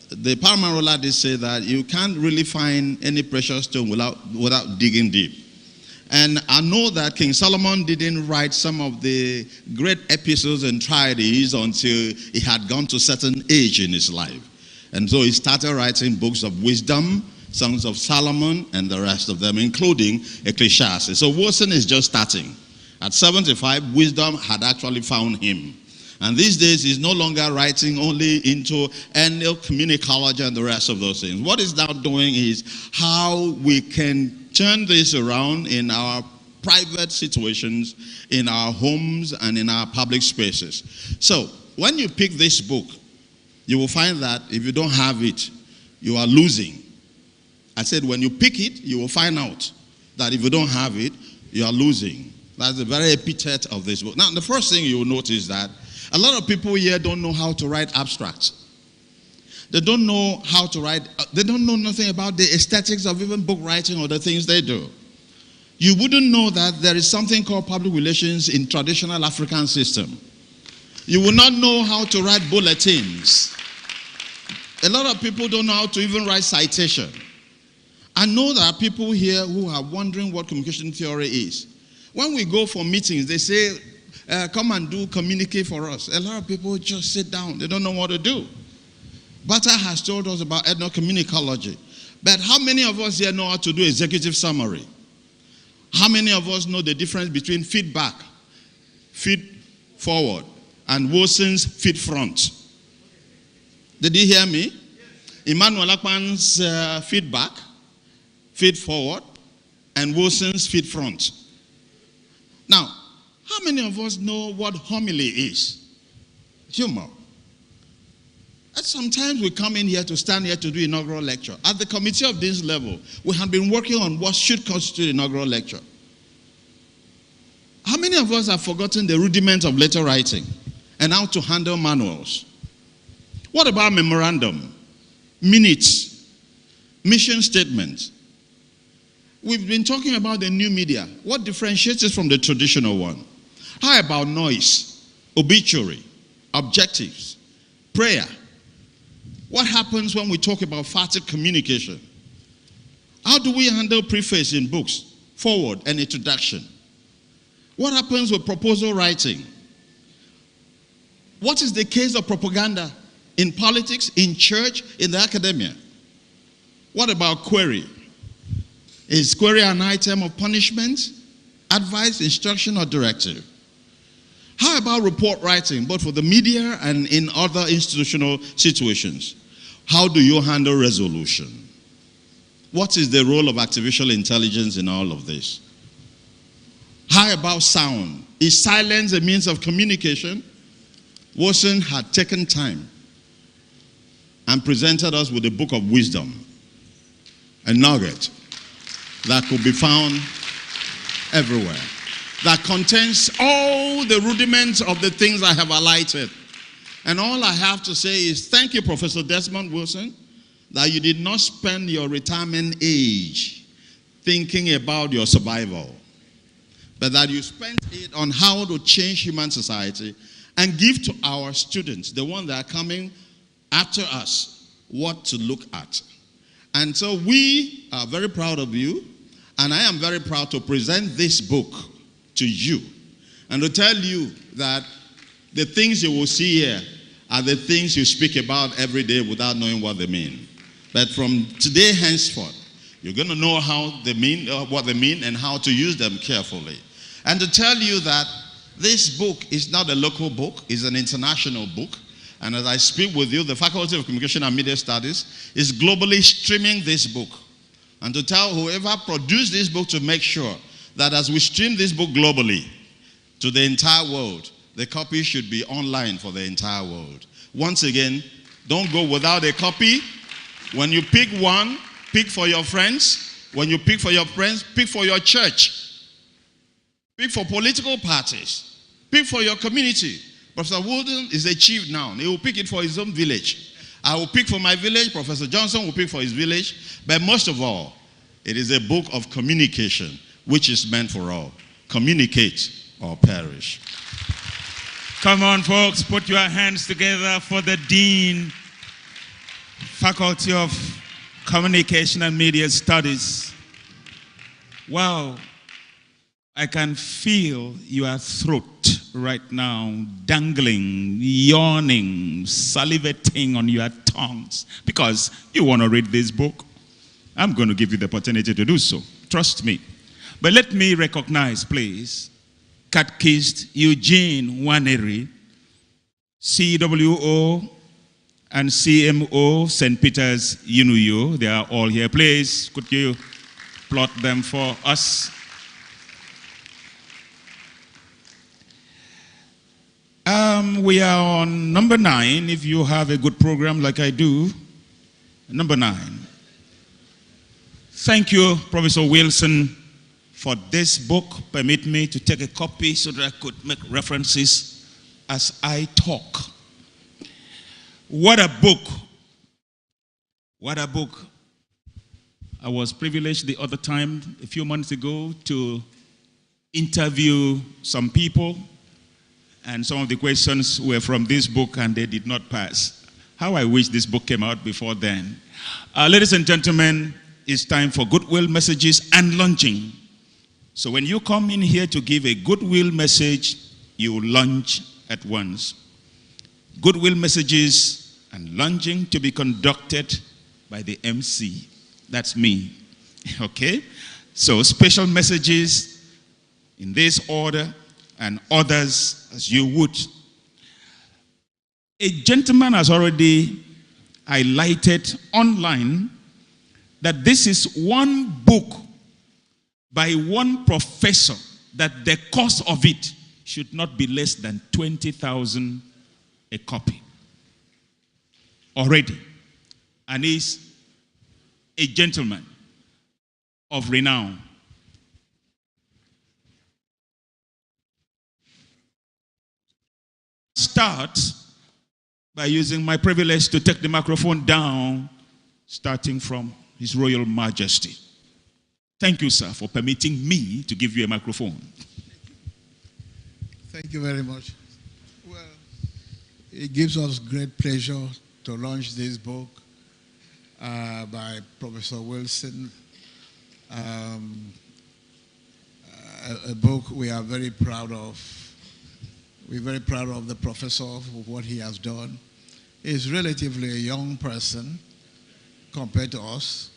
the paramount ruler did say that you can't really find any precious stone without digging deep. And I know that King Solomon didn't write some of the great epistles and treatises until he had gone to a certain age in his life. And so he started writing books of wisdom, Songs of Solomon, and the rest of them, including Ecclesiastes. So Wilson is just starting. At 75, wisdom had actually found him. And these days, he's no longer writing only into annual communicology and the rest of those things. What he's now doing is how we can turn this around in our private situations, in our homes, and in our public spaces. So, when you pick this book, you will find that if you don't have it, you are losing. I said when you pick it, you will find out that if you don't have it, you are losing. That's the very epithet of this book. Now, the first thing you will notice that a lot of people here don't know how to write abstracts. They don't know how to write. They don't know nothing about the aesthetics of even book writing or the things they do. You wouldn't know that there is something called public relations in traditional African system. You will not know how to write bulletins. A lot of people don't know how to even write citation. I know there are people here who are wondering what communication theory is. When we go for meetings, they say, come and do communicate for us. A lot of people just sit down. They don't know what to do. Bata has told us about ethnocommunicology. But how many of us here know how to do executive summary? How many of us know the difference between feedback, feed forward, and Wilson's feed front? Did you hear me? Emmanuel Akpan's feedback, feed forward, and Wilson's feed front. Now, how many of us know what homily is? Humor. And sometimes we come in here to stand here to do inaugural lecture. At the committee of this level, we have been working on what should constitute inaugural lecture. How many of us have forgotten the rudiments of letter writing and how to handle manuals? What about memorandum, minutes, mission statements? We've been talking about the new media. What differentiates it from the traditional one? How about noise, obituary, objectives, prayer? What happens when we talk about emphatic communication? How do we handle preface in books, forward, and introduction? What happens with proposal writing? What is the case of propaganda in politics, in church, in the academia? What about query? Is query an item of punishment, advice, instruction, or directive? How about report writing, both for the media and in other institutional situations? How do you handle resolution? What is the role of artificial intelligence in all of this? How about sound? Is silence a means of communication? Wilson had taken time and presented us with a book of wisdom, a nugget that could be found everywhere, that contains all the rudiments of the things I have highlighted. And all I have to say is thank you, Professor Desmond Wilson, that you did not spend your retirement age thinking about your survival, but that you spent it on how to change human society and give to our students, the ones that are coming after us, what to look at. And so we are very proud of you, and I am very proud to present this book to you and to tell you that the things you will see here are the things you speak about every day without knowing what they mean. But from today henceforth, you're going to know how they mean, what they mean, and how to use them carefully. And to tell you that this book is not a local book, it's an international book. And as I speak with you, the Faculty of Communication and Media Studies is globally streaming this book. And to tell whoever produced this book to make sure that as we stream this book globally to the entire world, the copy should be online for the entire world. Once again, don't go without a copy. When you pick one, pick for your friends. When you pick for your friends, pick for your church. Pick for political parties. Pick for your community. Professor Woolden is a chief now. He will pick it for his own village. I will pick for my village. Professor Johnson will pick for his village. But most of all, it is a book of communication, which is meant for all. Communicate or perish. Come on, folks, put your hands together for the Dean, Faculty of Communication and Media Studies. Wow, I can feel your throat right now dangling, yawning, salivating on your tongues because you want to read this book. I'm going to give you the opportunity to do so. Trust me. But let me recognize, please, Catechist Eugene Nwaneri, CWO and CMO, St. Peter's Unuyo. They are all here. Please, could you plot them for us? We are on number 9, if you have a good program like I do. Number 9. Thank you, Professor Wilson, for this book. Permit me to take a copy so that I could make references as I talk. What a book. What a book. I was privileged the other time, a few months ago, to interview some people, and some of the questions were from this book and they did not pass. How I wish this book came out before then. Ladies and gentlemen, it's time for goodwill messages and launching. So when you come in here to give a goodwill message, you launch at once. Goodwill messages and launching to be conducted by the MC. That's me. Okay? So special messages in this order and others as you would. A gentleman has already highlighted online that this is one book by one professor, that the cost of it should not be less than 20,000 a copy. Already. And he's a gentleman of renown. Start by using my privilege to take the microphone down, starting from His Royal Majesty. Thank you, sir, for permitting me to give you a microphone. Thank you very much. Well, it gives us great pleasure to launch this book by Professor Wilson. A book we are very proud of. We're very proud of the professor for what he has done. He's relatively a young person compared to us.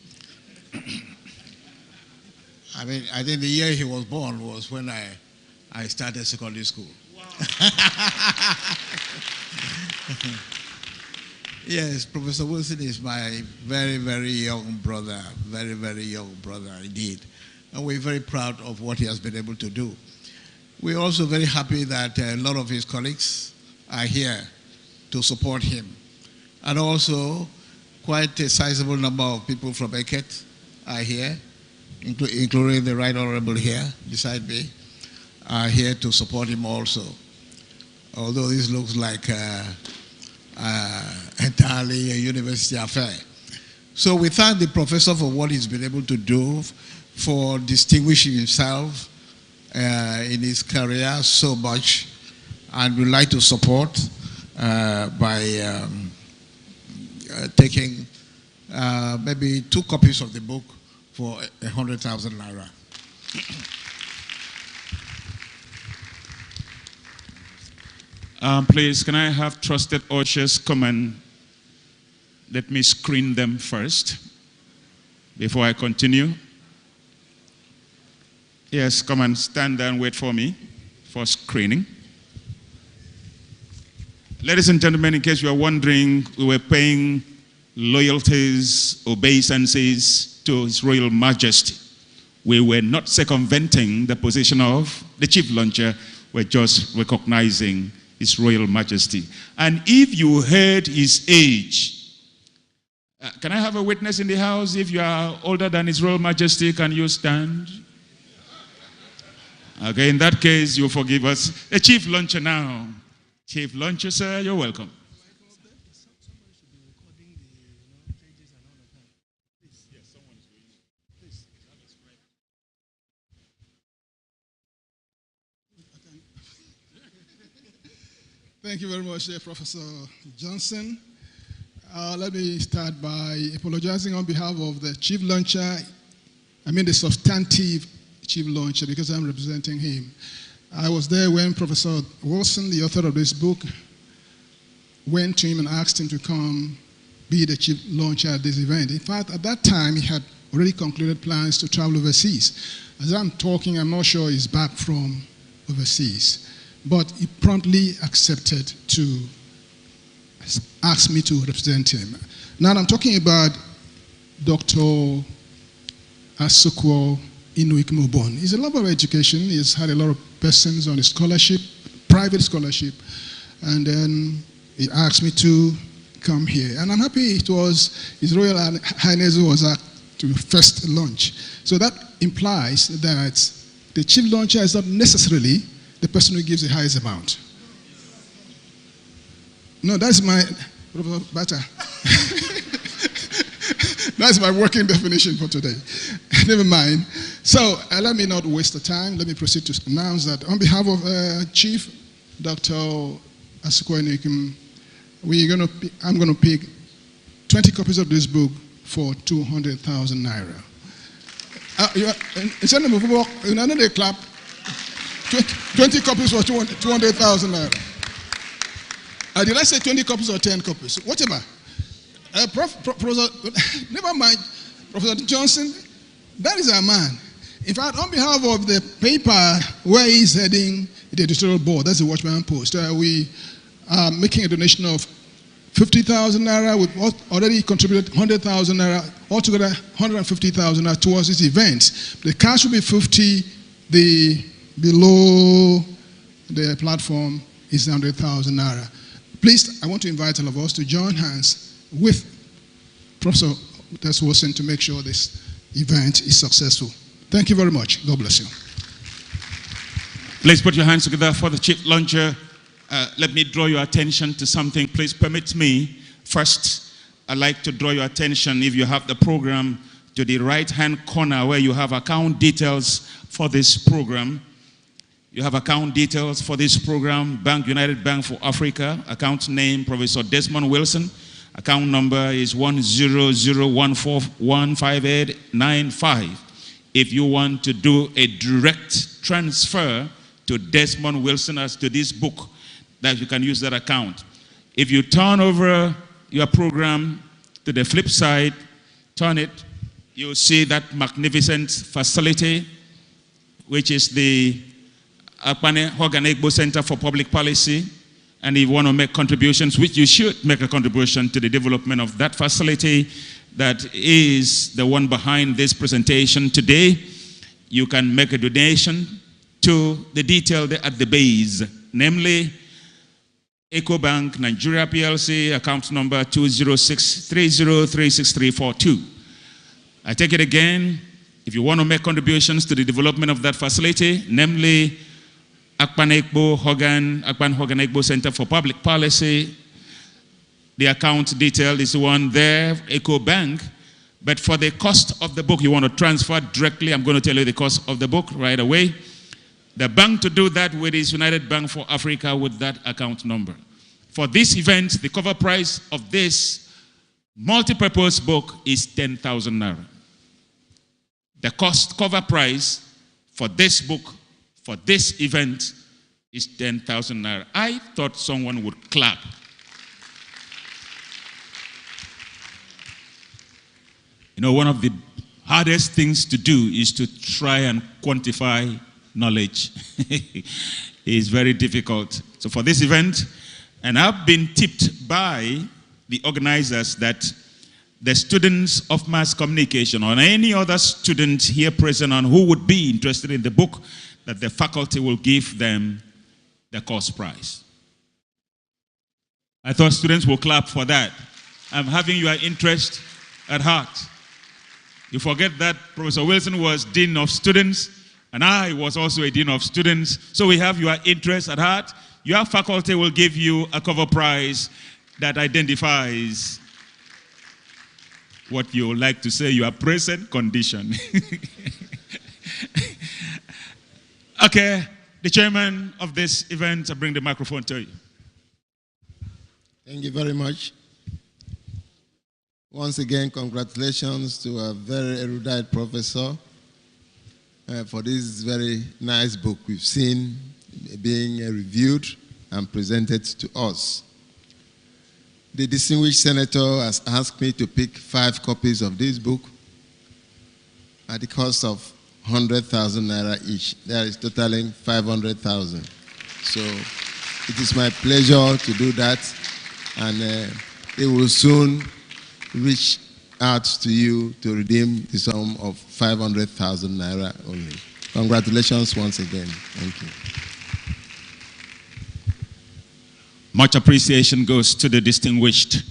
I mean, I think the year he was born was when I started secondary school. Wow. Yes, Professor Wilson is my very, very young brother, very, very young brother indeed. And we're very proud of what he has been able to do. We're also very happy that a lot of his colleagues are here to support him. And also, quite a sizable number of people from Eket are here, including the Right Honorable here beside me, are here to support him also. Although this looks like entirely a university affair. So we thank the professor for what he's been able to do, for distinguishing himself in his career so much, and we'd like to support by taking maybe 2 copies of the book for 100,000 naira. Please, can I have trusted ushers come and let me screen them first before I continue? Yes, come and stand there and wait for me for screening. Ladies and gentlemen, in case you are wondering, we were paying loyalties, obeisances to His Royal Majesty. We were not circumventing the position of the chief launcher. We're just recognizing His Royal Majesty. And if you heard his age, can I have a witness in the house? If you are older than His Royal Majesty, can you stand? Okay, in that case, you forgive us. The chief launcher now. Chief launcher, sir, you're welcome. Thank you very much, Professor Johnson. Let me start by apologizing on behalf of the chief launcher, the substantive chief launcher, because I'm representing him. I was there when Professor Wilson, the author of this book, went to him and asked him to come be the chief launcher at this event. In fact, at that time, he had already concluded plans to travel overseas. As I'm talking, I'm not sure he's back from overseas. But he promptly accepted to ask me to represent him. Now I'm talking about Dr. Akwa Ibom. He's a lover of education. He's had a lot of persons on his scholarship, private scholarship, and then he asked me to come here. And I'm happy it was His Royal Highness who was at to first launch. So that implies that the chief launcher is not necessarily the person who gives the highest amount. No, that's my, better. That's my working definition for today. Never mind. So let me not waste the time. Let me proceed to announce that on behalf of Chief Dr. Akwa Ibom, I'm going to pick 20 copies of this book for 200,000 naira. Instead of they clap. 20 copies for 200,000 naira. Did I say 20 copies or 10 copies? Whatever. Professor, never mind, Professor Johnson, that is our man. In fact, on behalf of the paper where he's heading the editorial board, that's the Watchman Post, we are making a donation of 50,000 naira. We've already contributed 100,000 naira, altogether 150,000 naira towards this event. The cash will be 50, below the platform is 100,000 naira. Please, I want to invite all of us to join hands with Professor Wilson to make sure this event is successful. Thank you very much. God bless you. Please put your hands together for the chief launcher. Let me draw your attention to something. Please permit me. First, I'd like to draw your attention, if you have the program, to the right-hand corner where you have account details for this program. You have account details for this program, Bank United Bank for Africa, account name Professor Desmond Wilson, account number is 10014158895. If you want to do a direct transfer to Desmond Wilson as to this book, that you can use that account. If you turn over your program to the flip side, turn it, you'll see that magnificent facility, which is the Akwa Center for Public Policy. And if you want to make contributions, which you should make a contribution to the development of that facility, that is the one behind this presentation today, you can make a donation to the detail at the base, namely EcoBank Nigeria PLC, account number 20630366342. I take it again, if you want to make contributions to the development of that facility, namely Akwa Ibom Center for Public Policy, the account detail is the one there, EcoBank. But for the cost of the book, you want to transfer directly. I'm going to tell you the cost of the book right away. The bank to do that with is United Bank for Africa with that account number. For this event, the cover price of this multi-purpose book is 10,000 naira. The cover price for this book, for this event, is 10,000 naira. I thought someone would clap. You know, one of the hardest things to do is to try and quantify knowledge. It's very difficult. So for this event, and I've been tipped by the organizers that the students of mass communication or any other student here present and who would be interested in the book, that the faculty will give them the cost price. I thought students will clap for that. I'm having your interest at heart. You forget that Professor Wilson was Dean of Students, And I was also a dean of students. So we have your interest at heart. Your faculty will give you a cover prize that identifies what you like to say, your present condition. Okay, the chairman of this event, I bring the microphone to you. Thank you very much. Once again, congratulations to a very erudite professor for this very nice book we've seen being reviewed and presented to us. The distinguished senator has asked me to pick 5 copies of this book at the cost of 100,000 naira each. That is totaling 500,000. So it is my pleasure to do that, and it will soon reach out to you to redeem the sum of 500,000 naira only. Congratulations once again. Thank you. Much appreciation goes to the distinguished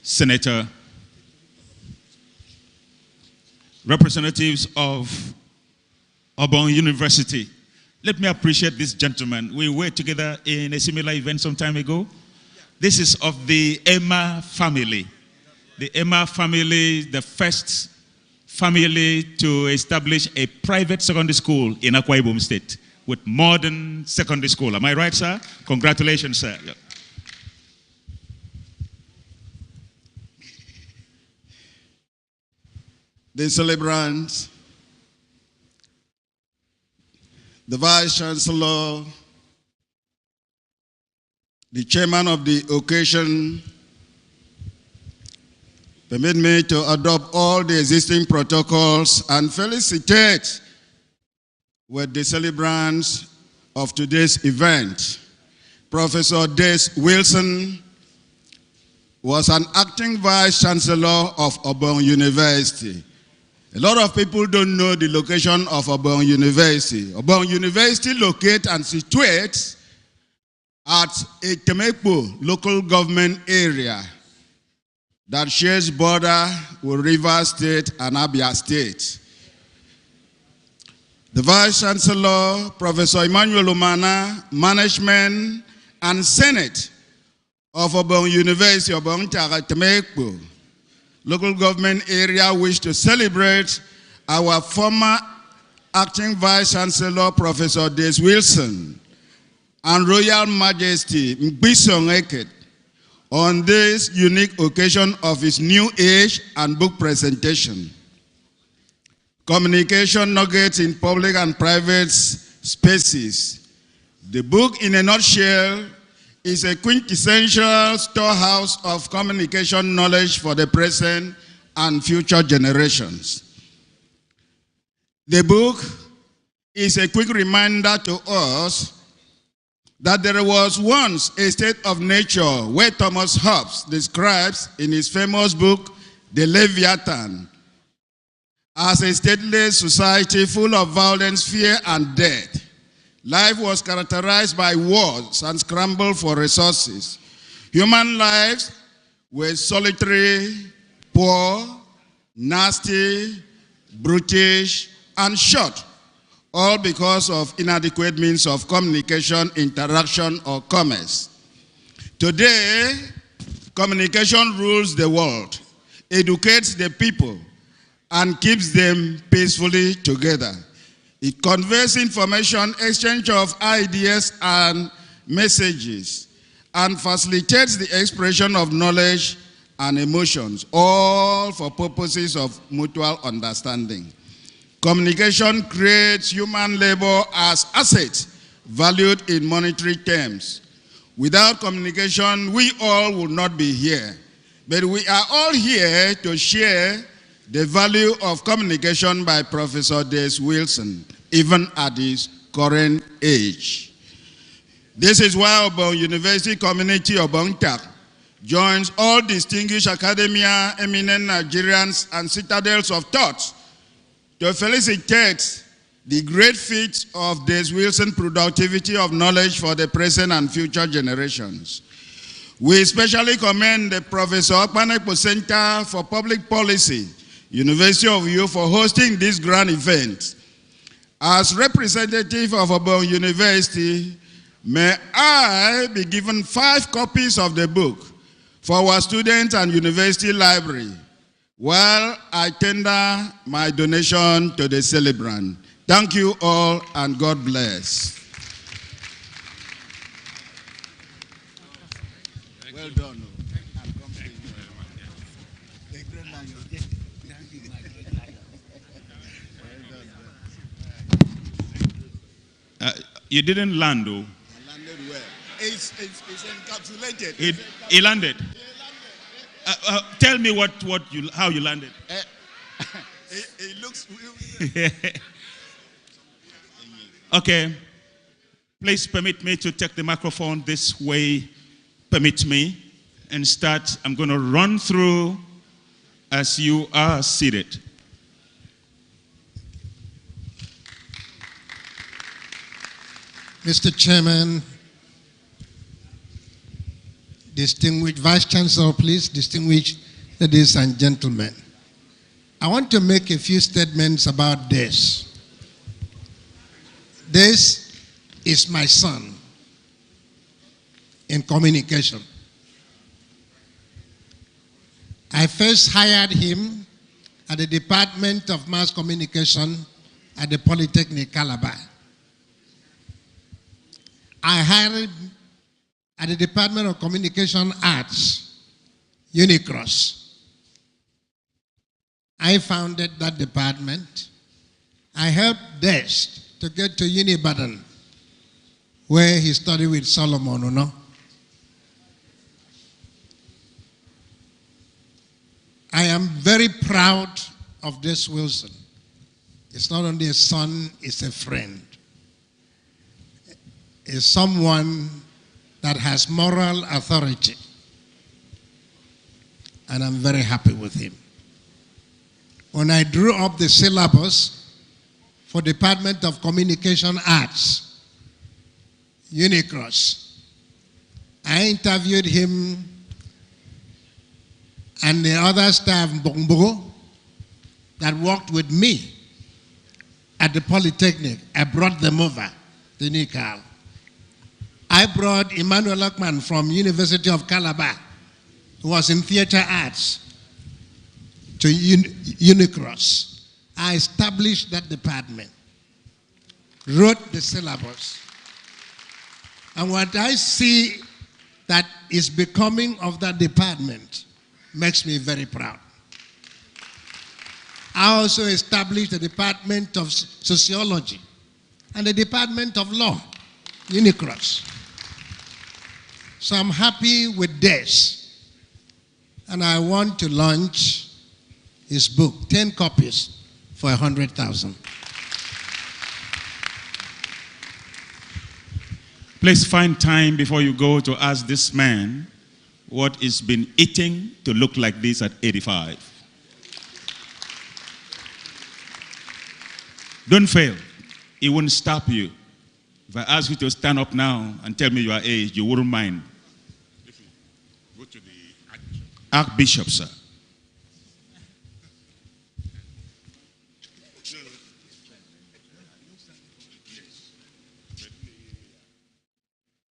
senator. Representatives of Auburn University, let me appreciate this gentleman. We were together in a similar event some time ago. This is of the Emma family. The Emma family, the first family to establish a private secondary school in Akwa Ibom State with modern secondary school. Am I right, sir? Congratulations, sir. Yeah. The celebrants, the Vice Chancellor, the chairman of the occasion, permit me to adopt all the existing protocols and felicitate with the celebrants of today's event. Professor Des Wilson was an acting Vice Chancellor of Auburn University. A lot of people don't know the location of Auburn University. Auburn University locates and situates at a Temekpo local government area that shares border with Rivers State and Abia State. The Vice Chancellor, Professor Emmanuel Umana, Management and Senate of Auburn University, Auburn Temekpo local government area wish to celebrate our former acting Vice Chancellor, Professor Des Wilson, and Royal Majesty Mbisong Eket on this unique occasion of his new age and book presentation. Communication nuggets in public and private spaces. The book, in a nutshell, is a quintessential storehouse of communication knowledge for the present and future generations. The book is a quick reminder to us that there was once a state of nature where Thomas Hobbes describes in his famous book, The Leviathan, as a stateless society full of violence, fear, and death. Life was characterized by wars and scramble for resources. Human lives were solitary, poor, nasty, brutish, and short, all because of inadequate means of communication, interaction, or commerce. Today, communication rules the world, educates the people, and keeps them peacefully together. It conveys information, exchange of ideas and messages, and facilitates the expression of knowledge and emotions, all for purposes of mutual understanding. Communication creates human labor as assets valued in monetary terms. Without communication, we all would not be here. But we are all here to share the value of communication by Professor Des Wilson, even at his current age. This is why Auburn University community of Bontak joins all distinguished academia, eminent Nigerians, and citadels of thought to felicitate the great feat of Des Wilson productivity of knowledge for the present and future generations. We especially commend the Professor Akwa Center for Public Policy, University of Uyo, for hosting this grand event. As representative of Ibom University, may I be given 5 copies of the book for our student and university library while I tender my donation to the celebrant. Thank you all and God bless. Well done. You didn't land, though. I landed well. It's encapsulated. He landed. Tell me how you landed. It looks. Okay. Please permit me to take the microphone this way. Permit me and start. I'm going to run through as you are seated. Mr. Chairman, distinguished Vice Chancellor, please, distinguished ladies and gentlemen. I want to make a few statements about this. This is my son in communication. I first hired him at the Department of Mass Communication at the Polytechnic Calabar. I hired him at the Department of Communication Arts, Unicross. I founded that department. I helped Desh to get to Unibadan, where he studied with Solomon Uno. I am very proud of Des Wilson. It's not only a son, it's a friend. It's someone that has moral authority. And I'm very happy with him. When I drew up the syllabus for Department of Communication Arts, Unicross, I interviewed him and the other staff Mbongo that worked with me at the Polytechnic. I brought them over to Nikal. I brought Emmanuel Lockman from University of Calabar, who was in theater arts, to Unicross. I established that department, wrote the syllabus. And what I see that is becoming of that department makes me very proud. I also established the Department of Sociology and the Department of Law, Unicross. So I'm happy with this. And I want to launch his book, 10 copies for 100,000. Please find time before you go to ask this man what he's been eating to look like this at 85. Don't fail. It won't stop you. If I ask you to stand up now and tell me your age, you wouldn't mind. Go to the Archbishop, sir.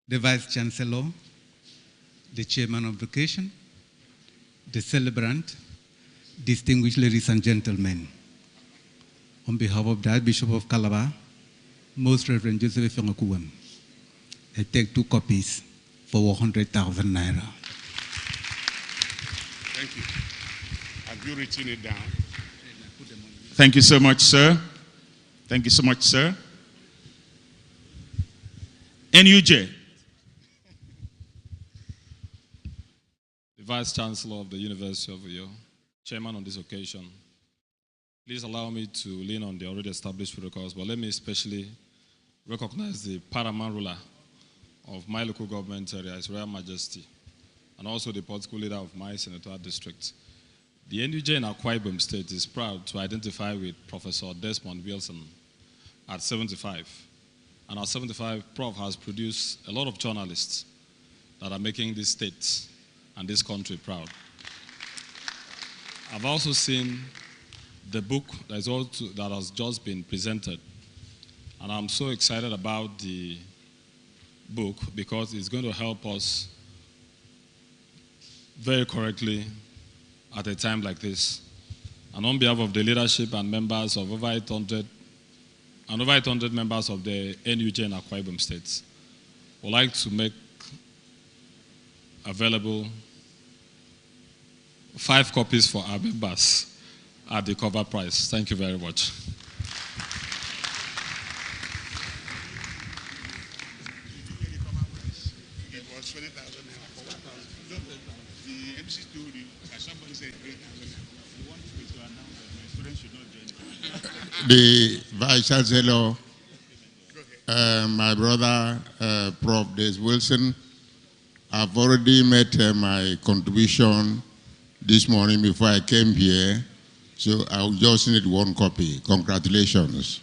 The Vice Chancellor, the Chairman of Education, the celebrant, distinguished ladies and gentlemen. On behalf of the Archbishop of Calabar, Most Reverend Joseph Fiongakuwem, I take 2 copies for 100,000 naira. Thank you. Have you written it down? Thank you so much, sir. Thank you so much, sir. NUJ. The Vice Chancellor of the University of Uyo, Chairman on this occasion. Please allow me to lean on the already established protocols, but let me especially recognize the paramount ruler of my local government area, His Royal Majesty, and also the political leader of my senatorial district. The NUJ in Akwa Ibom State is proud to identify with Professor Desmond Wilson at 75. And at 75, Prof has produced a lot of journalists that are making this state and this country proud. I've also seen the book that has just been presented And I'm so excited about the book because it's going to help us very correctly at a time like this. And on behalf of the leadership and members of over 800 members of the NUJ in Akwa Ibom State, we'd like to make available 5 copies for our members at the cover price. Thank you very much. The Vice Chancellor, my brother, Prof. Des Wilson, I've already made my contribution this morning before I came here, so I'll just need 1 copy. Congratulations.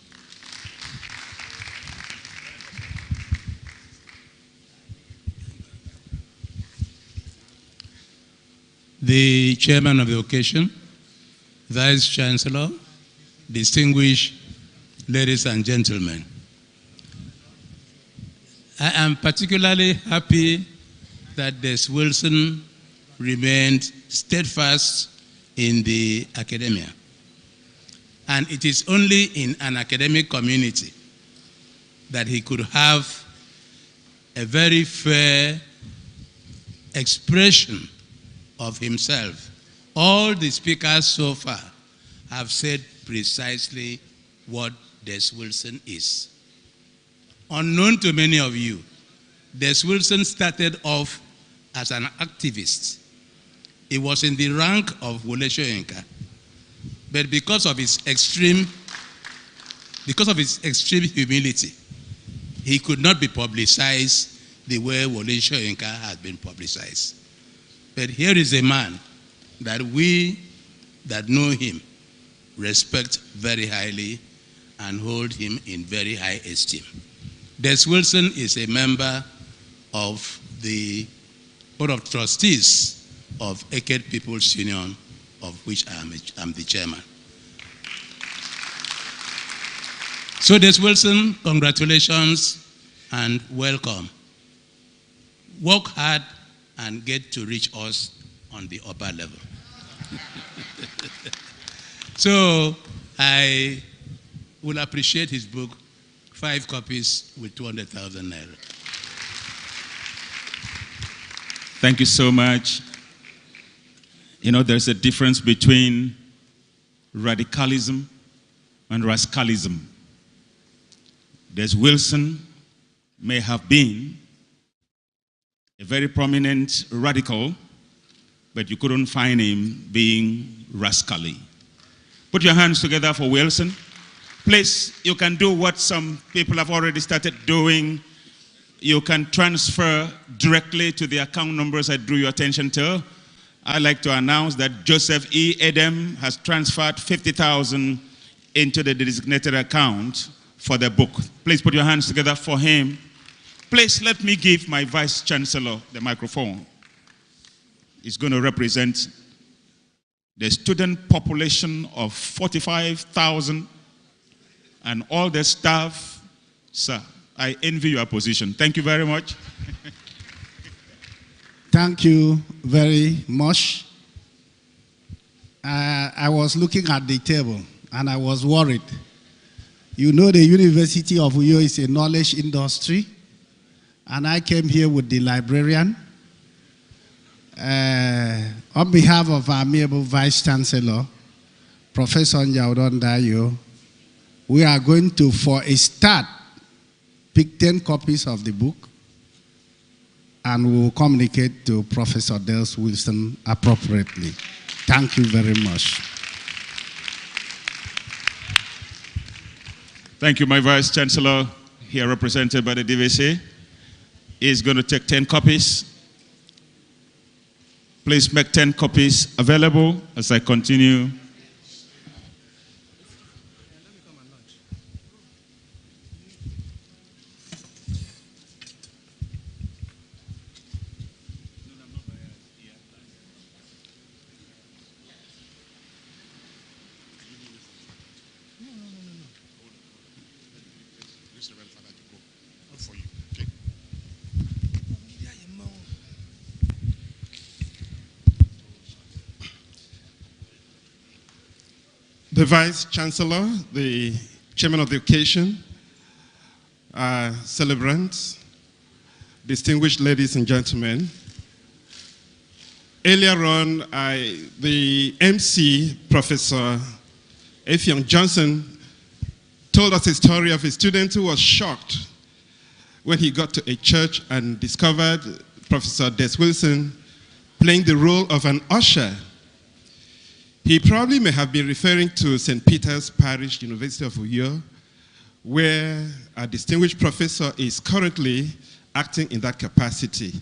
The chairman of the occasion, Vice Chancellor, distinguished ladies and gentlemen, I am particularly happy that Des Wilson remained steadfast in the academia. And it is only in an academic community that he could have a very fair expression of himself. All the speakers so far have said precisely what Des Wilson is. Unknown to many of you, Des Wilson started off as an activist. He was in the rank of Wole Soyinka, but because of his extreme humility, he could not be publicized the way Wole Soyinka has been publicized. But here is a man that we that know him respect very highly and hold him in very high esteem. Des Wilson is a member of the Board of Trustees of Eket People's Union, of which I'm the chairman. So Des Wilson, congratulations and welcome. Work hard and get to reach us on the upper level. So I will appreciate his book, 5 copies with 200,000 naira. Thank you so much. You know, there's a difference between radicalism and rascalism. Des Wilson may have been a very prominent radical, but you couldn't find him being rascally. Put your hands together for Wilson. Please, you can do what some people have already started doing. You can transfer directly to the account numbers I drew your attention to. I'd like to announce that Joseph E. Edem has transferred 50,000 into the designated account for the book. Please put your hands together for him. Please let me give my Vice Chancellor the microphone. He's going to represent the student population of 45,000 and all the staff. Sir, I envy your position. Thank you very much. Thank you very much. I was looking at the table and I was worried. You know, the University of Uyo is a knowledge industry, and I came here with the librarian. On behalf of our amiable Vice Chancellor, Professor Njaudon Dayo, we are going to, for a start, pick 10 copies of the book, and we will communicate to Professor Des Wilson appropriately. Thank you very much. Thank you, my Vice Chancellor, here represented by the DVC. Is going to take 10 copies. Please make 10 copies available as I continue. the Vice Chancellor, the Chairman of the occasion, celebrants, distinguished ladies and gentlemen. Earlier on, the MC, Professor Effiong Johnson, told us a story of a student who was shocked when he got to a church and discovered Professor Des Wilson playing the role of an usher. He probably may have been referring to St. Peter's Parish, University of Uyo, where a distinguished professor is currently acting in that capacity.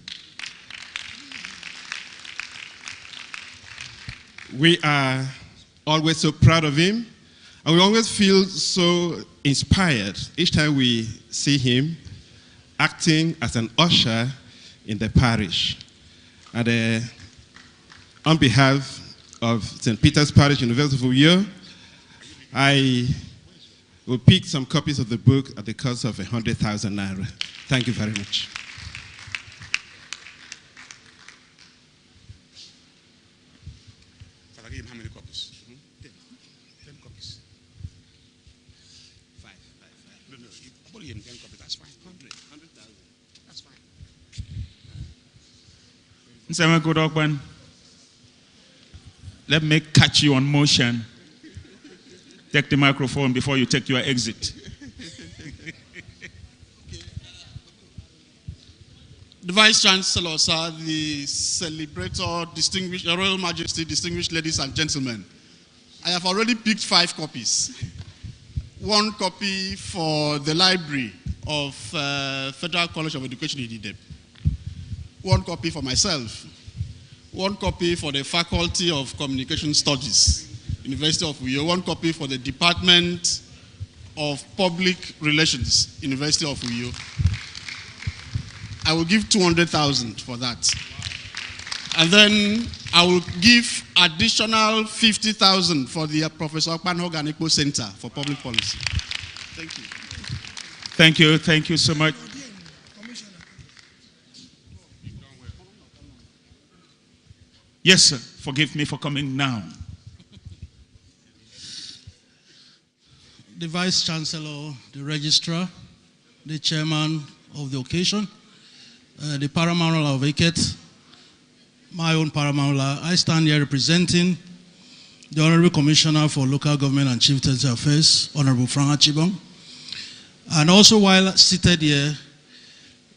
We are always so proud of him, and we always feel so inspired each time we see him acting as an usher in the parish. And on behalf of St. Peter's Parish, University of Uyo, I will pick some copies of the book at the cost of 100,000 naira. Thank you very much. Shall I give him how many copies? 10 copies. Five. No, I'll give him 10 copies. That's fine. 100,000. That's fine. Let me catch you on motion. Take the microphone before you take your exit. The Vice Chancellor, sir, the celebrator, distinguished, Your Royal Majesty, distinguished ladies and gentlemen, I have already picked 5 copies. 1 copy for the library of Federal College of Education in Idem. 1 copy for myself. 1 copy for the Faculty of Communication Studies, University of Uyo. 1 copy for the Department of Public Relations, University of Uyo. I will give 200,000 for that. And then I will give additional 50,000 for the Professor Akwa Organico Center for Public Policy. Thank you. Thank you. Thank you so much. Yes, sir. Forgive me for coming now. The Vice Chancellor, the Registrar, the Chairman of the occasion, the Paramount of Eket, my own Paramount, I stand here representing the Honorable Commissioner for Local Government and Chieftaincy Affairs, Honorable Frank Achibong. And also while seated here,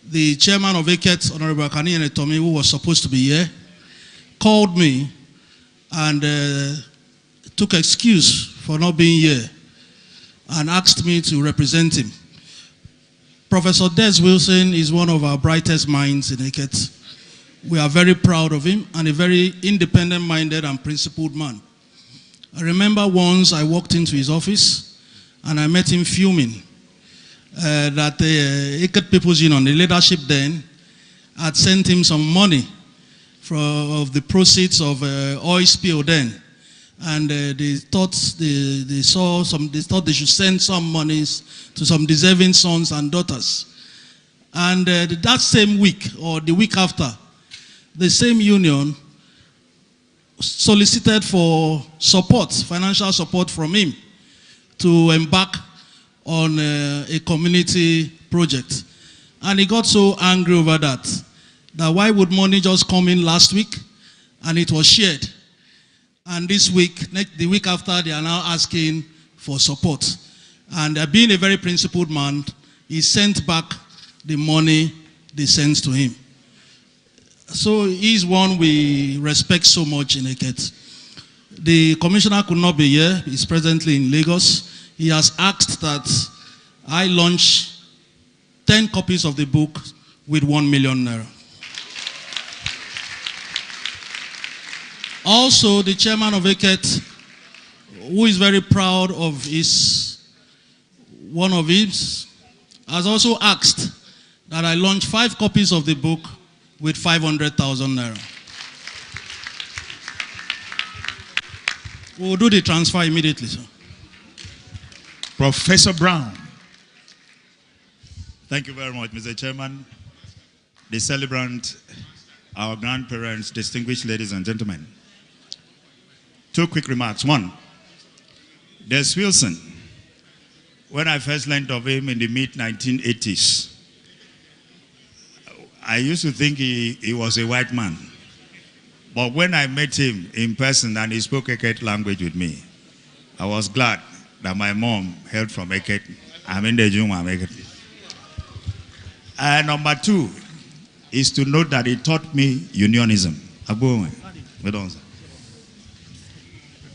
the Chairman of Eket, Honorable Akani Enetomi, who was supposed to be here, called me and took excuse for not being here and asked me to represent him. Professor Des Wilson is one of our brightest minds in Eket. We are very proud of him and a very independent-minded and principled man. I remember once I walked into his office and I met him fuming that the Eket People's Union, the leadership then, had sent him some money of the proceeds of oil spill then. And they thought they thought they should send some monies to some deserving sons and daughters. And that same week, or the week after, the same union solicited for support, financial support from him to embark on a community project. And he got so angry over that why would money just come in last week and it was shared? And this week, the week after, they are now asking for support. And being a very principled man, he sent back the money they sent to him. So he's one we respect so much in Eket. The commissioner could not be here. He's presently in Lagos. He has asked that I launch 10 copies of the book with 1 million naira. Also, the chairman of Eket, who is very proud of one of his, has also asked that I launch 5 copies of the book with 500,000 naira. We'll do the transfer immediately, sir. Professor Brown. Thank you very much, Mr. Chairman, the celebrant, our grandparents, distinguished ladies and gentlemen. 2 quick remarks. 1, Des Wilson, when I first learned of him in the mid-1980s, I used to think he was a white man. But when I met him in person and he spoke Eket language with me, I was glad that my mom hailed from Eket. I'm in the Juma Eket. And number two is to note that he taught me unionism.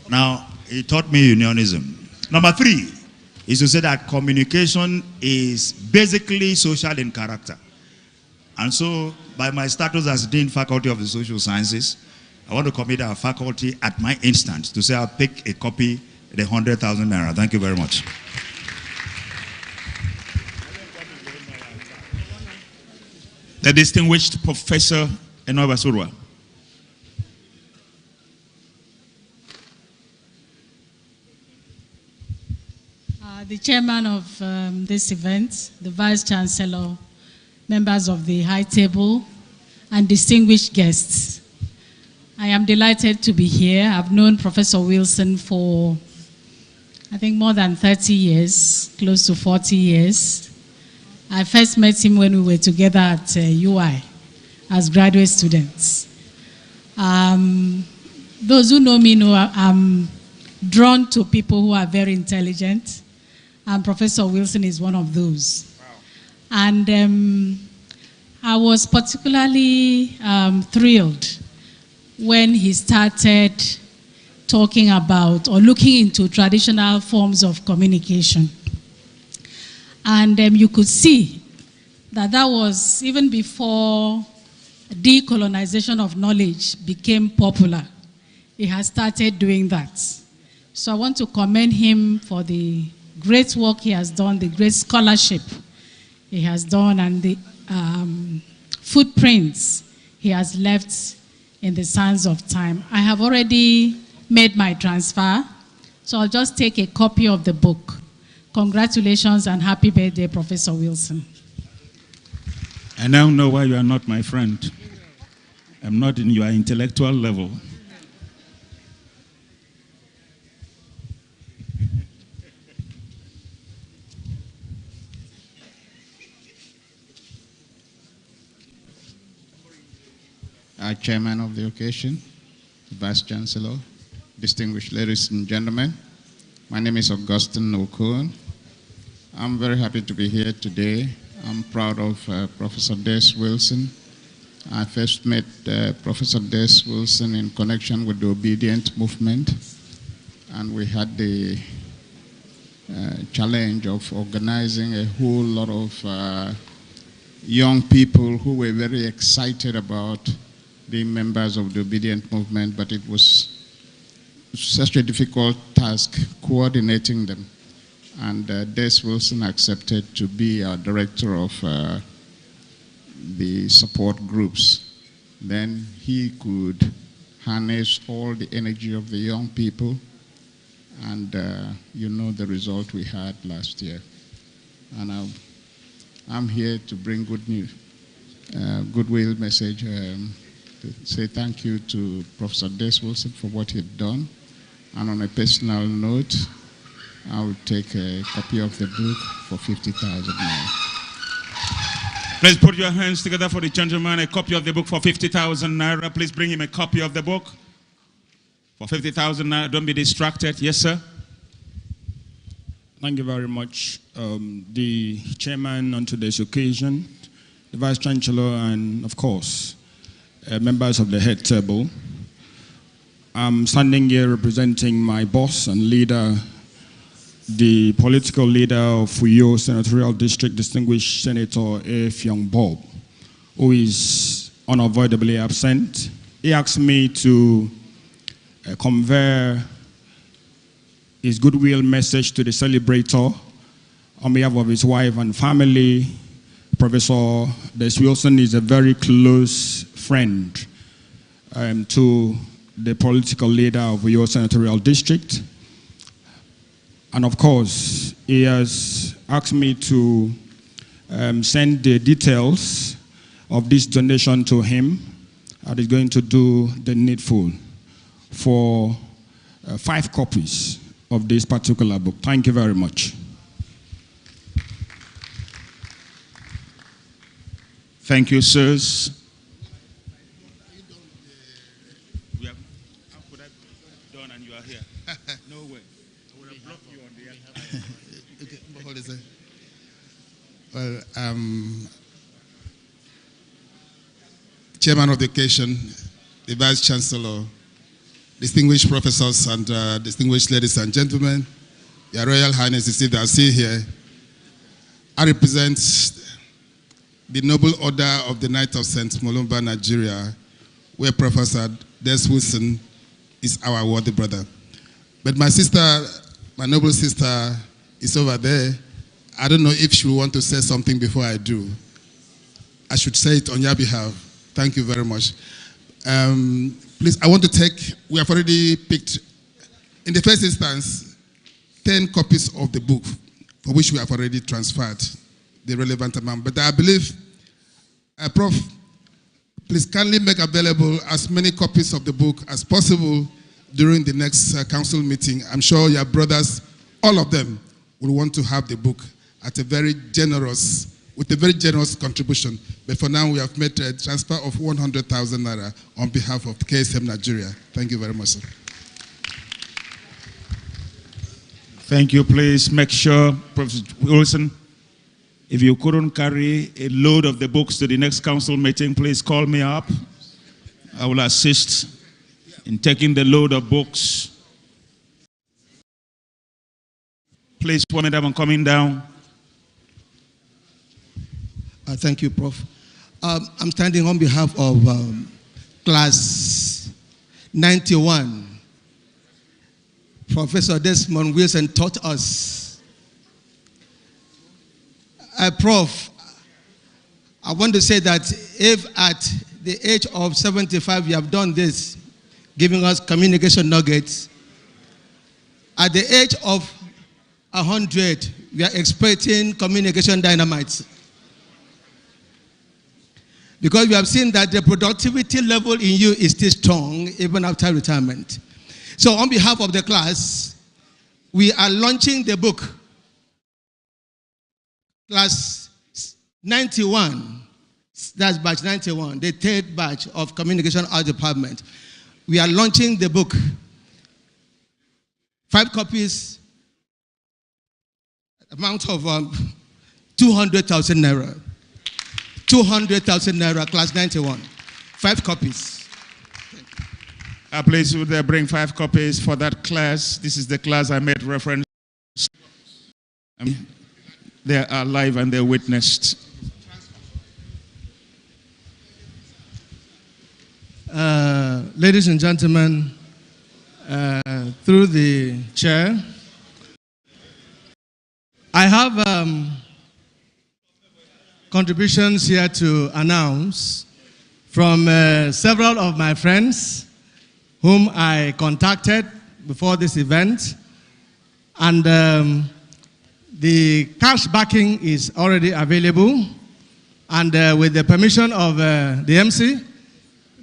Now, he taught me unionism. Number three is to say that communication is basically social in character. And so, by my status as Dean Faculty of the Social Sciences, I want to commit our faculty at my instance to say I'll pick a copy, the 100,000 naira. Thank you very much. The distinguished Professor Nwaniba Surwa. The chairman of this event, the Vice Chancellor, members of the High Table, and distinguished guests. I am delighted to be here. I've known Professor Wilson for, I think, more than 30 years, close to 40 years. I first met him when we were together at UI as graduate students. Those who know me know I'm drawn to people who are very intelligent, and Professor Wilson is one of those. Wow. And I was particularly thrilled when he started talking about or looking into traditional forms of communication. And you could see that that was even before decolonization of knowledge became popular. He has started doing that. So I want to commend him for the great work he has done, the great scholarship he has done, and the footprints he has left in the sands of time. I have already made my transfer, so I'll just take a copy of the book. Congratulations and happy birthday, Professor Wilson. I now know why you are not my friend. I'm not in your intellectual level. Chairman of the occasion, Vice Chancellor, distinguished ladies and gentlemen, my name is Augustine Okun. I'm very happy to be here today. I'm proud of Professor Des Wilson. I first met Professor Des Wilson in connection with the Obedient Movement, and we had the challenge of organizing a whole lot of young people who were very excited about being members of the Obedient Movement, but it was such a difficult task coordinating them. And Des Wilson accepted to be our director of the support groups. Then he could harness all the energy of the young people, and you know the result we had last year. And I'm here to bring good news, goodwill message, to say thank you to Professor Des Wilson for what he had done. And on a personal note, I will take a copy of the book for 50,000 naira. Please put your hands together for the gentleman. A copy of the book for 50,000 naira. Please bring him a copy of the book for 50,000 naira. Don't be distracted. Yes, sir. Thank you very much. The chairman on today's occasion, the Vice Chancellor, and of course, members of the head table. I'm standing here representing my boss and leader, the political leader of Uyo Senatorial District, Distinguished Senator F. Young Bob, who is unavoidably absent. He asked me to convey his goodwill message to the celebrator on behalf of his wife and family. Professor Des Wilson is a very close friend to the political leader of Uyo Senatorial District. And of course, he has asked me to send the details of this donation to him, and he's going to do the needful for 5 copies of this particular book. Thank you very much. Thank you, sirs. No way. I would have blocked you on the other side. Well, Chairman of the occasion, the Vice Chancellor, distinguished professors and distinguished ladies and gentlemen, Your Royal Highness, if I see here, I represent the Noble Order of the Knight of St. Molumba, Nigeria, where Professor Des Wilson is our worthy brother. But my sister, my noble sister, is over there. I don't know if she will want to say something before I do. I should say it on your behalf. Thank you very much. Please, I want to take, we have already picked, in the first instance, 10 copies of the book for which we have already transferred the relevant amount. But I believe, Prof, please kindly make available as many copies of the book as possible during the next council meeting. I'm sure your brothers, all of them, will want to have the book at a very generous, with a very generous contribution. But for now, we have made a transfer of 100,000 naira on behalf of KSM Nigeria. Thank you very much, sir. Thank you. Please make sure, Professor Wilson, if you couldn't carry a load of the books to the next council meeting, please call me up. I will assist in taking the load of books. Please, one minute, I'm coming down. Thank you, Prof. I'm standing on behalf of class 91. Professor Desmond Wilson taught us. Prof, I want to say that if at the age of 75 you have done this, giving us communication nuggets, at the age of 100, we are expecting communication dynamites. Because we have seen that the productivity level in you is still strong even after retirement. So on behalf of the class, we are launching the book, class 91, that's batch 91, the third batch of Communication Art Department. We are launching the book, 5 copies, amount of 200,000 naira. 200,000 naira, class 91. 5 copies. Please, would they bring 5 copies for that class? This is the class I made reference. They are alive and they're witnessed. Ladies and gentlemen, through the chair, I have contributions here to announce from several of my friends whom I contacted before this event, and the cash backing is already available, and with the permission of the MC,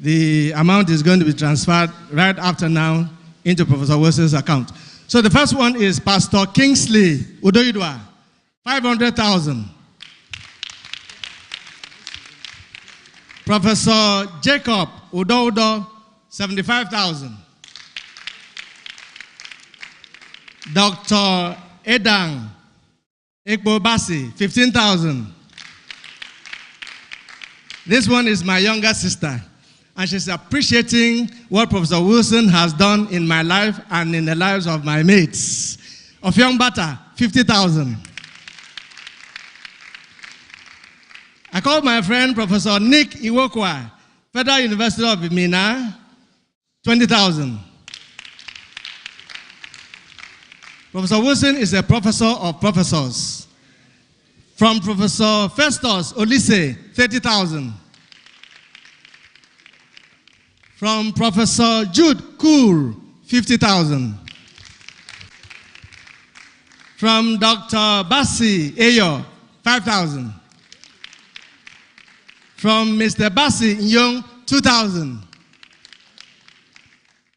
the amount is going to be transferred right after now into Professor Wilson's account. So the first one is Pastor Kingsley Udoidwa, 500,000. Professor Jacob Udodo, 75,000. Dr. Edang Ekbobasi, 15,000. This one is my younger sister, and she's appreciating what Professor Wilson has done in my life and in the lives of my mates. Of Young Bata, 50,000. I called my friend Professor Nick Iwokwa, Federal University of Mina, 20,000. Professor Wilson is a professor of professors. From Professor Festus Olise, 30,000. From Professor Jude Cool, 50,000. From Dr. Basi Ayo, 5,000. From Mr. Basi Nyong, 2,000.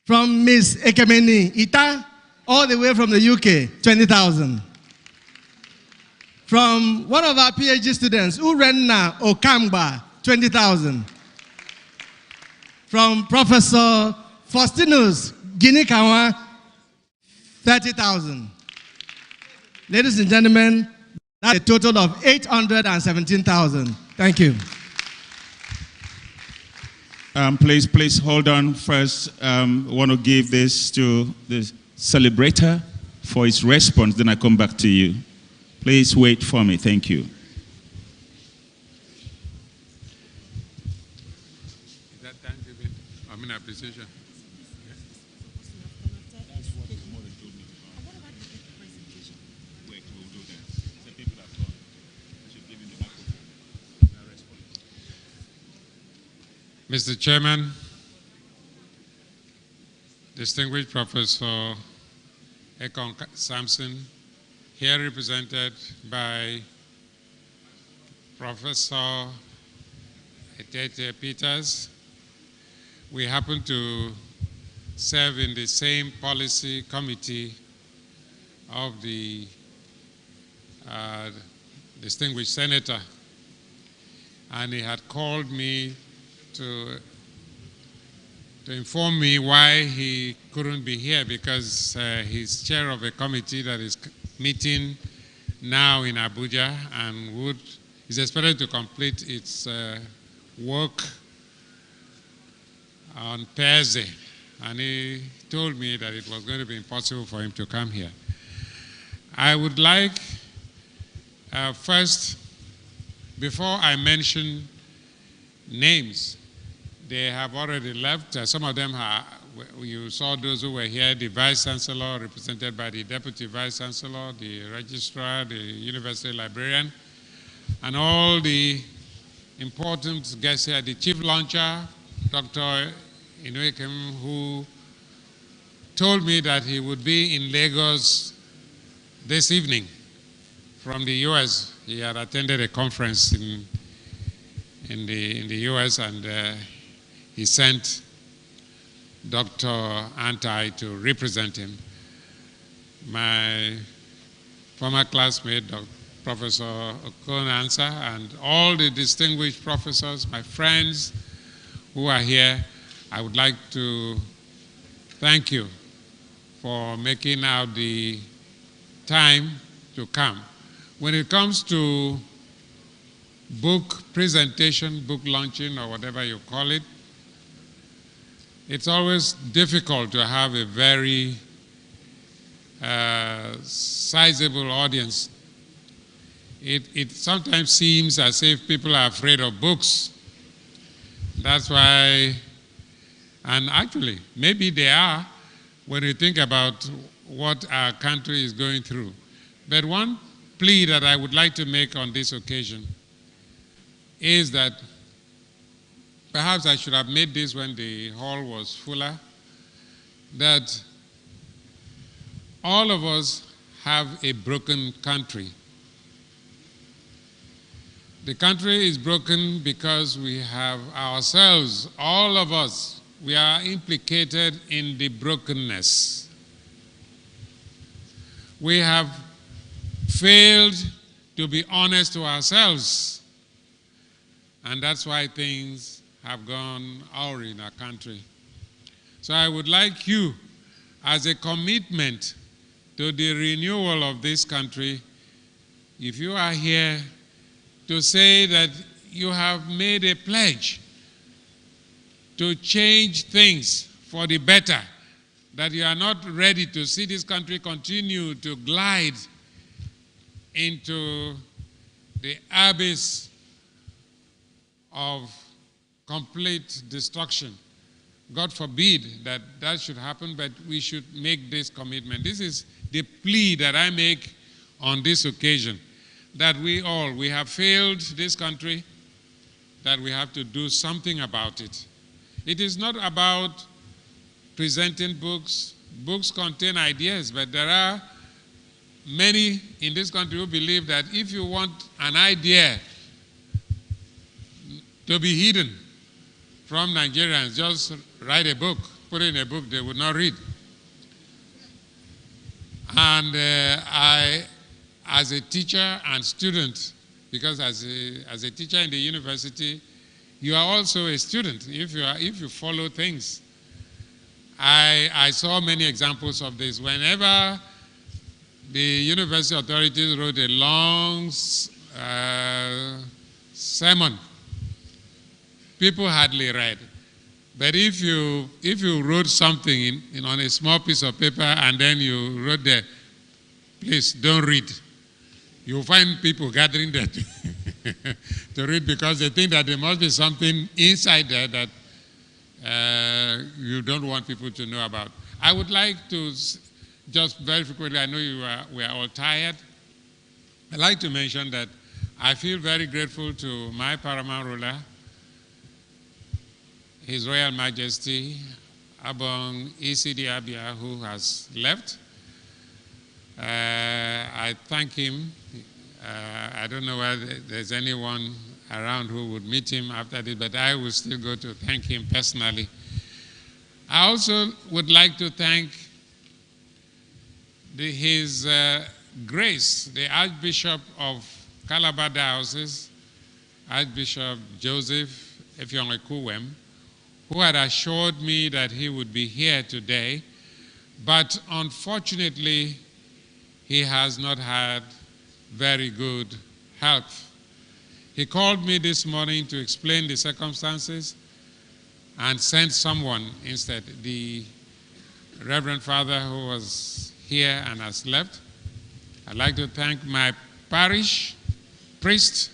From Ms. Ekemeni Ita, all the way from the UK, 20,000. From one of our PhD students, Urenna Okamba, 20,000. From Professor Faustinus Ginikawa, 30,000. Ladies and gentlemen, that's a total of 817,000. Thank you. Please hold on first. I want to give this to the celebrator for his response, then I come back to you. Please wait for me. Thank you. Is that Thanksgiving? I mean appreciation. Mr. Chairman, distinguished Professor Ekon Sampson, here represented by Professor Etete Peters. We happen to serve in the same policy committee of the distinguished senator, and he had called me to inform me why he couldn't be here, because he's chair of a committee that is meeting now in Abuja and is expected to complete its work on Thursday. And he told me that it was going to be impossible for him to come here. I would like first, before I mention names, they have already left. Some of them, you saw those who were here, the Vice Chancellor, represented by the Deputy Vice Chancellor, the Registrar, the University Librarian, and all the important guests here, the Chief Launcher, Dr. Inuekem, who told me that he would be in Lagos this evening from the US. He had attended a conference in the US, and he sent Dr. Antai to represent him. My former classmate, Professor Okonansa, and all the distinguished professors, my friends who are here, I would like to thank you for making out the time to come. When it comes to book presentation, book launching, or whatever you call it, it's always difficult to have a very sizable audience. It sometimes seems as if people are afraid of books. That's why, and actually, maybe they are when you think about what our country is going through. But one plea that I would like to make on this occasion is that perhaps I should have made this when the hall was fuller, that all of us have a broken country. The country is broken because we have ourselves, all of us, we are implicated in the brokenness. We have failed to be honest to ourselves, and that's why things have gone awry in our country. So I would like you, as a commitment to the renewal of this country, if you are here, to say that you have made a pledge to change things for the better, that you are not ready to see this country continue to glide into the abyss of complete destruction. God forbid that that should happen, but we should make this commitment. This is the plea that I make on this occasion, that we have failed this country, that we have to do something about it. It is not about presenting books. Books contain ideas, but there are many in this country who believe that if you want an idea to be hidden from Nigerians, just write a book, put it in a book they would not read. And I, as a teacher and student, because as a teacher in the university, you are also a student if you follow things. I saw many examples of this. Whenever the university authorities wrote a long sermon, people hardly read. But if you wrote something on a small piece of paper and then you wrote there, please don't read, you'll find people gathering there to read, because they think that there must be something inside there that you don't want people to know about. I would like to just very frequently, I know we are all tired, I'd like to mention that I feel very grateful to my paramount ruler, His Royal Majesty Abong ECD Abia, who has left. I thank him. I don't know whether there's anyone around who would meet him after this, but I will still go to thank him personally. I also would like to thank His Grace, the Archbishop of Calabar Diocese, Archbishop Joseph Efionekuwem, who had assured me that he would be here today, but unfortunately, he has not had very good health. He called me this morning to explain the circumstances and sent someone instead, the Reverend Father who was here and has left. I'd like to thank my parish priest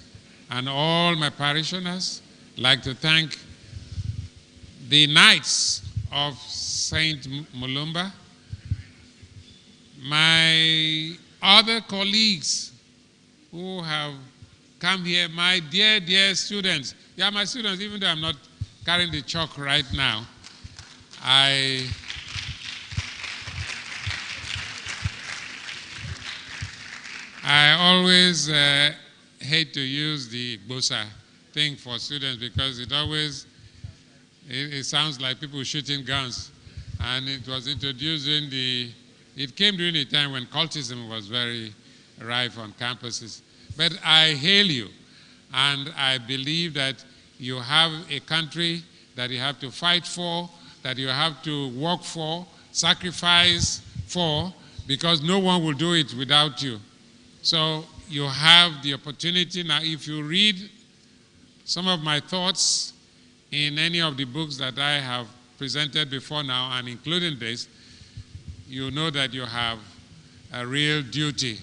and all my parishioners. I'd like to thank the Knights of Saint Mulumba, my other colleagues who have come here, my dear, dear students. Yeah, my students, even though I'm not carrying the chalk right now, I always hate to use the Bosa thing for students, because it always it sounds like people shooting guns. And it was introduced it came during a time when cultism was very rife on campuses. But I hail you, and I believe that you have a country that you have to fight for, that you have to work for, sacrifice for, because no one will do it without you. So you have the opportunity. Now, if you read some of my thoughts in any of the books that I have presented before now, and including this, you know that you have a real duty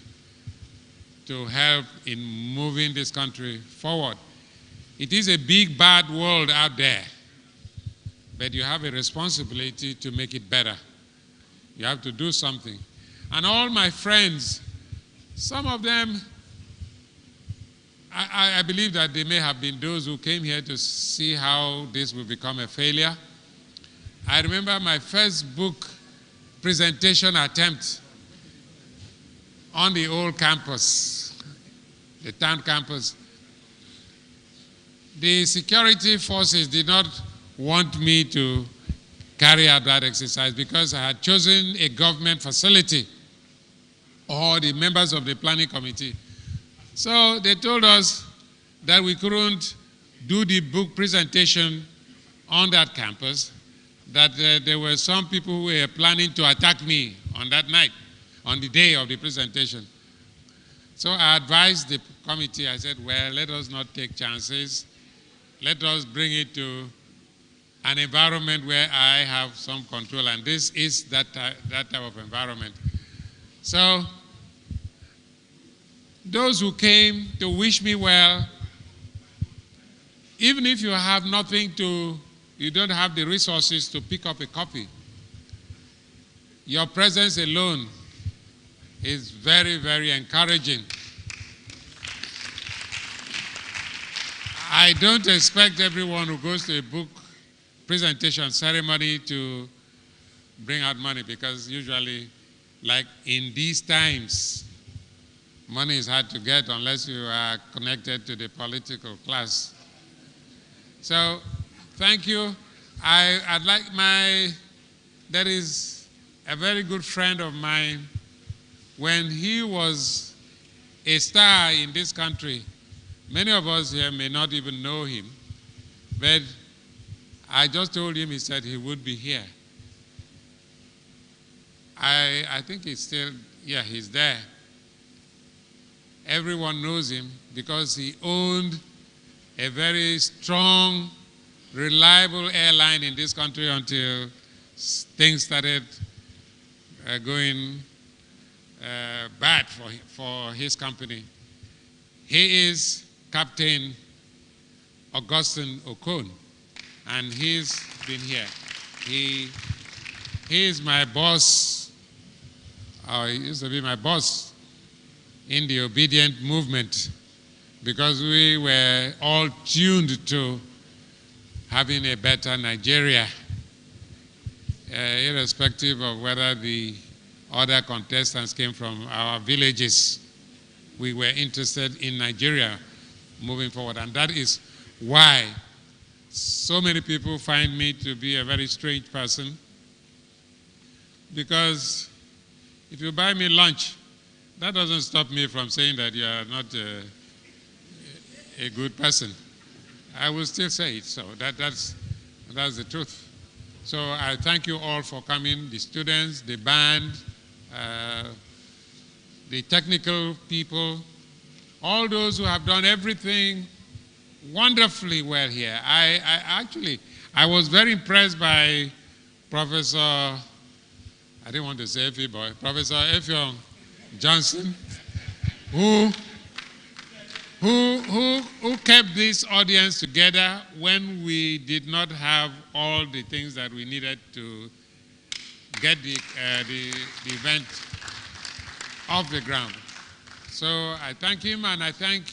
to help in moving this country forward. It is a big, bad world out there, but you have a responsibility to make it better. You have to do something. And all my friends, some of them, I believe that they may have been those who came here to see how this will become a failure. I remember my first book presentation attempt on the old campus, the town campus. The security forces did not want me to carry out that exercise because I had chosen a government facility, or the members of the planning committee. So they told us that we couldn't do the book presentation on that campus, that there were some people who were planning to attack me on that night, on the day of the presentation. So I advised the committee, I said, well, let us not take chances. Let us bring it to an environment where I have some control, and this is that type of environment. So those who came to wish me well, even if you have nothing you don't have the resources to pick up a copy, your presence alone is very, very encouraging. I don't expect everyone who goes to a book presentation ceremony to bring out money, because usually, like in these times, money is hard to get unless you are connected to the political class. So, thank you. There is a very good friend of mine when he was a star in this country, many of us here may not even know him, but I just told him, he said he would be here. I think he's still, yeah, he's there. Everyone knows him because he owned a very strong, reliable airline in this country until things started going bad for his company. He is Captain Augustine Okon, and he's been here. He is my boss, he used to be my boss in the obedient movement, because we were all tuned to having a better Nigeria, irrespective of whether the other contestants came from our villages. We were interested in Nigeria moving forward, and that is why so many people find me to be a very strange person, because if you buy me lunch, that doesn't stop me from saying that you are not a good person. I will still say it, so that's the truth. So I thank you all for coming, the students, the band, the technical people, all those who have done everything wonderfully well here. I was very impressed by Professor, I didn't want to say Effie boy, Professor Effiong Johnson, who kept this audience together when we did not have all the things that we needed to get the event off the ground. So I thank him, and I thank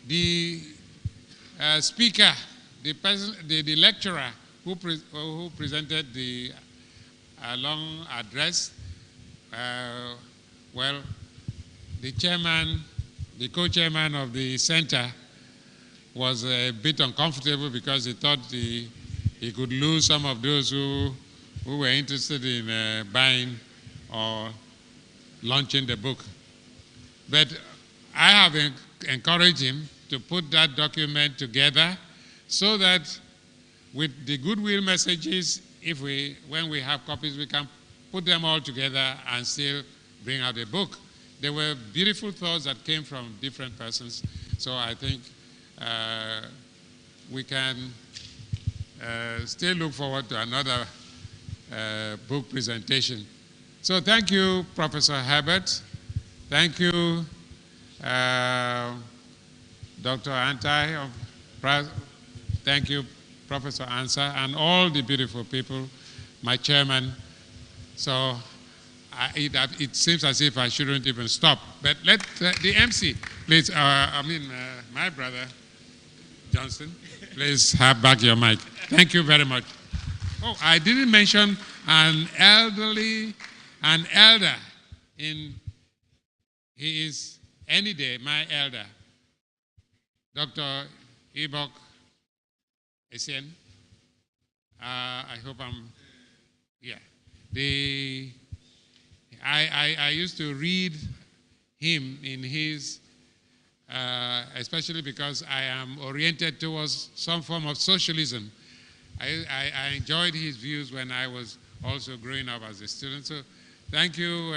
the speaker, the lecturer who presented the long address. Well, the chairman, the co-chairman of the center was a bit uncomfortable because he thought he could lose some of those who were interested in buying or launching the book. But I have encouraged him to put that document together so that with the goodwill messages, when we have copies, we can put them all together and still bring out a book. There were beautiful thoughts that came from different persons, so I think we can still look forward to another book presentation. So thank you, Professor Herbert. Thank you, Dr. Antai. Thank you, Professor Ansa, and all the beautiful people, my chairman. So it seems as if I shouldn't even stop. But let the MC, please, my brother, Johnson, please have back your mic. Thank you very much. Oh, I didn't mention an elder he is any day my elder, Dr. Ibok Essien. I hope yeah. I used to read him in his, especially because I am oriented towards some form of socialism. I enjoyed his views when I was also growing up as a student. So thank you,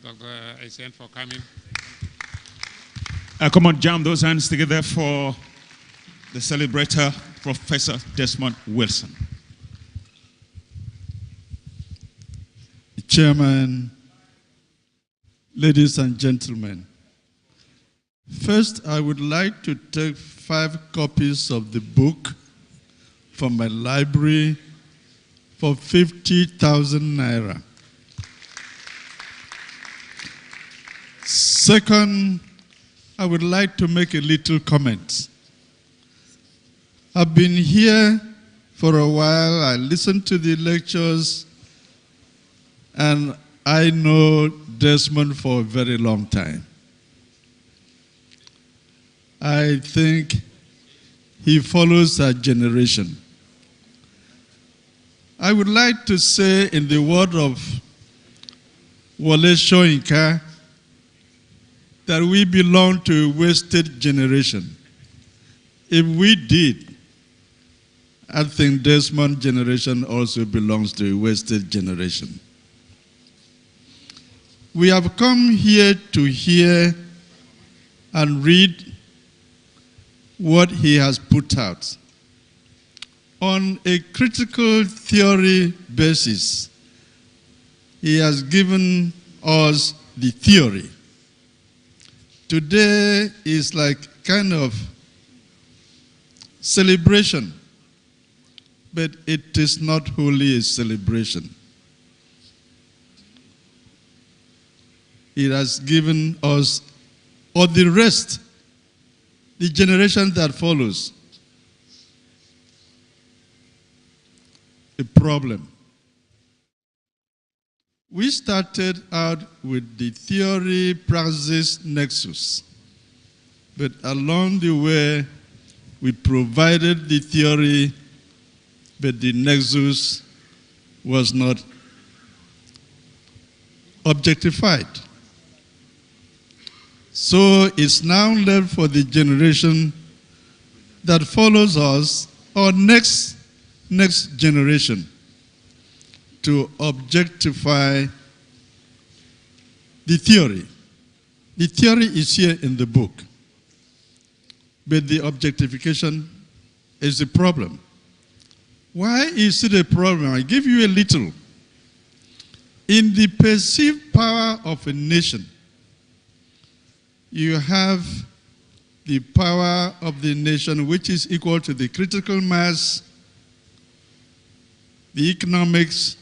Dr. Essien, for coming. Come on, jam those hands together for the celebrator, Professor Desmond Wilson. Chairman, ladies and gentlemen, first I would like to take 5 copies of the book from my library for 50,000 naira. Second, I would like to make a little comment. I've been here for a while. I listened to the lectures, and I know Desmond for a very long time. I think he follows our generation. I would like to say, in the word of Wole Soyinka that we belong to a wasted generation. If we did, I think Desmond generation also belongs to a wasted generation. We have come here to hear and read what he has put out on a critical theory basis. He has given us the theory. Today is like kind of celebration, but it is not wholly a celebration. It has given us, or the rest, the generation that follows, a problem. We started out with the theory-praxis nexus, but along the way, we provided the theory, but the nexus was not objectified. So it's now left for the generation that follows us, or next generation, to objectify the theory. The theory is here in the book, but the objectification is the problem. Why is it a problem? I give you a little. In the perceived power of a nation, you have the power of the nation, which is equal to the critical mass, the economics,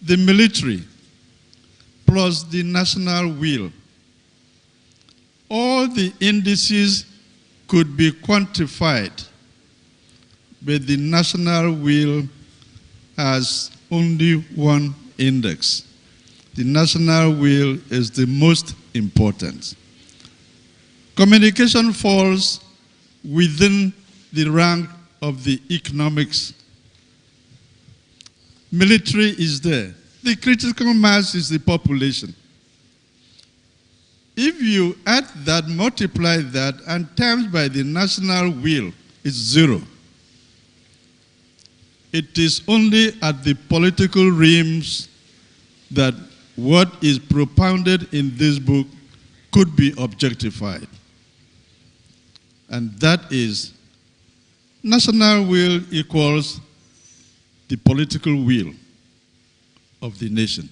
the military, plus the national will. All the indices could be quantified, but the national will has only one index. The national will is the most important. Communication falls within the rank of the economics. Military is there. The critical mass is the population. If you add that, multiply that, and times by the national will, it's zero. It is only at the political realms that what is propounded in this book could be objectified. And that is, national will equals the political will of the nation.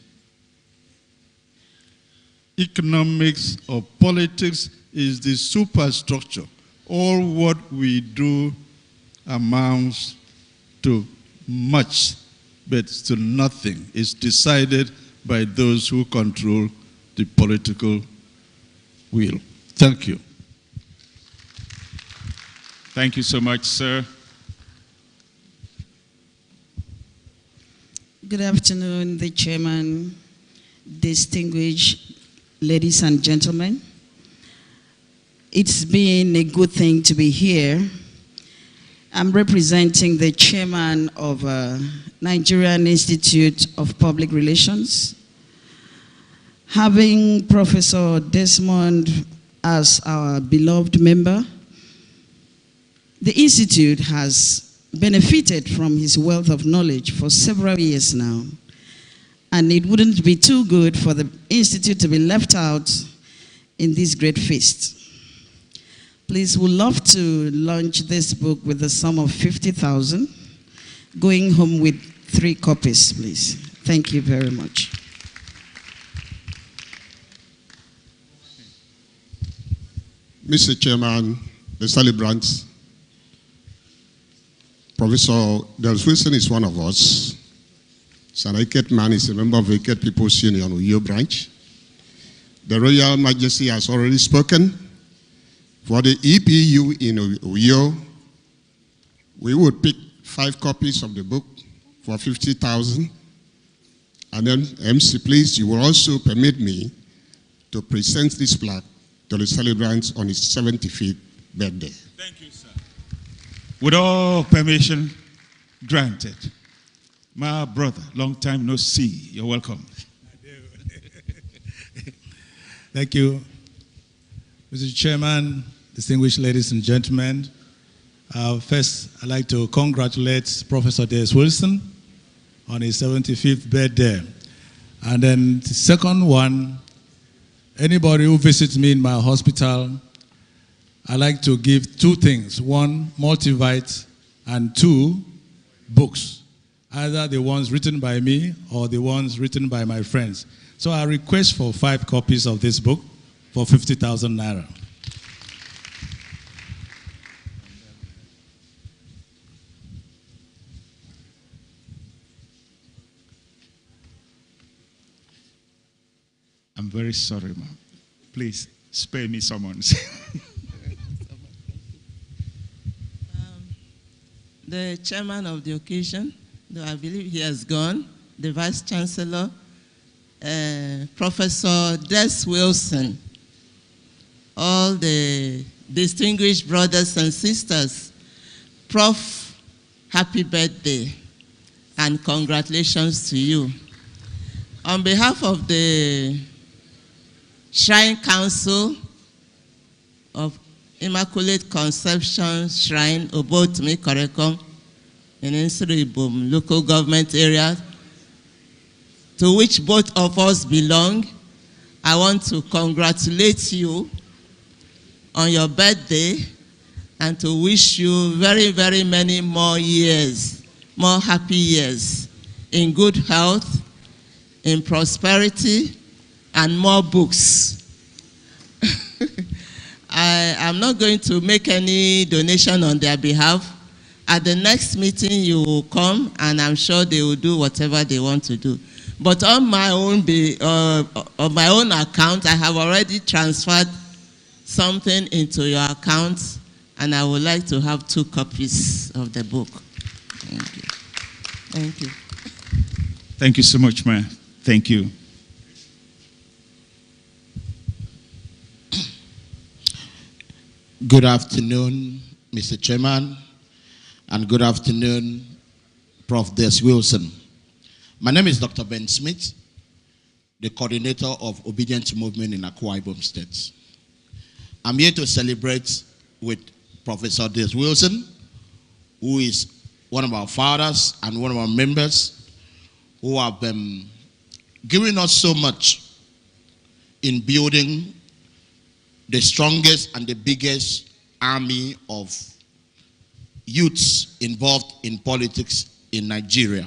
Economics or politics is the superstructure. All what we do amounts to much, but to nothing. It's decided by those who control the political will. Thank you. Thank you so much, sir. Good afternoon, the chairman, distinguished ladies and gentlemen. It's been a good thing to be here. I'm representing the chairman of Nigerian Institute of Public Relations. Having Professor Desmond as our beloved member, the Institute has benefited from his wealth of knowledge for several years now. And it wouldn't be too good for the Institute to be left out in this great feast. Please, we'd love to launch this book with the sum of 50,000, going home with 3 copies, please. Thank you very much. Mr. Chairman, the celebrants, Professor Dels Wilson is one of us. Sir Iket Man is a member of the Iket People's Union, Uyo branch. The Royal Majesty has already spoken. For the EPU in Uyo, we would pick 5 copies of the book for 50,000. And then, MC, please, you will also permit me to present this plaque to the celebrants on his 75th birthday. Thank you, sir. With all permission granted. My brother, long time no see. You're welcome. Thank you. Mr. Chairman, distinguished ladies and gentlemen, first I'd like to congratulate Professor Des Wilson on his 75th birthday. And then the second one, anybody who visits me in my hospital, I like to give two things. One, multivite, and two, books. Either the ones written by me or the ones written by my friends. So I request for 5 copies of this book for 50,000 naira. I'm very sorry, ma'am. Please spare me summons. The chairman of the occasion, though I believe he has gone, the Vice Chancellor, Professor Des Wilson, all the distinguished brothers and sisters, Prof, happy birthday and congratulations to you. On behalf of the Shrine Council of Immaculate Conception Shrine, Obotumi Korekom, in Ibom local government area, to which both of us belong, I want to congratulate you on your birthday and to wish you very, very many more years, more happy years, in good health, in prosperity, and more books. I'm not going to make any donation on their behalf. At the next meeting, you will come, and I'm sure they will do whatever they want to do. But on my own account, I have already transferred something into your account, and I would like to have 2 copies of the book. Thank you. Thank you. Thank you so much, ma'am. Thank you. Good afternoon, Mr. Chairman, and good afternoon, Prof. Des Wilson. My name is Dr. Ben Smith, the coordinator of Obedience Movement in Akwa, Ibom State. I'm here to celebrate with Professor Des Wilson, who is one of our fathers and one of our members who have been giving us so much in building the strongest and the biggest army of youths involved in politics in Nigeria.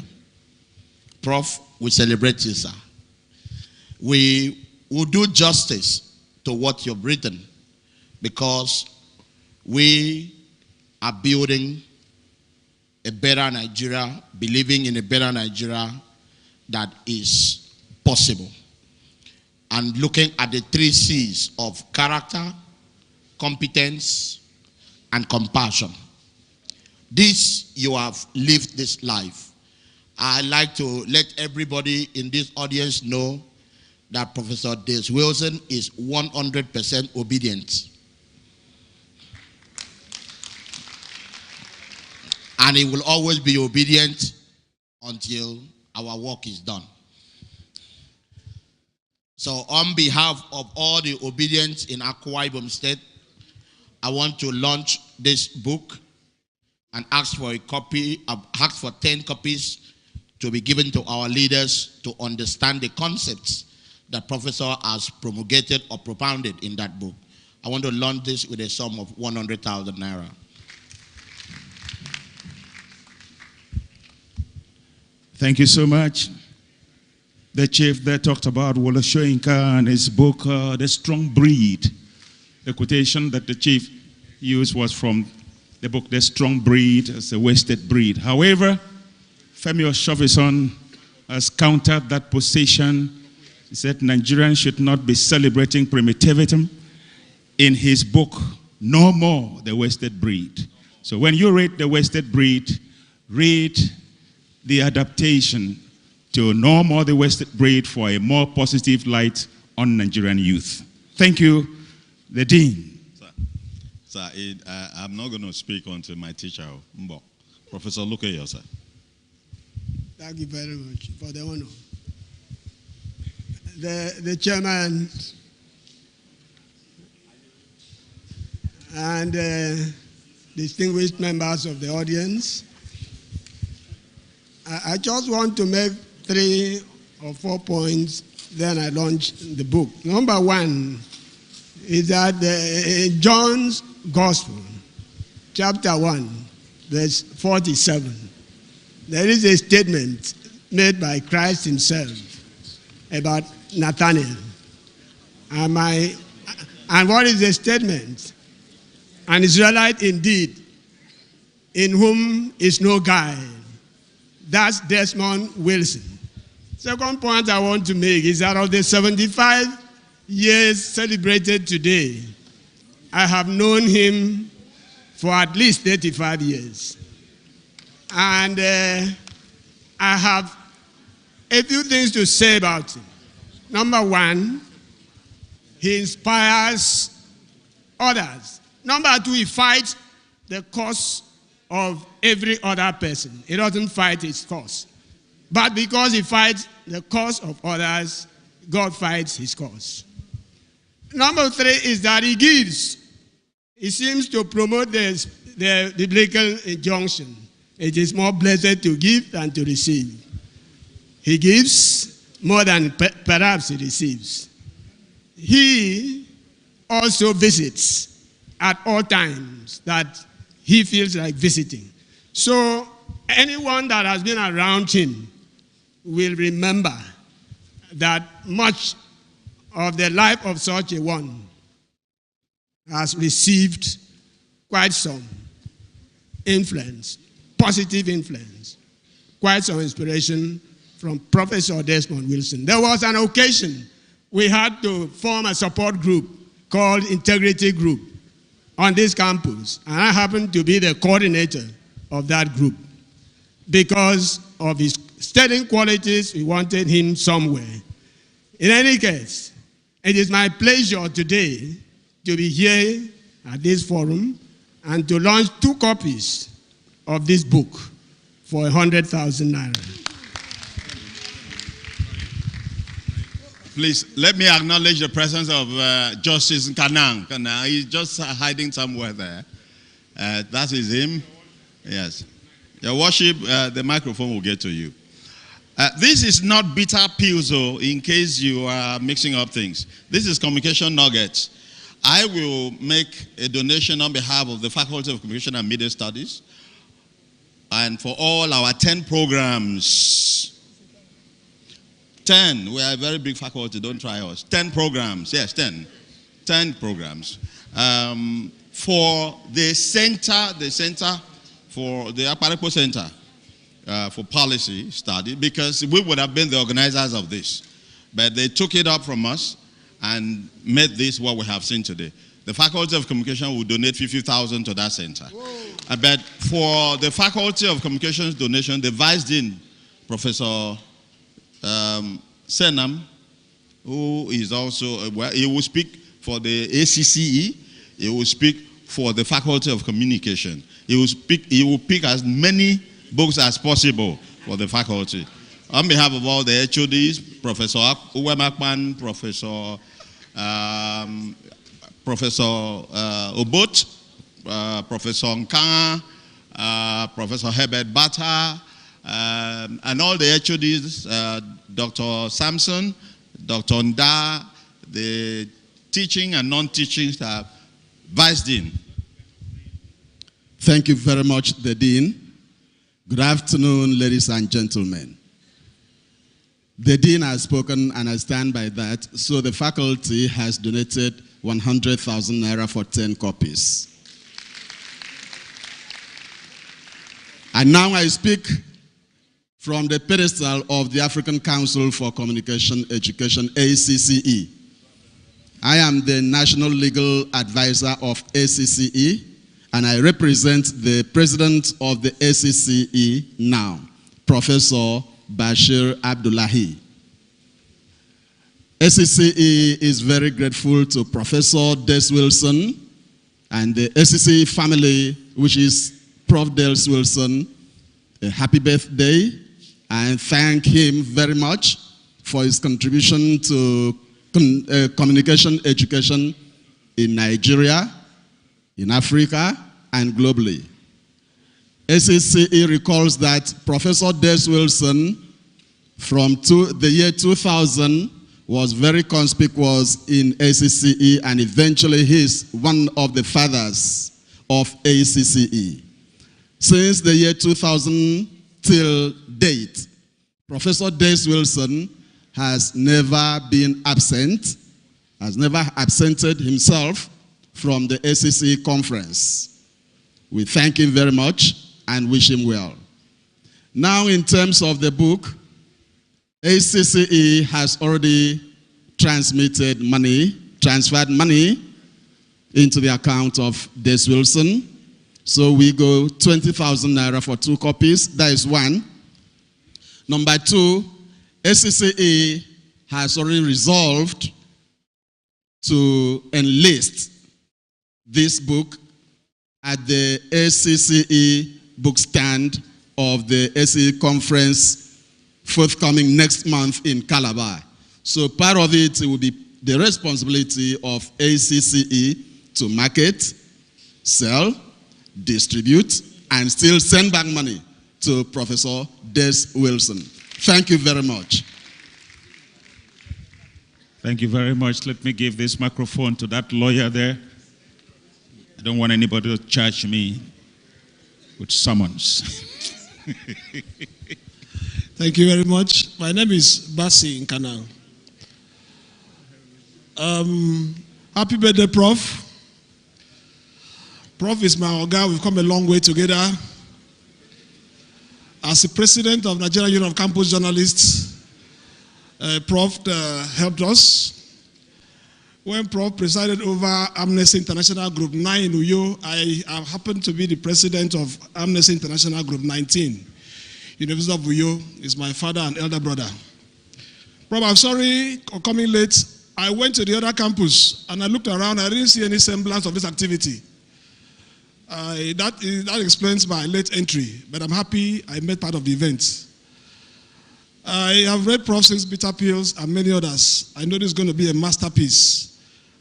Prof, we celebrate you, sir. We will do justice to what you've written because we are building a better Nigeria, believing in a better Nigeria that is possible. And looking at the 3 C's of character, competence, and compassion. This, you have lived this life. I'd like to let everybody in this audience know that Professor Des Wilson is 100% obedient. And he will always be obedient until our work is done. So on behalf of all the obedience in Akwa Ibom State, I want to launch this book and ask for a copy, ask for 10 copies to be given to our leaders to understand the concepts that Professor has promulgated or propounded in that book. I want to launch this with a sum of 100,000 naira. Thank you so much. The chief there talked about Wole Soyinka and his book, The Strong Breed. The quotation that the chief used was from the book, The Strong Breed, as a wasted breed. However, Femi Oshovison has countered that position. He said Nigerians should not be celebrating primitivism. In his book, No More the Wasted Breed. So when you read The Wasted Breed, read the adaptation to No More the Wasted Breed for a more positive light on Nigerian youth. Thank you, the Dean. Sir, I'm not going to speak until my teacher, Mbo. Professor Lukeyo, sir. Thank you very much for the honor. The chairman and distinguished members of the audience. I just want to make 3 or 4 points, then I launch the book. Number one is that John's Gospel, chapter 1, verse 47, there is a statement made by Christ himself about Nathanael. And what is the statement? An Israelite indeed, in whom is no guile. That's Desmond Wilson. Second point I want to make is that of the 75 years celebrated today, I have known him for at least 35 years. And I have a few things to say about him. Number one, he inspires others. Number two, he fights the cause of every other person. He doesn't fight his cause. But because he fights the cause of others, God fights his cause. Number three is that he gives. He seems to promote the biblical injunction. It is more blessed to give than to receive. He gives more than perhaps he receives. He also visits at all times that he feels like visiting. So anyone that has been around him will remember that much of the life of such a one has received quite some influence, positive influence, quite some inspiration from Professor Desmond Wilson. There was an occasion we had to form a support group called Integrity Group on this campus, and I happened to be the coordinator of that group. Because of his sterling qualities, we wanted him somewhere. In any case, it is my pleasure today to be here at this forum and to launch 2 copies of this book for 100,000 naira. Please, let me acknowledge the presence of Justice Kanang. He's just hiding somewhere there. That is him. Yes. Your worship, the microphone will get to you. This is not bitter pills, though, in case you are mixing up things. This is communication nuggets. I will make a donation on behalf of the Faculty of Communication and Media Studies and for all our 10 programs. 10, we are a very big faculty, don't try us. 10 programs, yes, 10. 10 programs. For the center for the Akwa Center for Policy Study, because we would have been the organizers of this. But they took it up from us and made this what we have seen today. The Faculty of Communication will donate 50,000 to that center. But for the Faculty of Communications donation, the Vice Dean, Professor Senam, who is also, he will speak for the ACCE, he will speak for the Faculty of Communication. He will pick as many books as possible for the faculty. On behalf of all the HODs, Professor Uwemakman, Professor Obot, Professor Nkanga, Professor Herbert Bata, and all the HODs, Dr. Sampson, Dr. Nda, the teaching and non-teaching staff, Vice Dean. Thank you very much, the Dean. Good afternoon, ladies and gentlemen. The Dean has spoken and I stand by that. So the faculty has donated 100,000 naira for 10 copies. And now I speak from the pedestal of the African Council for Communication Education, ACCE. I am the National Legal Advisor of ACCE, and I represent the president of the ACCE now, Professor Bashir Abdullahi. ACCE is very grateful to Professor Des Wilson and the ACCE family, which is Prof. Des Wilson. A happy birthday, and thank him very much for his contribution to communication education in Nigeria. in Africa and globally. ACCE recalls that Professor Des Wilson from the year 2000 was very conspicuous in ACCE, and eventually he's one of the fathers of ACCE. Since the year 2000 till date, Professor Des Wilson has never been absent, has never absented himself from the ACCE conference. We thank him very much and wish him well. Now, in terms of the book, ACCE has already transferred money into the account of Des Wilson. So we go 20,000 naira for 2 copies. That is one. Number 2, ACCE has already resolved to enlist this book at the ACCE book stand of the ACCE conference forthcoming next month in Calabar. So part of it will be the responsibility of ACCE to market, sell, distribute, and still send back money to Professor Des Wilson. Thank you very much. Thank you very much. Let me give this microphone to that lawyer there. I don't want anybody to charge me with summons. Thank you very much. My name is Basi Nkana. Happy birthday, Prof. Prof is my Oga. We've come a long way together. As the president of Nigerian Union of Campus Journalists, Prof helped us. When Prof presided over Amnesty International Group 9 in Uyo, I happened to be the president of Amnesty International Group 19. University of Uyo is my father and elder brother. Prof, I'm sorry for coming late. I went to the other campus and I looked around. I didn't see any semblance of this activity. That explains my late entry, but I'm happy I made part of the event. I have read Prof. Singh's Bitter Pills and many others. I know this is going to be a masterpiece.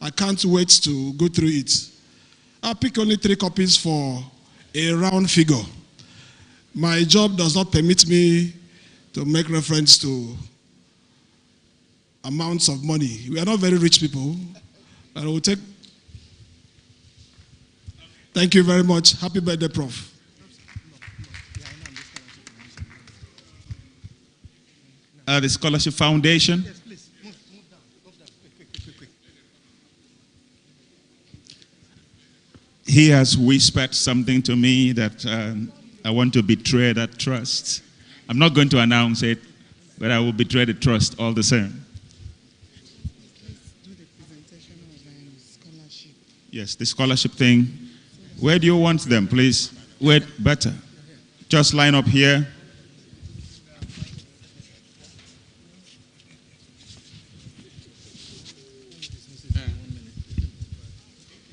I can't wait to go through it. I'll pick only 3 copies for a round figure. My job does not permit me to make reference to amounts of money. We are not very rich people, but I will take. Thank you very much. Happy birthday, Prof. The Scholarship Foundation. Yes, please. Move down. Quick. He has whispered something to me that I want to betray that trust. I'm not going to announce it, but I will betray the trust all the same. Do the presentation of scholarship. Yes, the scholarship thing. Where do you want them, please? Wait, better. Just line up here.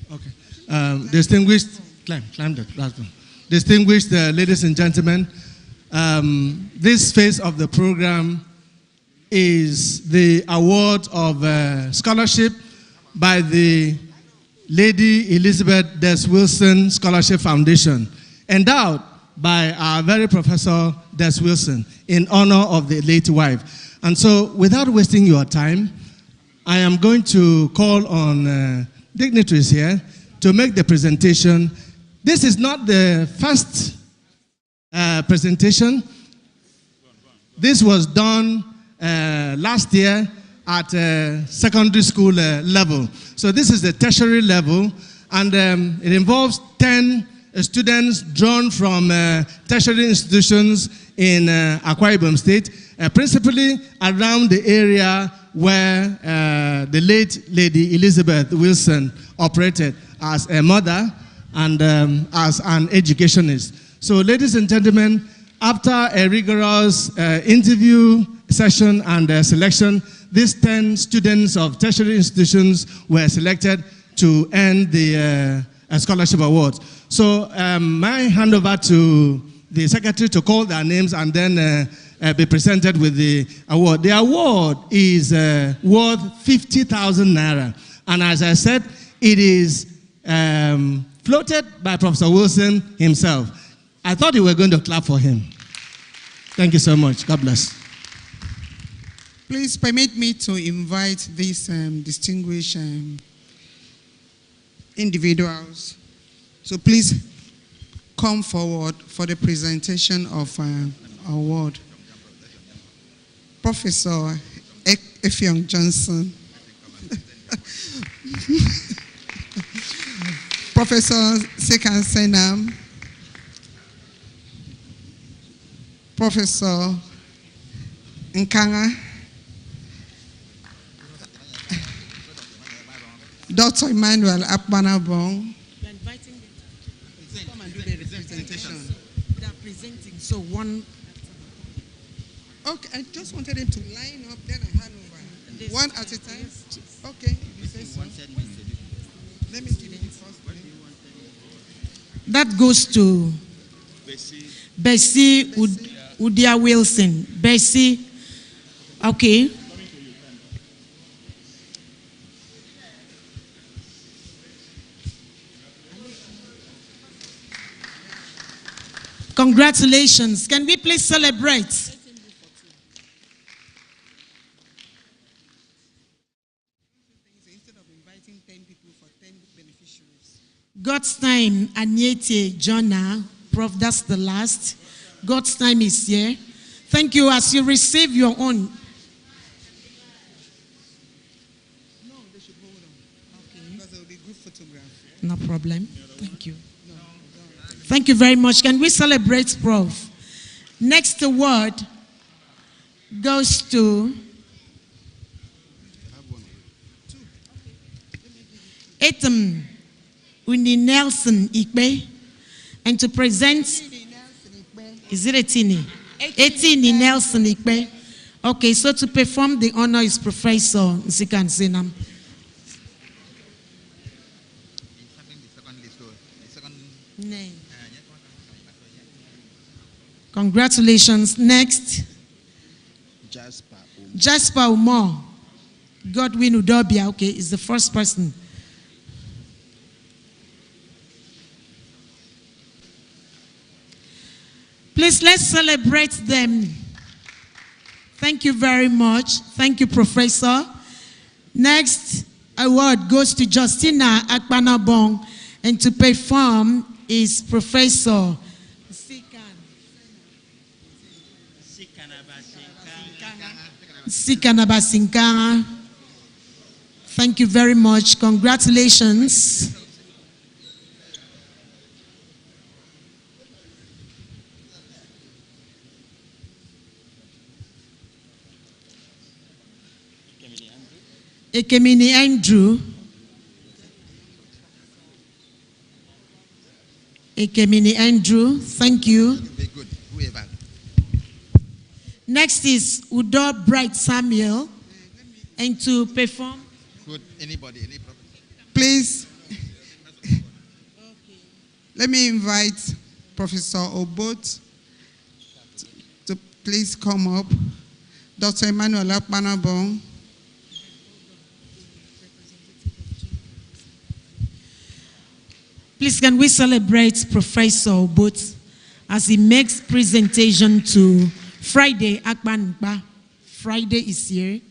Okay. Distinguished, climb that platform. Distinguished ladies and gentlemen, this phase of the program is the award of scholarship by the Lady Elizabeth Des Wilson Scholarship Foundation, endowed by our very Professor Des Wilson in honor of the late wife. And so, without wasting your time, I am going to call on dignitaries here to make the presentation. This is not the first presentation. This was done last year at secondary school level. So this is the tertiary level, and it involves 10 students drawn from tertiary institutions in Akwa Ibom State, principally around the area where the late Lady Elizabeth Wilson operated as a mother and as an educationist. So, ladies and gentlemen, after a rigorous interview session and selection, these 10 students of tertiary institutions were selected to earn the scholarship awards. So, I hand over to the secretary to call their names and then be presented with the award. The award is worth 50,000 naira. And as I said, it is floated by Professor Wilson himself. I thought you were going to clap for him. Thank you so much. God bless. Please permit me to invite these distinguished individuals. So please come forward for the presentation of award. Professor Effiong Johnson. Professor Sekan Senam. Professor Nkanga. Dr. Emmanuel Akbanabong. You're inviting them to come and do the representation. They are presenting, so one. Okay, I just wanted them to line up, then I hand over. One at a time? Okay, if you say so. Let me give you first. That goes to Bessie Udia Wilson. Bessie, okay. Congratulations. Can we please celebrate? God's time, Anyete, Jonah, Prof, that's the last. God's time is here. Thank you. As you receive your own. No, they should hold on. Okay. Because it will be good photograph. No problem. Thank you. Thank you very much. Can we celebrate Prof? Next award goes to Etam Uni Nelson Ikpe, and to present, is it Etini? Etini Nelson Ikpe. Okay, so to perform the honor is Professor Nsikan Zinam. Name. Congratulations. Next, Jasper Umar. Godwin Udobia, okay, is the first person. Please, let's celebrate them. Thank you very much. Thank you, Professor. Next award goes to Justina Akbanabong, and to perform is Professor Sikanabasinkara. Thank you very much. Congratulations. Ekemini Andrew. Ekemini Andrew, thank you. Next is Udo Bright Samuel, and to perform. Could anybody, any problem? Please, let me invite Professor Obot to please come up. Dr. Emmanuel Akbanabong. Please, can we celebrate Professor Obot as he makes presentation to Friday Akbanba. Friday is here.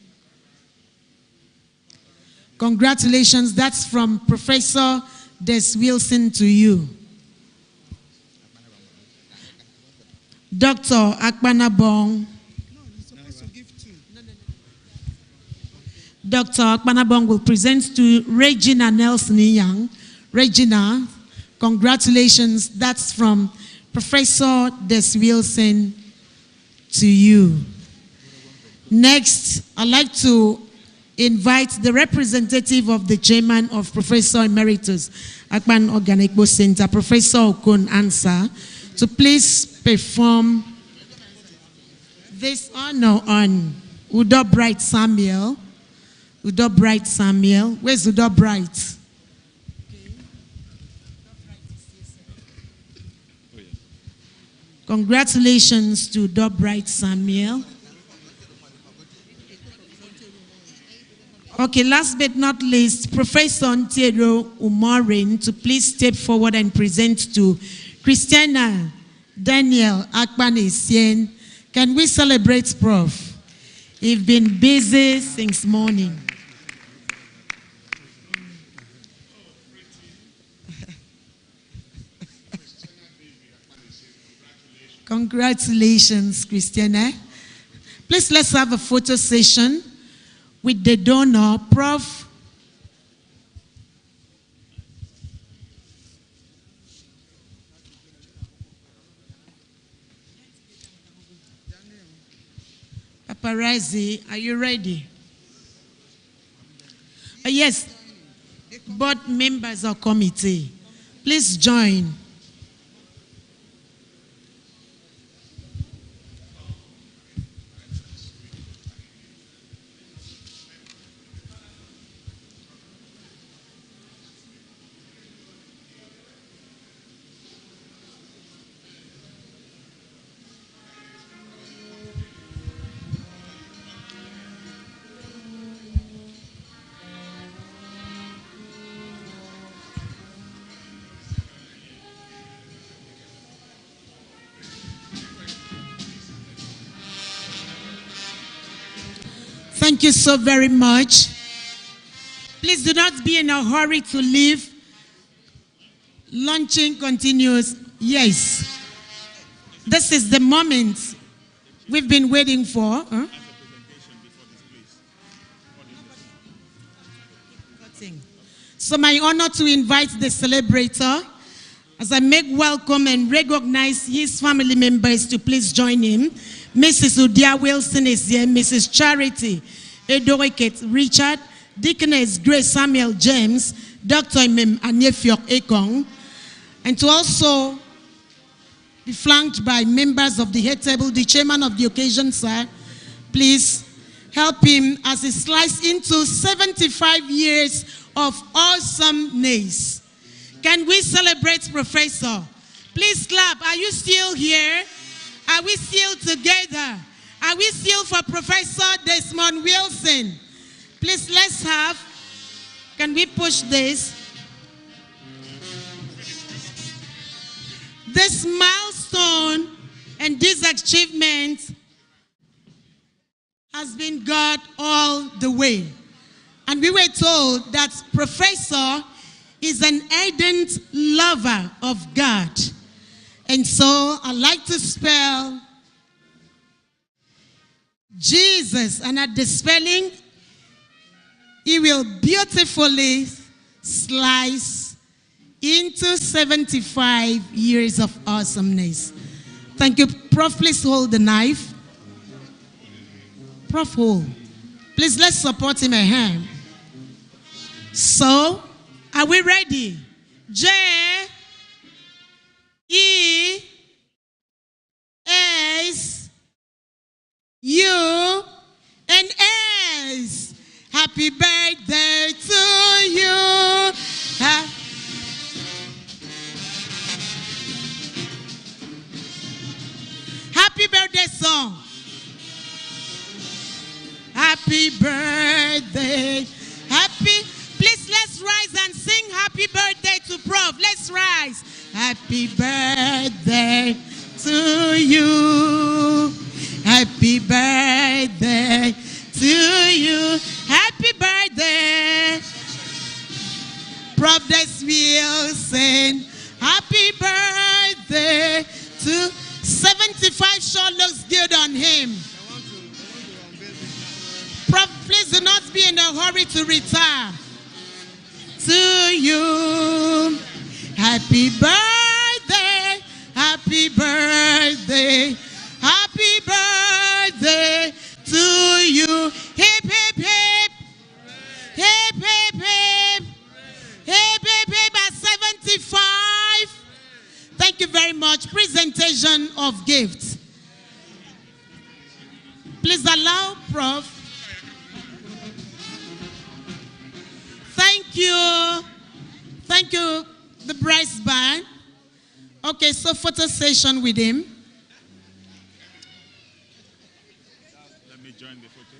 Congratulations. That's from Professor Des Wilson to you. Dr. Akbanabong. Dr. Akbanabong will present to Regina Nelson Young. Regina, congratulations. That's from Professor Des Wilson to you. Next, I'd like to invite the representative of the chairman of Professor Emeritus Akban Organic Center, Professor Okon Ansa, to please perform this honor on Udo Bright Samuel. Udo Bright Samuel. Where's Udo Bright? Congratulations to Udo Bright Samuel. Okay, last but not least, Professor Ntiero Umorin to please step forward and present to Christiana Daniel Akwa. Can we celebrate Prof? He's been busy since morning. Congratulations, Christiana. Please let's have a photo session with the donor, Prof. Paparazzi, are you ready? Yes, board members of committee, please join. Thank you so very much. Please do not be in a hurry to leave. Launching continues. Yes. This is the moment we've been waiting for. Huh? So my honor to invite the celebrator as I make welcome and recognize his family members to please join him. Mrs. Udia Wilson is here, Mrs. Charity Edoriket Richard, Deaconess Grace Samuel James, Dr. Imem Anyefiok Ekong, and to also be flanked by members of the head table, the chairman of the occasion, sir. Please help him as he slices into 75 years of awesomeness. Can we celebrate Professor? Please clap. Are you still here? Are we still together? Are we still for Professor Desmond Wilson? Please, let's have, can we push this? This milestone and this achievement has been God all the way. And we were told that Professor is an ardent lover of God. And so I like to spell Jesus, and at the spelling, he will beautifully slice into 75 years of awesomeness. Thank you. Prof, please hold the knife. Prof, hold. Please, let's support him a hand. So, are we ready? J, E, S, U, and S. Happy birthday to you. Happy birthday song. Happy birthday. Please let's rise and sing happy birthday to Prof. Let's rise. Happy birthday to you. Happy birthday to you. Happy birthday, Prof. Wilson. Happy birthday to 75. Sure looks good on him. Prof, please do not be in a hurry to retire. To you, happy birthday, happy birthday, happy birthday to you. Hip, hip, hip, hip, hip, hip, hip, hip, hip at 75. Thank you very much. Presentation of gifts. Please allow Prof. Thank you. Thank you, the Bryce Band. Okay, so photo session with him. Let me join the photo.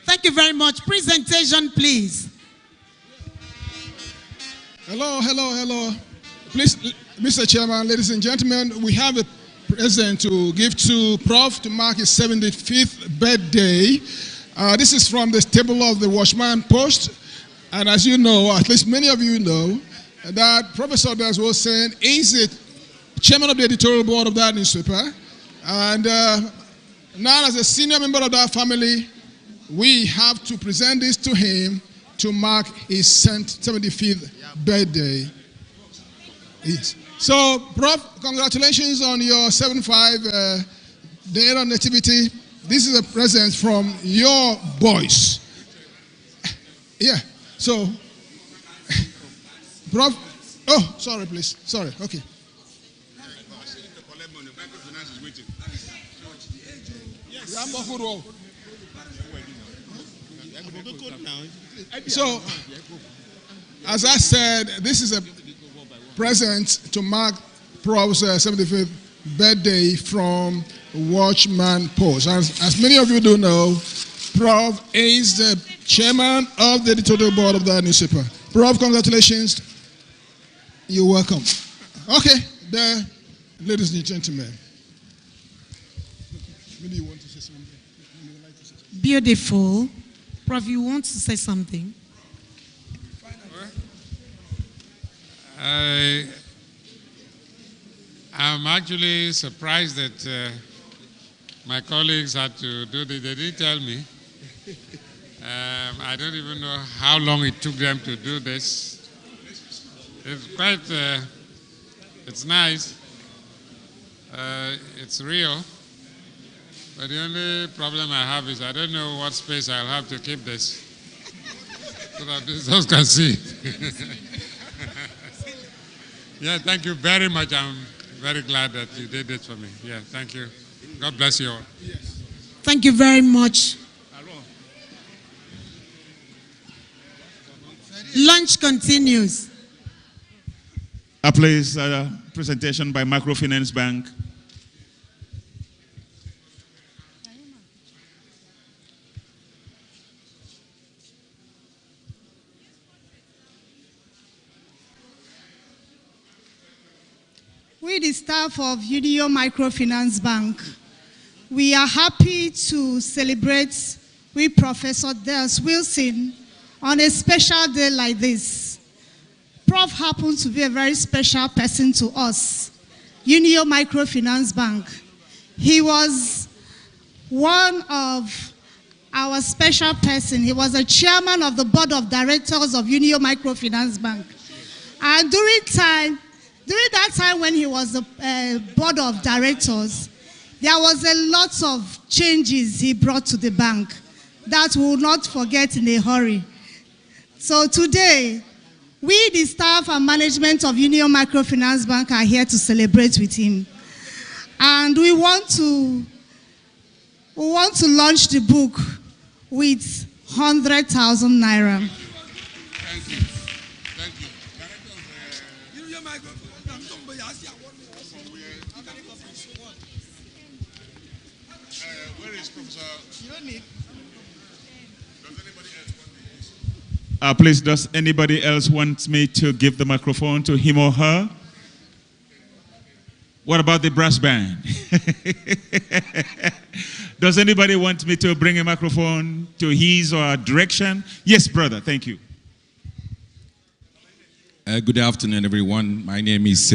Thank you very much. Presentation, please. Hello, hello, hello. Please, Mr. Chairman, ladies and gentlemen, we have a present to give to Prof to mark his 75th birthday. This is from the stable of the Watchman Post. And as you know, at least many of you know, that Professor Des Wilson is the chairman of the editorial board of that newspaper. And now as a senior member of that family, we have to present this to him to mark his 75th birthday. Yes. So, Prof, congratulations on your 75 day of nativity. This is a present from your boys. Yeah. So, Prof, oh, sorry, please. Sorry. Okay. So, as I said, this is a present to mark Prof's 75th birthday from Watchman Post. As many of you do know, Prof is the chairman of the editorial board of that newspaper. Prof, congratulations. You're welcome. Okay, there, ladies and gentlemen. Maybe you want to say something. Beautiful. Prof, you want to say something? I'm actually surprised that my colleagues had to do this. They didn't tell me. I don't even know how long it took them to do this. It's quite, it's nice. It's real. But the only problem I have is I don't know what space I'll have to keep this so that visitors can see. Yeah, thank you very much. I'm very glad that you did this for me. Yeah, thank you. God bless you all. Thank you very much. Lunch continues. A place presentation by Microfinance Bank. We, the staff of Union Microfinance Bank, we are happy to celebrate with Professor Des Wilson on a special day like this. Prof happens to be a very special person to us, Union Microfinance Bank. He was one of our special person. He was a chairman of the board of directors of Union Microfinance Bank. And during that time when he was the board of directors, there was a lot of changes he brought to the bank that we will not forget in a hurry. So today, we, the staff and management of Union Microfinance Bank, are here to celebrate with him. And we want to launch the book with 100,000 naira. Thank you. Thank you. Where is Professor? You don't need. Please, does anybody else want me to give the microphone to him or her? What about the brass band? Does anybody want me to bring a microphone to his or her direction? Yes, brother, thank you. Good afternoon, everyone. My name is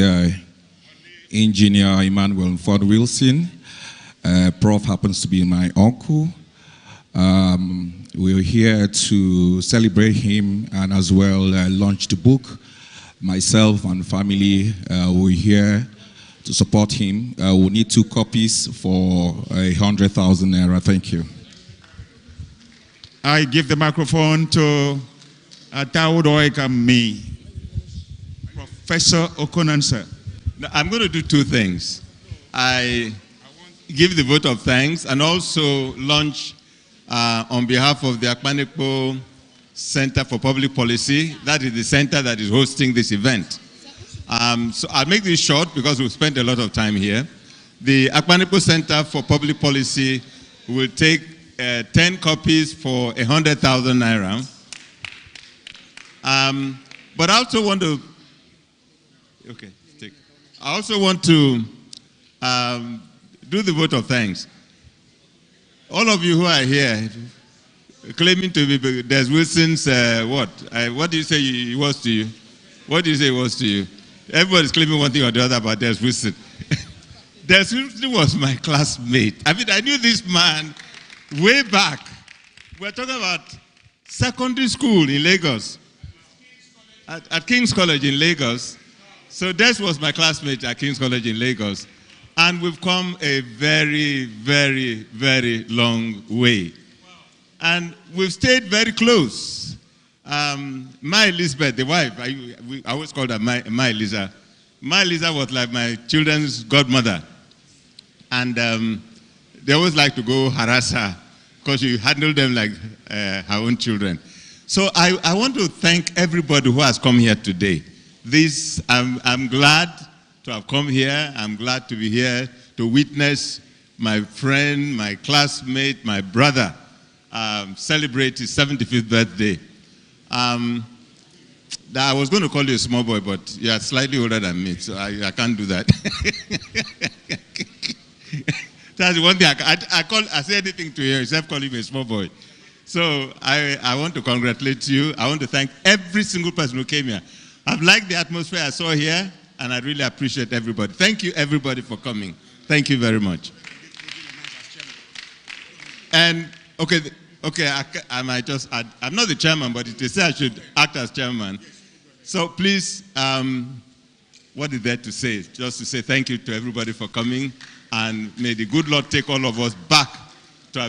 Engineer Emmanuel Ford Wilson. Prof happens to be my uncle. We're here to celebrate him and as well launch the book. Myself and family, we're here to support him. We need 2 copies for 100,000 naira. Thank you. I give the microphone to Taudoikami. Professor Okonan, sir. I'm going to do 2 things. I give the vote of thanks and also launch on behalf of the Akwa Center for Public Policy. That is the center that is hosting this event. So I'll make this short because we've spent a lot of time here. The Akwa Center for Public Policy will take 10 copies for 100,000 naira. But I also want to, I also want to do the vote of thanks. All of you who are here, claiming to be Des Wilson's, what do you say he was to you? What do you say he was to you? Everybody's claiming one thing or the other about Des Wilson. Des Wilson was my classmate. I mean, I knew this man way back. We're talking about secondary school in Lagos, at King's College in Lagos. So Des was my classmate at King's College in Lagos. And we've come a very, very, very long way. And we've stayed very close. My Elizabeth, the wife, I always called her my Eliza. My Eliza was like my children's godmother. And they always like to go harass her because she handled them like her own children. So I want to thank everybody who has come here today. I'm glad to have come here. I'm glad to be here to witness my friend, my classmate, my brother celebrate his 75th birthday. I was going to call you a small boy, but you are slightly older than me, so I can't do that. That's one thing. I say anything to you, except calling me a small boy. So I want to congratulate you. I want to thank every single person who came here. I've liked the atmosphere I saw here, and I really appreciate everybody. Thank you, everybody, for coming. Thank you very much. And, I might just add, I'm not the chairman, but they say I should act as chairman. So please, what is there to say? Just to say thank you to everybody for coming, and may the good Lord take all of us back to our very